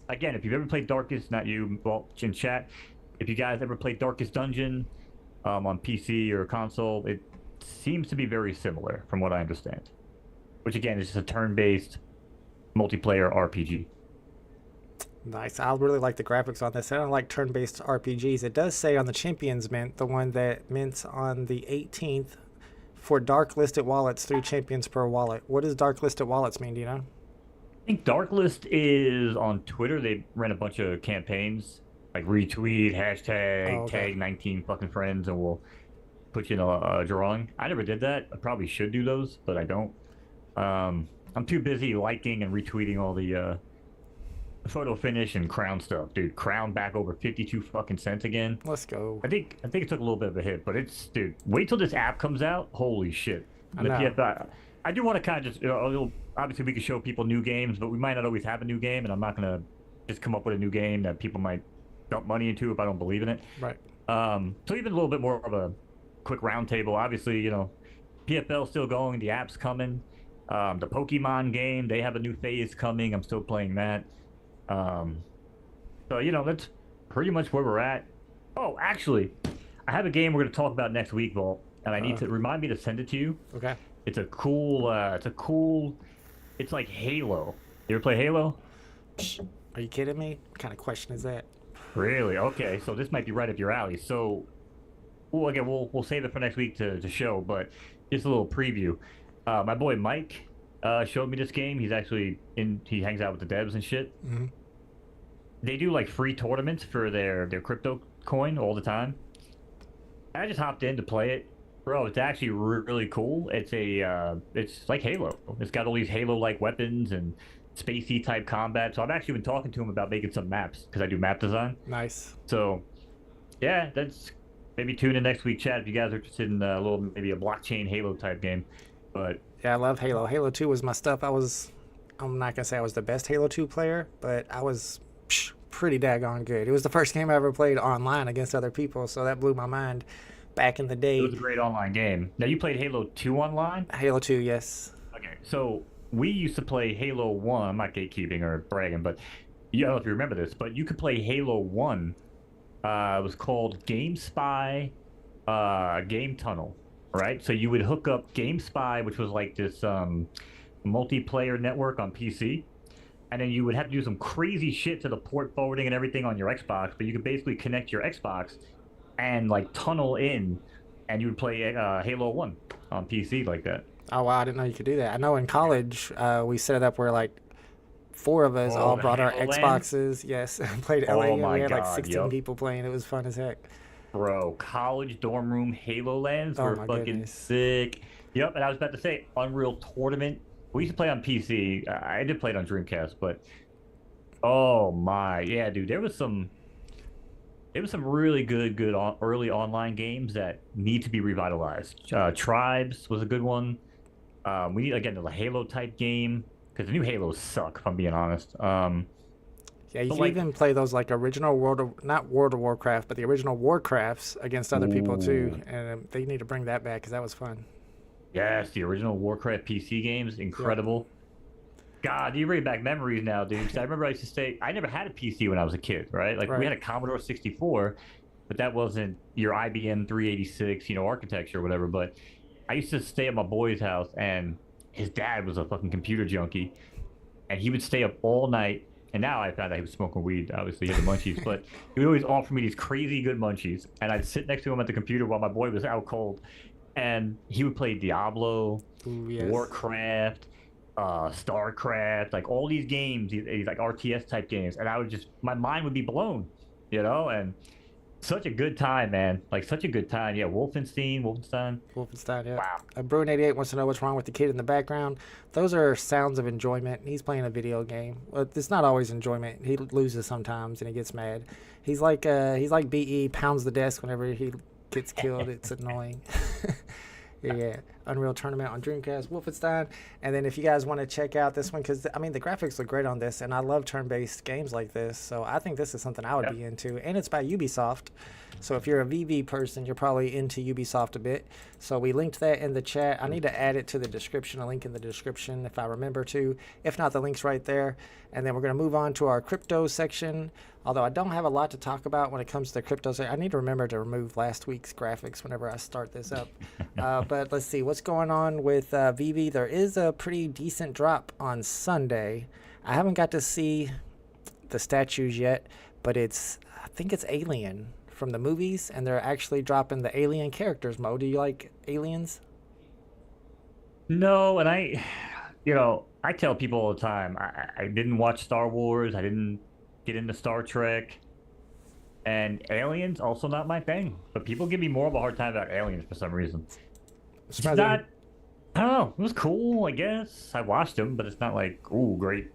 Again, if you've ever played Darkest, not you, well, in chat, if you guys ever played Darkest Dungeon on PC or console, it seems to be very similar from what I understand. Which again is just a turn-based multiplayer RPG. Nice. I really like the graphics on this. I don't like turn-based RPGs. It does say on the Champions Mint, the one that mints on the 18th, for dark listed wallets, 3 champions per wallet. What does dark listed wallets mean? Do you know? I think Darklist is on Twitter. They ran a bunch of campaigns, like retweet, hashtag, tag 19 fucking friends, and we'll put you in a drawing. I never did that. I probably should do those, but I don't. I'm too busy liking and retweeting all the photo finish and crown stuff, dude. Crown back over 52 fucking cents again. Let's go. I think it took a little bit of a hit, but it's, dude, wait till this app comes out. Holy shit. I know. I do want to kind of just, obviously we can show people new games, but we might not always have a new game, and I'm not going to just come up with a new game that people might dump money into if I don't believe in it. Right. So even a little bit more of a quick roundtable. Obviously, PFL's still going, the app's coming. The Pokemon game, they have a new phase coming. I'm still playing that. So, that's pretty much where we're at. Oh, actually, I have a game we're going to talk about next week, Vault, and I need to remind me to send it to you. Okay. It's it's like Halo. You ever play Halo? Are you kidding me? What kind of question is that? Really? Okay, so this might be right up your alley. So well, again, we'll save it for next week to show, but just a little preview. My boy Mike showed me this game. He's actually in. He hangs out with the devs and shit. Mhm. They do like free tournaments for their crypto coin all the time. I just hopped in to play it, bro. It's actually really cool. It's like Halo. It's got all these Halo-like weapons and spacey type combat. So I've actually been talking to him about making some maps because I do map design. Nice. So yeah, that's maybe tune in next week, chat, if you guys are interested in a little maybe a blockchain Halo type game. But Yeah, I love Halo. Halo 2 was my stuff. I'm not gonna say I was the best Halo 2 player, but I was pretty daggone good. It was the first game I ever played online against other people, so that blew my mind back in the day. it was a great online game. Now you played Halo 2 online? Halo 2, yes. Okay, so we used to play Halo 1. I'm not gatekeeping or bragging, but I don't know if you remember this, but you could play Halo 1. It was called Game Spy Game Tunnel, right? So you would hook up Game Spy, which was like this multiplayer network on PC, and then you would have to do some crazy shit to the port forwarding and everything on your Xbox, but you could basically connect your Xbox and like tunnel in, and you would play Halo 1 on PC like that. Oh wow, I didn't know you could do that. I know in college we set it up where like 4 of us all the brought our Halo LAN? Xboxes. Yes, and played LA. Oh And my we had like God, 16 yup. people playing. It was fun as heck. Bro, college dorm room Halo lands Oh were my fucking goodness. sick. Yep, and I was about to say Unreal Tournament. We used to play on PC. I did play it on Dreamcast, but oh my, yeah, dude, there was some really good early online games that need to be revitalized. Tribes was a good one. We need again the Halo type game because the new Halos suck. If I'm being honest. Yeah, you But can like- even play those like original not World of Warcraft, but the original Warcrafts against other people too. And they need to bring that back because that was fun. Yes, the original Warcraft PC games, incredible. God, you bring back memories now, dude. 'Cause I remember I used to say I never had a PC when I was a kid, right? Like Right. we had a Commodore 64, but that wasn't your IBM 386, architecture or whatever. But I used to stay at my boy's house, and his dad was a fucking computer junkie, and he would stay up all night. And now I found out he was smoking weed. Obviously, he had the munchies, but he would always offer me these crazy good munchies, and I'd sit next to him at the computer while my boy was out cold, and he would play Diablo, Ooh, yes. Warcraft, StarCraft, like all these games, these like RTS type games, and I would just my mind would be blown, and such a good time, man. Like such a good time. Yeah, Wolfenstein. Wolfenstein, yeah. Wow. Bruin88 wants to know what's wrong with the kid in the background. Those are sounds of enjoyment. He's playing a video game. Well, it's not always enjoyment. He loses sometimes and he gets mad. He's like BE pounds the desk whenever he gets killed. It's annoying. Yeah, Unreal Tournament on Dreamcast, Wolfenstein. And then if you guys want to check out this one, because I mean the graphics look great on this, and I love turn-based games like this, so I think this is something I would be into. And it's by Ubisoft, so if you're a VV person, you're probably into Ubisoft a bit. So we linked that in the chat. I need to add it to the description, a link in the description if I remember to. If not, the link's right there. And then we're going to move on to our crypto section. Although I don't have a lot to talk about when it comes to the crypto section. I need to remember to remove last week's graphics whenever I start this up. But let's see what's going on with VV. There is a pretty decent drop on Sunday. I haven't got to see the statues yet, but I think it's Alien from the movies, and they're actually dropping the Alien characters mode. Do you like Aliens? No, and I tell people all the time, I didn't watch Star Wars. I didn't get into Star Trek. And Aliens, also not my thing. But people give me more of a hard time about Aliens for some reason. It's not, I don't know. It was cool, I guess. I watched them, but it's not like, ooh, great,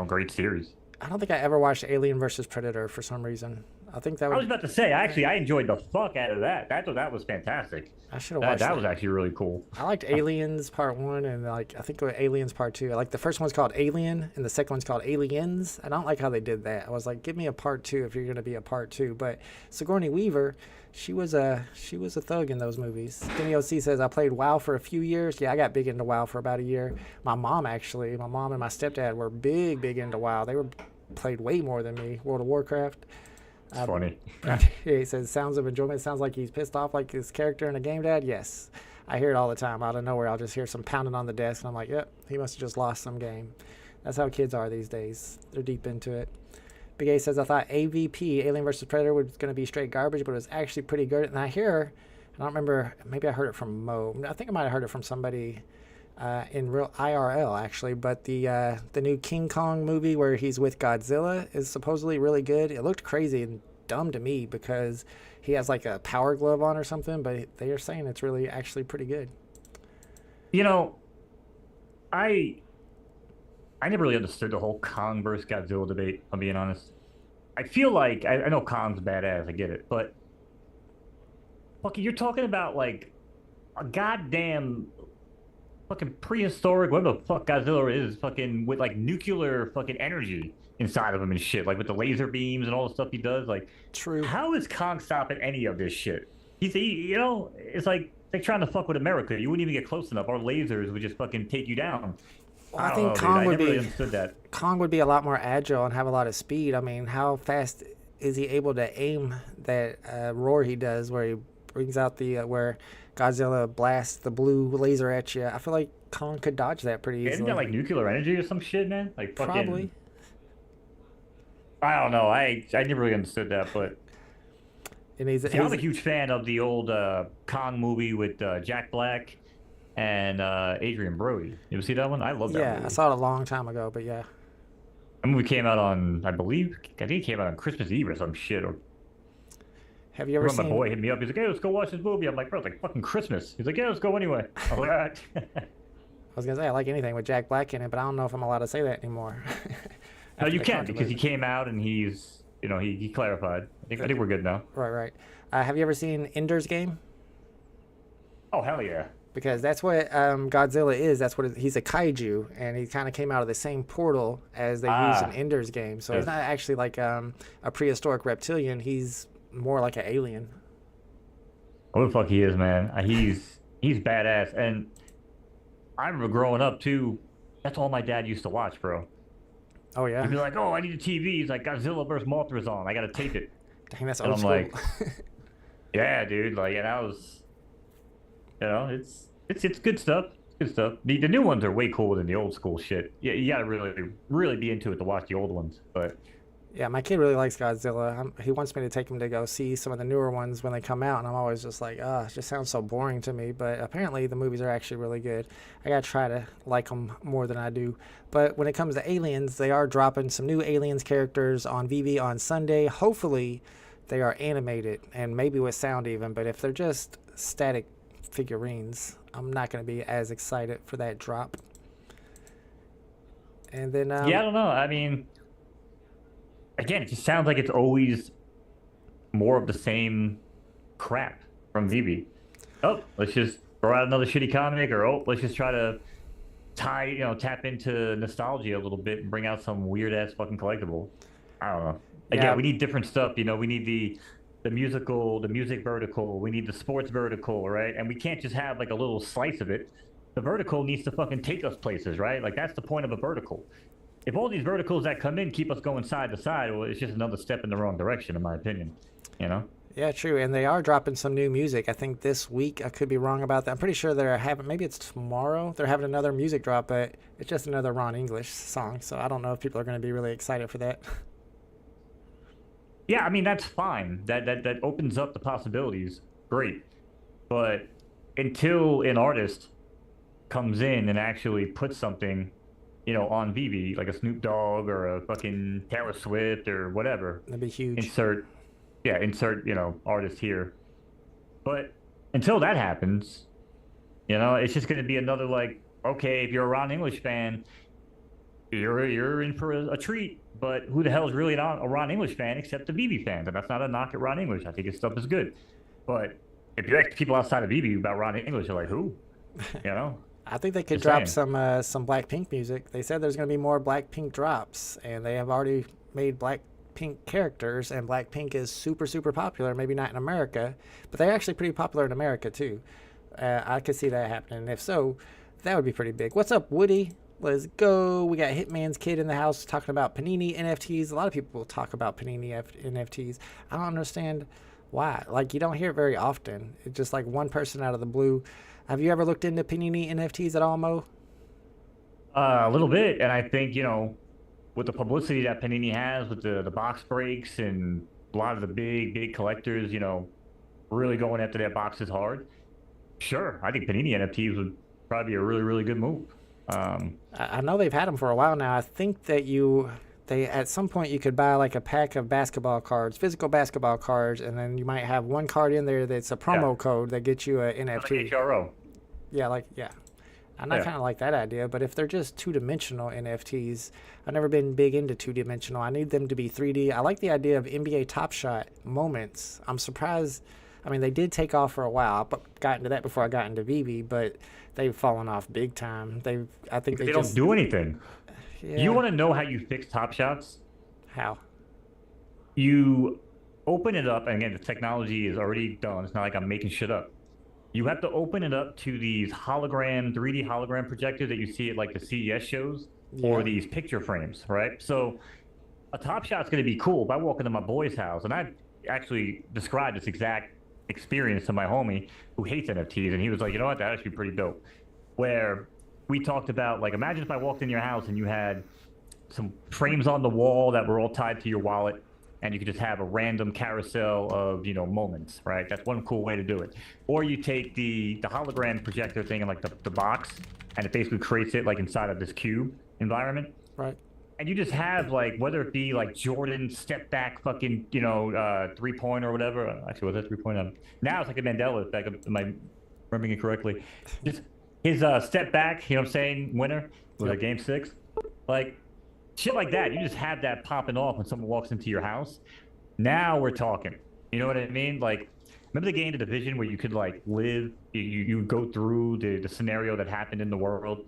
great series. I don't think I ever watched Alien versus Predator for some reason. I think that I would... was about to say, actually, I enjoyed the fuck out of that. I thought that was fantastic. I should have watched that. That was actually really cool. I liked Aliens Part 1 and I think it was Aliens Part 2. I like the first one's called Alien and the second one's called Aliens. I don't like how they did that. I was like, give me a Part 2 if you're going to be a Part 2. But Sigourney Weaver, she was a thug in those movies. Kenny OC says, I played WoW for a few years. Yeah, I got big into WoW for about a year. My mom and my stepdad were big into WoW. They played way more than me. World of Warcraft. It's funny. He says, sounds of enjoyment. Sounds like he's pissed off like his character in a game, Dad. Yes. I hear it all the time. Out of nowhere, I'll just hear some pounding on the desk, and I'm like, yep, he must have just lost some game. That's how kids are these days. They're deep into it. Big A says, I thought AVP, Alien vs. Predator, was going to be straight garbage, but it was actually pretty good. And I don't remember, maybe I heard it from Mo. I think I might have heard it from somebody in real IRL, actually. But the new King Kong movie where he's with Godzilla is supposedly really good. It looked crazy and dumb to me because he has like a power glove on or something, but they are saying it's really actually pretty good. You know, I never really understood the whole Kong versus Godzilla debate, I'm being honest. I feel like, I know Kong's badass, I get it, but fucking, you're talking about like a goddamn fucking prehistoric, whatever the fuck Godzilla is, fucking with like nuclear fucking energy inside of him and shit, like with the laser beams and all the stuff he does. Like, true. How is Kong stopping any of this shit? You know, it's like they're trying to fuck with America. You wouldn't even get close enough. Our lasers would just fucking take you down. Well, I think Kong would really understood that. Kong would be a lot more agile and have a lot of speed. I mean, how fast is he able to aim that roar he does, where he brings out the where Godzilla blasts the blue laser at you? I feel like Kong could dodge that pretty easily. Isn't that like nuclear energy or some shit, man? Like fucking. Probably. I don't know. I never really understood that, but. I'm a huge fan of the old Kong movie with Jack Black and Adrian Brody. You ever see that one? I love that movie. Yeah, I saw it a long time ago, but yeah. That movie came out on, I think it came out on Christmas Eve or some shit. Or have you ever seen... My boy hit me up. He's like, hey, let's go watch this movie. I'm like, bro, it's like fucking Christmas. He's like, yeah, let's go anyway. I'm like, all right. I was going to say, I like anything with Jack Black in it, but I don't know if I'm allowed to say that anymore. No, you can, because he came out and he's, you know, he clarified. I think we're good now. Right. Have you ever seen Ender's Game? Oh, hell yeah. Because that's what Godzilla is. That's what he's a kaiju, and he kind of came out of the same portal as they use in Ender's Game. So he's not actually like a prehistoric reptilian. He's more like an alien. What the fuck he is, man. He's badass. And I remember growing up, too, that's all my dad used to watch, bro. Oh, yeah? He'd be like, oh, I need a TV. He's like, Godzilla vs. Mothra's on. I got to tape it. Dang, that's old school. Like, yeah, dude. Like, and I was, you know, it's good stuff. Good stuff. The new ones are way cooler than the old school shit. Yeah, you got to really be into it to watch the old ones. But yeah, my kid really likes Godzilla. He wants me to take him to go see some of the newer ones when they come out, and I'm always just like, it just sounds so boring to me. But apparently the movies are actually really good. I gotta try to like them more than I do. But when it comes to Aliens, they are dropping some new Aliens characters on VV on Sunday. Hopefully they are animated and maybe with sound even. But if they're just static figurines, I'm not going to be as excited for that drop. And then yeah, I don't know. I mean, again, it just sounds like it's always more of the same crap from VB. Oh, let's just throw out another shitty comic, or let's just try to tap into nostalgia a little bit and bring out some weird ass fucking collectible. I don't know. Again, we need different stuff. You know, we need the music vertical. We need the sports vertical, right? And we can't just have like a little slice of it. The vertical needs to fucking take us places, right? Like that's the point of a vertical. If all these verticals that come in keep us going side to side, well, it's just another step in the wrong direction, in my opinion. You know? Yeah, true. And they are dropping some new music. I think this week. I could be wrong about that. I'm pretty sure they're having, maybe it's tomorrow, they're having another music drop, but it's just another Ron English song. So I don't know if people are going to be really excited for that. Yeah, I mean, that's fine. That opens up the possibilities. Great. But until an artist comes in and actually puts something, on VV, like a Snoop Dogg or a fucking Taylor Swift or whatever. That'd be huge. Insert, artist here. But until that happens, it's just going to be another like, okay, if you're a Ron English fan, you're in for a treat. But who the hell is really not a Ron English fan except the VV fans? And that's not a knock at Ron English. I think his stuff is good. But if you ask people outside of VV about Ron English, they're like, who? I think they could drop some Blackpink music. They said there's going to be more Blackpink drops, and they have already made Blackpink characters, and Blackpink is super, super popular. Maybe not in America, but they're actually pretty popular in America, too. I could see that happening. And if so, that would be pretty big. What's up, Woody? Let's go. We got Hitman's Kid in the house talking about Panini NFTs. A lot of people talk about Panini NFTs. I don't understand why. Like, you don't hear it very often. It's just like one person out of the blue. Have you ever looked into Panini NFTs at all, Mo? A little bit, and I think, with the publicity that Panini has with the box breaks and a lot of the big collectors, you know, really going after their boxes hard. Sure, I think Panini NFTs would probably be a really good move. I know they've had them for a while now. I think that they at some point you could buy like a pack of basketball cards, physical basketball cards, and then you might have one card in there that's a promo code that gets you an NFT. Like HRO. Yeah. And I kind of like that idea, but if they're just two-dimensional NFTs, I've never been big into two-dimensional. I need them to be 3D. I like the idea of NBA Top Shot moments. I'm surprised. I mean, they did take off for a while. I got into that before I got into VB, but they've fallen off big time. I think they don't do anything. Yeah. You want to know how you fix Top Shots? How? You open it up, and again, the technology is already done. It's not like I'm making shit up. You have to open it up to these 3D hologram projectors that you see at like the CES shows or these picture frames, right? So a Top Shot's going to be cool. If I walk into my boy's house, and I actually described this exact experience to my homie who hates NFTs, and he was like, you know what, that'd actually be pretty dope. Where we talked about, like, imagine if I walked in your house and you had some frames on the wall that were all tied to your wallet, and you could just have a random carousel of, you know, moments, right? That's one cool way to do it. Or you take the hologram projector thing in like the box, and it basically creates it like inside of this cube environment. Right. And you just have like, whether it be like Jordan step back fucking, you know, 3-point or whatever. Actually, was that 3-point? Now it's like a Mandela effect. Am I remembering it correctly? Just his step back, you know what I'm saying, winner was a game 6. Like, shit like that. You just have that popping off when someone walks into your house. Now we're talking. You know what I mean? Like, remember the game The Division where you could like live, you go through the scenario that happened in the world?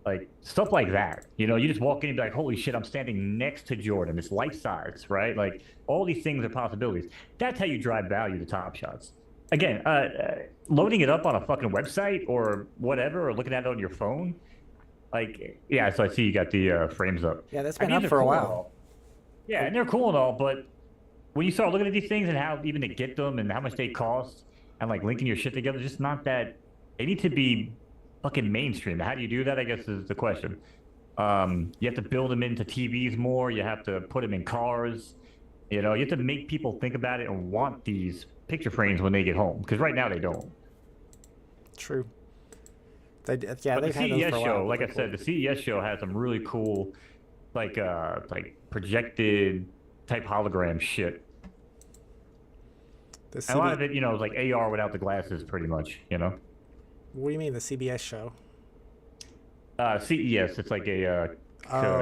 Like, stuff like that. You know, you just walk in and be like, holy shit, I'm standing next to Jordan. It's life size, right? Like, all these things are possibilities. That's how you drive value to Top Shots. Again, loading it up on a fucking website or whatever, or looking at it on your phone. Like, yeah, so I see you got the frames up. Yeah, that's been up for a while. Yeah, and they're cool and all, but when you start looking at these things and how even to get them and how much they cost and like linking your shit together, just not that. They need to be fucking mainstream. How do you do that, I guess, is the question. You have to build them into TVs more. You have to put them in cars. You know, you have to make people think about it and want these picture frames when they get home, because right now they don't. True. They've the had those CES for a show, while. like I said, the CES show has some really cool, like projected type hologram shit. And a lot of it, you know, is like AR without the glasses, pretty much. You know. What do you mean, the CBS show? CES. It's like a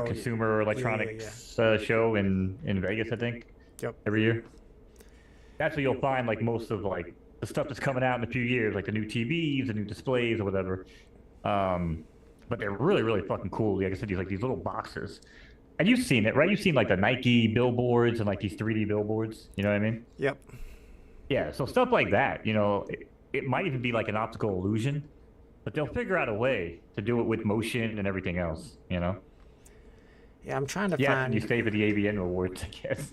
consumer electronics show in Vegas, I think. Yep. Every year. That's where you'll find like most of like the stuff that's coming out in a few years, like the new TVs, the new displays, or whatever. But they're really fucking cool. Like I said, these little boxes. And you've seen it, right? You've seen like the Nike billboards and like these 3D billboards. You know what I mean? Yep. Yeah. So stuff like that. You know, it might even be like an optical illusion, but they'll figure out a way to do it with motion and everything else. You know? Yeah, I'm trying to find. find. You stay for the AVN awards, I guess.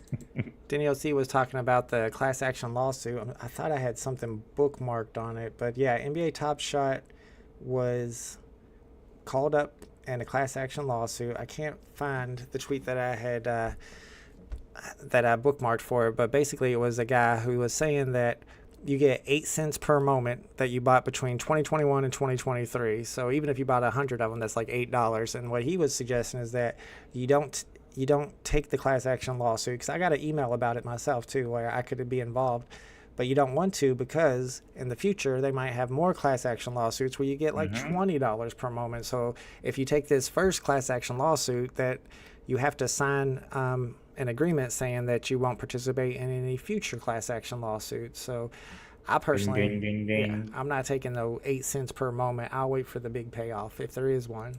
Denny OC was talking about the class action lawsuit. I thought I had something bookmarked on it, but yeah, NBA Top Shot was called up in a class action lawsuit. I can't find the tweet that I had that I bookmarked for it, but basically it was a guy who was saying that you get 8 cents per moment that you bought between 2021 and 2023. So even if you bought 100 of them, that's like $8. And what he was suggesting is that you don't take the class action lawsuit, because I got an email about it myself too, where I could be involved, but you don't want to, because in the future they might have more class action lawsuits where you get like $20 per moment. So if you take this first class action lawsuit, that you have to sign an agreement saying that you won't participate in any future class action lawsuits. So I personally, ding. Yeah, I'm not taking the 8 cents per moment. I'll wait for the big payoff if there is one.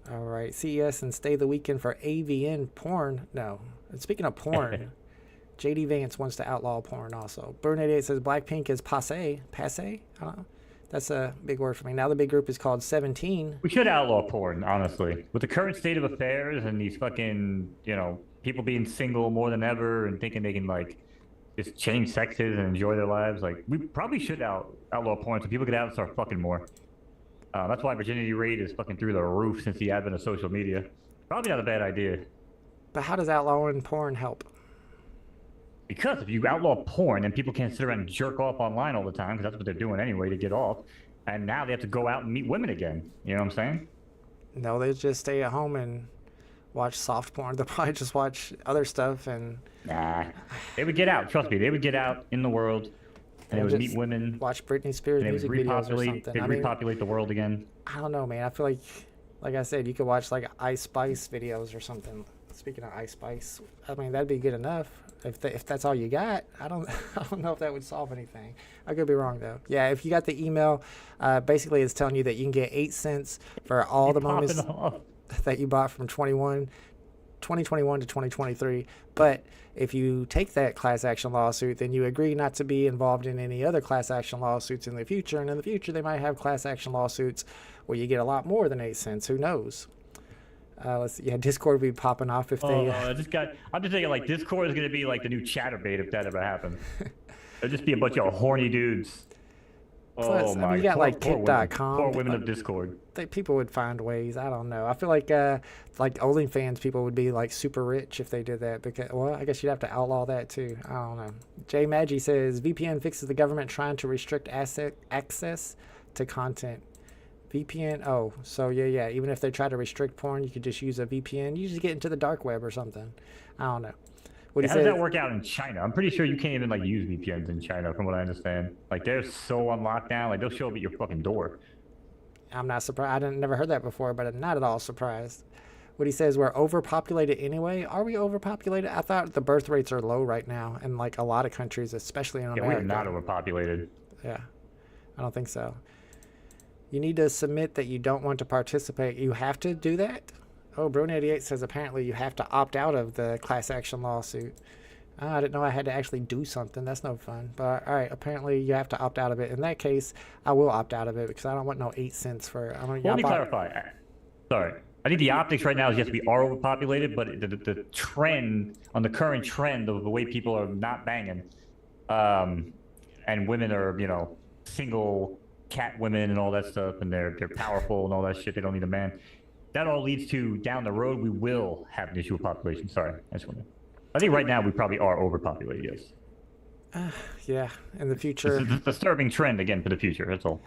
All right, CES and stay the weekend for AVN porn. No, and speaking of porn, JD Vance wants to outlaw porn also. Burnett says Blackpink is passe. Passe? I don't know. That's a big word for me. Now the big group is called 17. We should outlaw porn, honestly. With the current state of affairs and these fucking, you know, people being single more than ever and thinking they can, like, just change sexes and enjoy their lives, like, we probably should outlaw porn so people get out and start fucking more. That's why virginity rate is fucking through the roof since the advent of social media. Probably not a bad idea. But how does outlawing porn help? Because if you outlaw porn, then people can't sit around and jerk off online all the time, because that's what they're doing anyway to get off. And now they have to go out and meet women again. You know what I'm saying? No, they just stay at home and watch soft porn. They'll probably just watch other stuff and... Nah. They would get out. Trust me. They would get out in the world, and they would meet women. Watch Britney Spears and music videos or something. They'd repopulate the world again. I don't know, man. I feel like I said, you could watch like Ice Spice videos or something. Speaking of Ice Spice, I mean, that'd be good enough. If that's all you got, I don't know if that would solve anything. I could be wrong though. Yeah, if you got the email, basically it's telling you that you can get 8 cents for all the moments that you bought from 2021 to 2023. But if you take that class action lawsuit, then you agree not to be involved in any other class action lawsuits in the future. And in the future, they might have class action lawsuits where you get a lot more than 8 cents. Who knows? Let's see. Yeah, Discord would be popping off if they... I'm just thinking, like, Discord is going to be like the new Chatterbait if that ever happens. It'll just be a bunch of horny dudes. Plus, I mean, you got like Kit.com. Poor women of Discord. People would find ways. I don't know. I feel like OnlyFans people would be like super rich if they did that. Because, well, I guess you'd have to outlaw that too. I don't know. Jay Maggi says VPN fixes the government trying to restrict access to content. VPN. Oh, so yeah. Even if they try to restrict porn, you could just use a VPN. You just get into the dark web or something. I don't know. How does that work out in China? I'm pretty sure you can't even like use VPNs in China, from what I understand. Like they're so on lockdown, like they'll show up at your fucking door. I'm not surprised. I never heard that before, but I'm not at all surprised. What he says, we're overpopulated anyway. Are we overpopulated? I thought the birth rates are low right now in like a lot of countries, especially in America. Yeah, we're not overpopulated. Yeah, I don't think so. You need to submit that you don't want to participate. You have to do that? Oh, Brune88 says apparently you have to opt out of the class action lawsuit. Oh, I didn't know I had to actually do something. That's no fun. But all right, apparently you have to opt out of it. In that case, I will opt out of it because I don't want no 8 cents for... Let me clarify. Sorry. I think the optics right now is yes, we are overpopulated, but the trend, on the current trend of the way people are not banging, and women are, you know, single cat women and all that stuff, and they're powerful and all that shit, they don't need a man. That all leads to, down the road, we will have an issue with population. Sorry, I think right now we probably are overpopulated, yes. Yeah, in the future... It's a disturbing trend, again, for the future, that's all.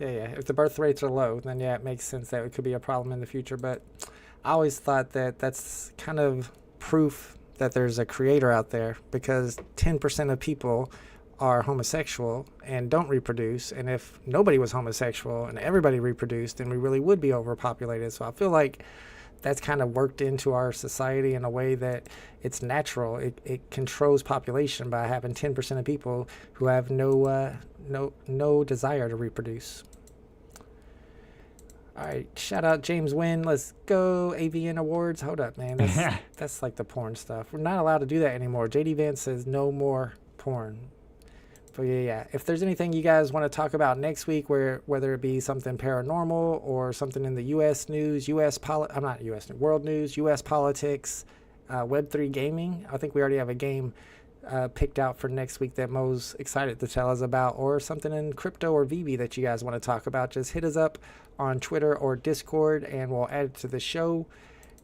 Yeah. If the birth rates are low, then yeah, it makes sense that it could be a problem in the future. But I always thought that that's kind of proof that there's a creator out there, because 10% of people are homosexual and don't reproduce, and if nobody was homosexual and everybody reproduced, then we really would be overpopulated. So I feel like that's kind of worked into our society in a way that it's natural. It controls population by having 10% of people who have no desire to reproduce. All right, shout out James Wynn. Let's go. AVN Awards. Hold up, man. That's like the porn stuff. We're not allowed to do that anymore. JD Vance says no more porn. But yeah. If there's anything you guys want to talk about next week, whether it be something paranormal or something in the U.S. news, world news, U.S. politics, Web3 gaming. I think we already have a game picked out for next week that Mo's excited to tell us about, or something in crypto or VB that you guys want to talk about. Just hit us up on Twitter or Discord, and we'll add it to the show.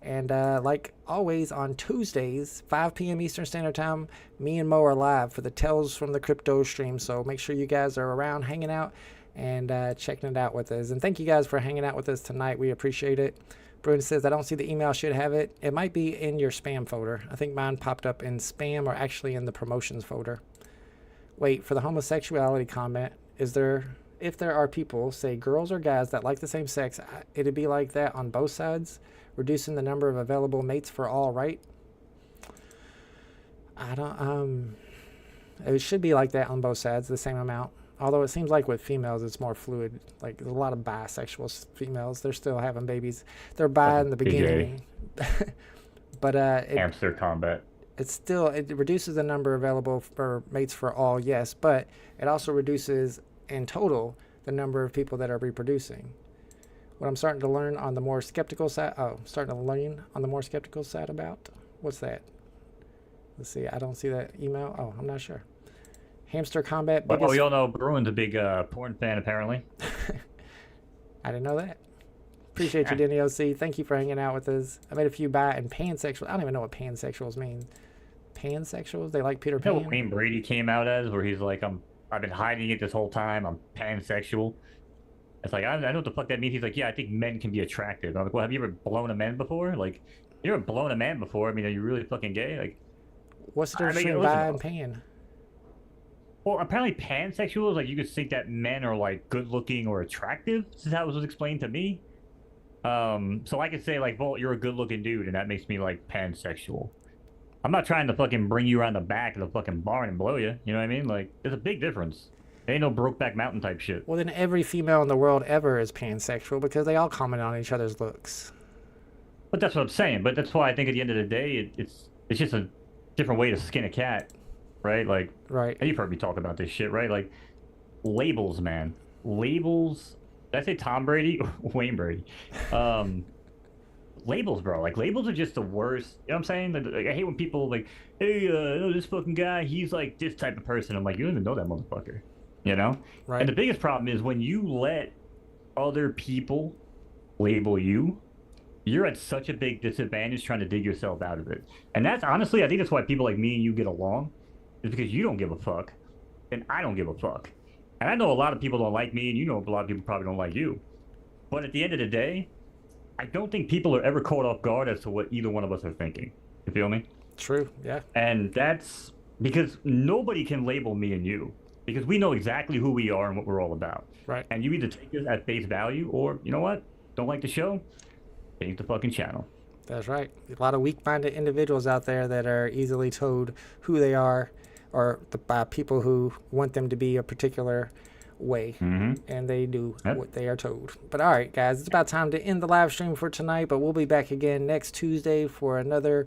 And like always, on Tuesdays, 5 p.m. Eastern Standard Time, me and Mo are live for the Tales from the Crypto stream. So make sure you guys are around hanging out and checking it out with us. And thank you guys for hanging out with us tonight. We appreciate it. Bruno says, I don't see the email. Should have it. It might be in your spam folder. I think mine popped up in spam, or actually in the promotions folder. Wait, for the homosexuality comment, if there are people, say girls or guys, that like the same sex, it'd be like that on both sides, reducing the number of available mates for all, right? It should be like that on both sides, the same amount. Although it seems like with females, it's more fluid. Like, there's a lot of bisexual females. They're still having babies. They're bi in the beginning. But hamster combat. It reduces the number available for mates for all, yes, but it also reduces in total the number of people that are reproducing. What I'm starting to learn on the more skeptical side. About. What's that? Let's see. I don't see that email. Oh, I'm not sure. Hamster combat. Well, we all know Bruin's a big porn fan, apparently. I didn't know that. Appreciate you, Denny OC. Thank you for hanging out with us. I made a few bi and pansexuals. I don't even know what pansexuals mean. Pansexuals? They like Peter You know Pan? what Wayne Brady came out as, where he's like, I've been hiding it this whole time. I'm pansexual. It's like, I don't know what the fuck that means. He's like, yeah, I think men can be attractive. I'm like, well, have you ever blown a man before? Like, you ever blown a man before? I mean, are you really fucking gay? Like, what's the difference between bi and pan? Well, apparently pansexual is like you could think that men are like good looking or attractive. This is how it was explained to me. So I could say like, Volt, you're a good looking dude, and that makes me like pansexual. I'm not trying to fucking bring you around the back of the fucking barn and blow you. You know what I mean? Like, there's a big difference. There ain't no Brokeback Mountain type shit. Well, then every female in the world ever is pansexual because they all comment on each other's looks. But that's what I'm saying. But that's why I think at the end of the day, it's just a different way to skin a cat, right? Like, right. You've heard me talk about this shit, right? Like, labels, man. Labels. Did I say Tom Brady? Wayne Brady. Labels, bro. Like, labels are just the worst. You know what I'm saying? Like, I hate when people like, hey, this fucking guy, he's like this type of person. I'm like, you don't even know that motherfucker. You know? Right. And the biggest problem is when you let other people label you, you're at such a big disadvantage trying to dig yourself out of it. And that's honestly, I think that's why people like me and you get along, is because you don't give a fuck, and I don't give a fuck. And I know a lot of people don't like me, and you know a lot of people probably don't like you. But at the end of the day, I don't think people are ever caught off guard as to what either one of us are thinking. You feel me? True, yeah. And that's because nobody can label me and you, because we know exactly who we are and what we're all about. Right. And you either take us at face value, or, you know what? Don't like the show? Change the fucking channel. That's right. A lot of weak-minded individuals out there that are easily told who they are, or by people who want them to be a particular way, and they do what they are told. But all right, guys, it's about time to end the live stream for tonight, but we'll be back again next Tuesday for another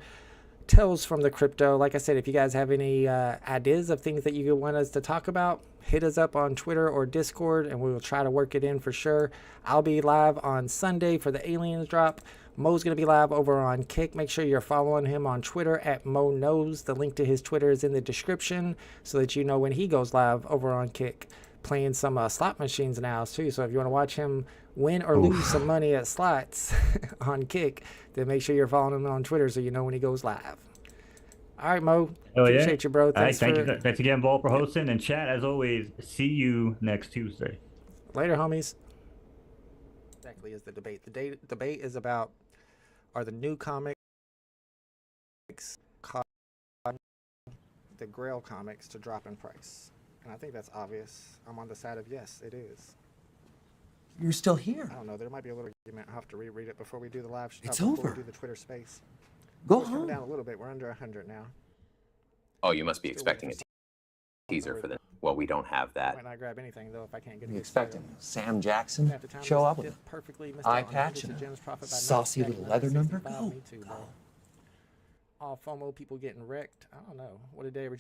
Tales from the Crypto. Like I said, if you guys have any ideas of things that you want us to talk about, hit us up on Twitter or Discord, and we will try to work it in for sure. I'll be live on Sunday for the Aliens drop. Mo's going to be live over on Kick. Make sure you're following him on Twitter at MoKnowz. The link to his Twitter is in the description so that you know when he goes live over on Kick. Playing some slot machines now too, so if you want to watch him win or lose some money at slots on Kick, then make sure you're following him on Twitter so you know when he goes live. All right, Mo. Appreciate you, bro. Thanks, thank you. Thanks again, Vol, for hosting. And chat, as always, see you next Tuesday. Later, homies. Exactly is the debate. The debate is about, are the new comics the Grail comics to drop in price? And I think that's obvious. I'm on the side of yes, it is. You're still here. I don't know. There might be a little argument. I'll have to reread it before we do the live stream. It's before over. We do the Twitter space. Go We're coming home. down a little bit. We're under 100 now. Oh, you must be expecting a teaser for the. Well, we don't have I that. might not grab anything though if I can't get You it. expecting Sam Jackson show up with a eye patch and a saucy little leather number? Go. All FOMO people getting wrecked. I don't know. What did they ever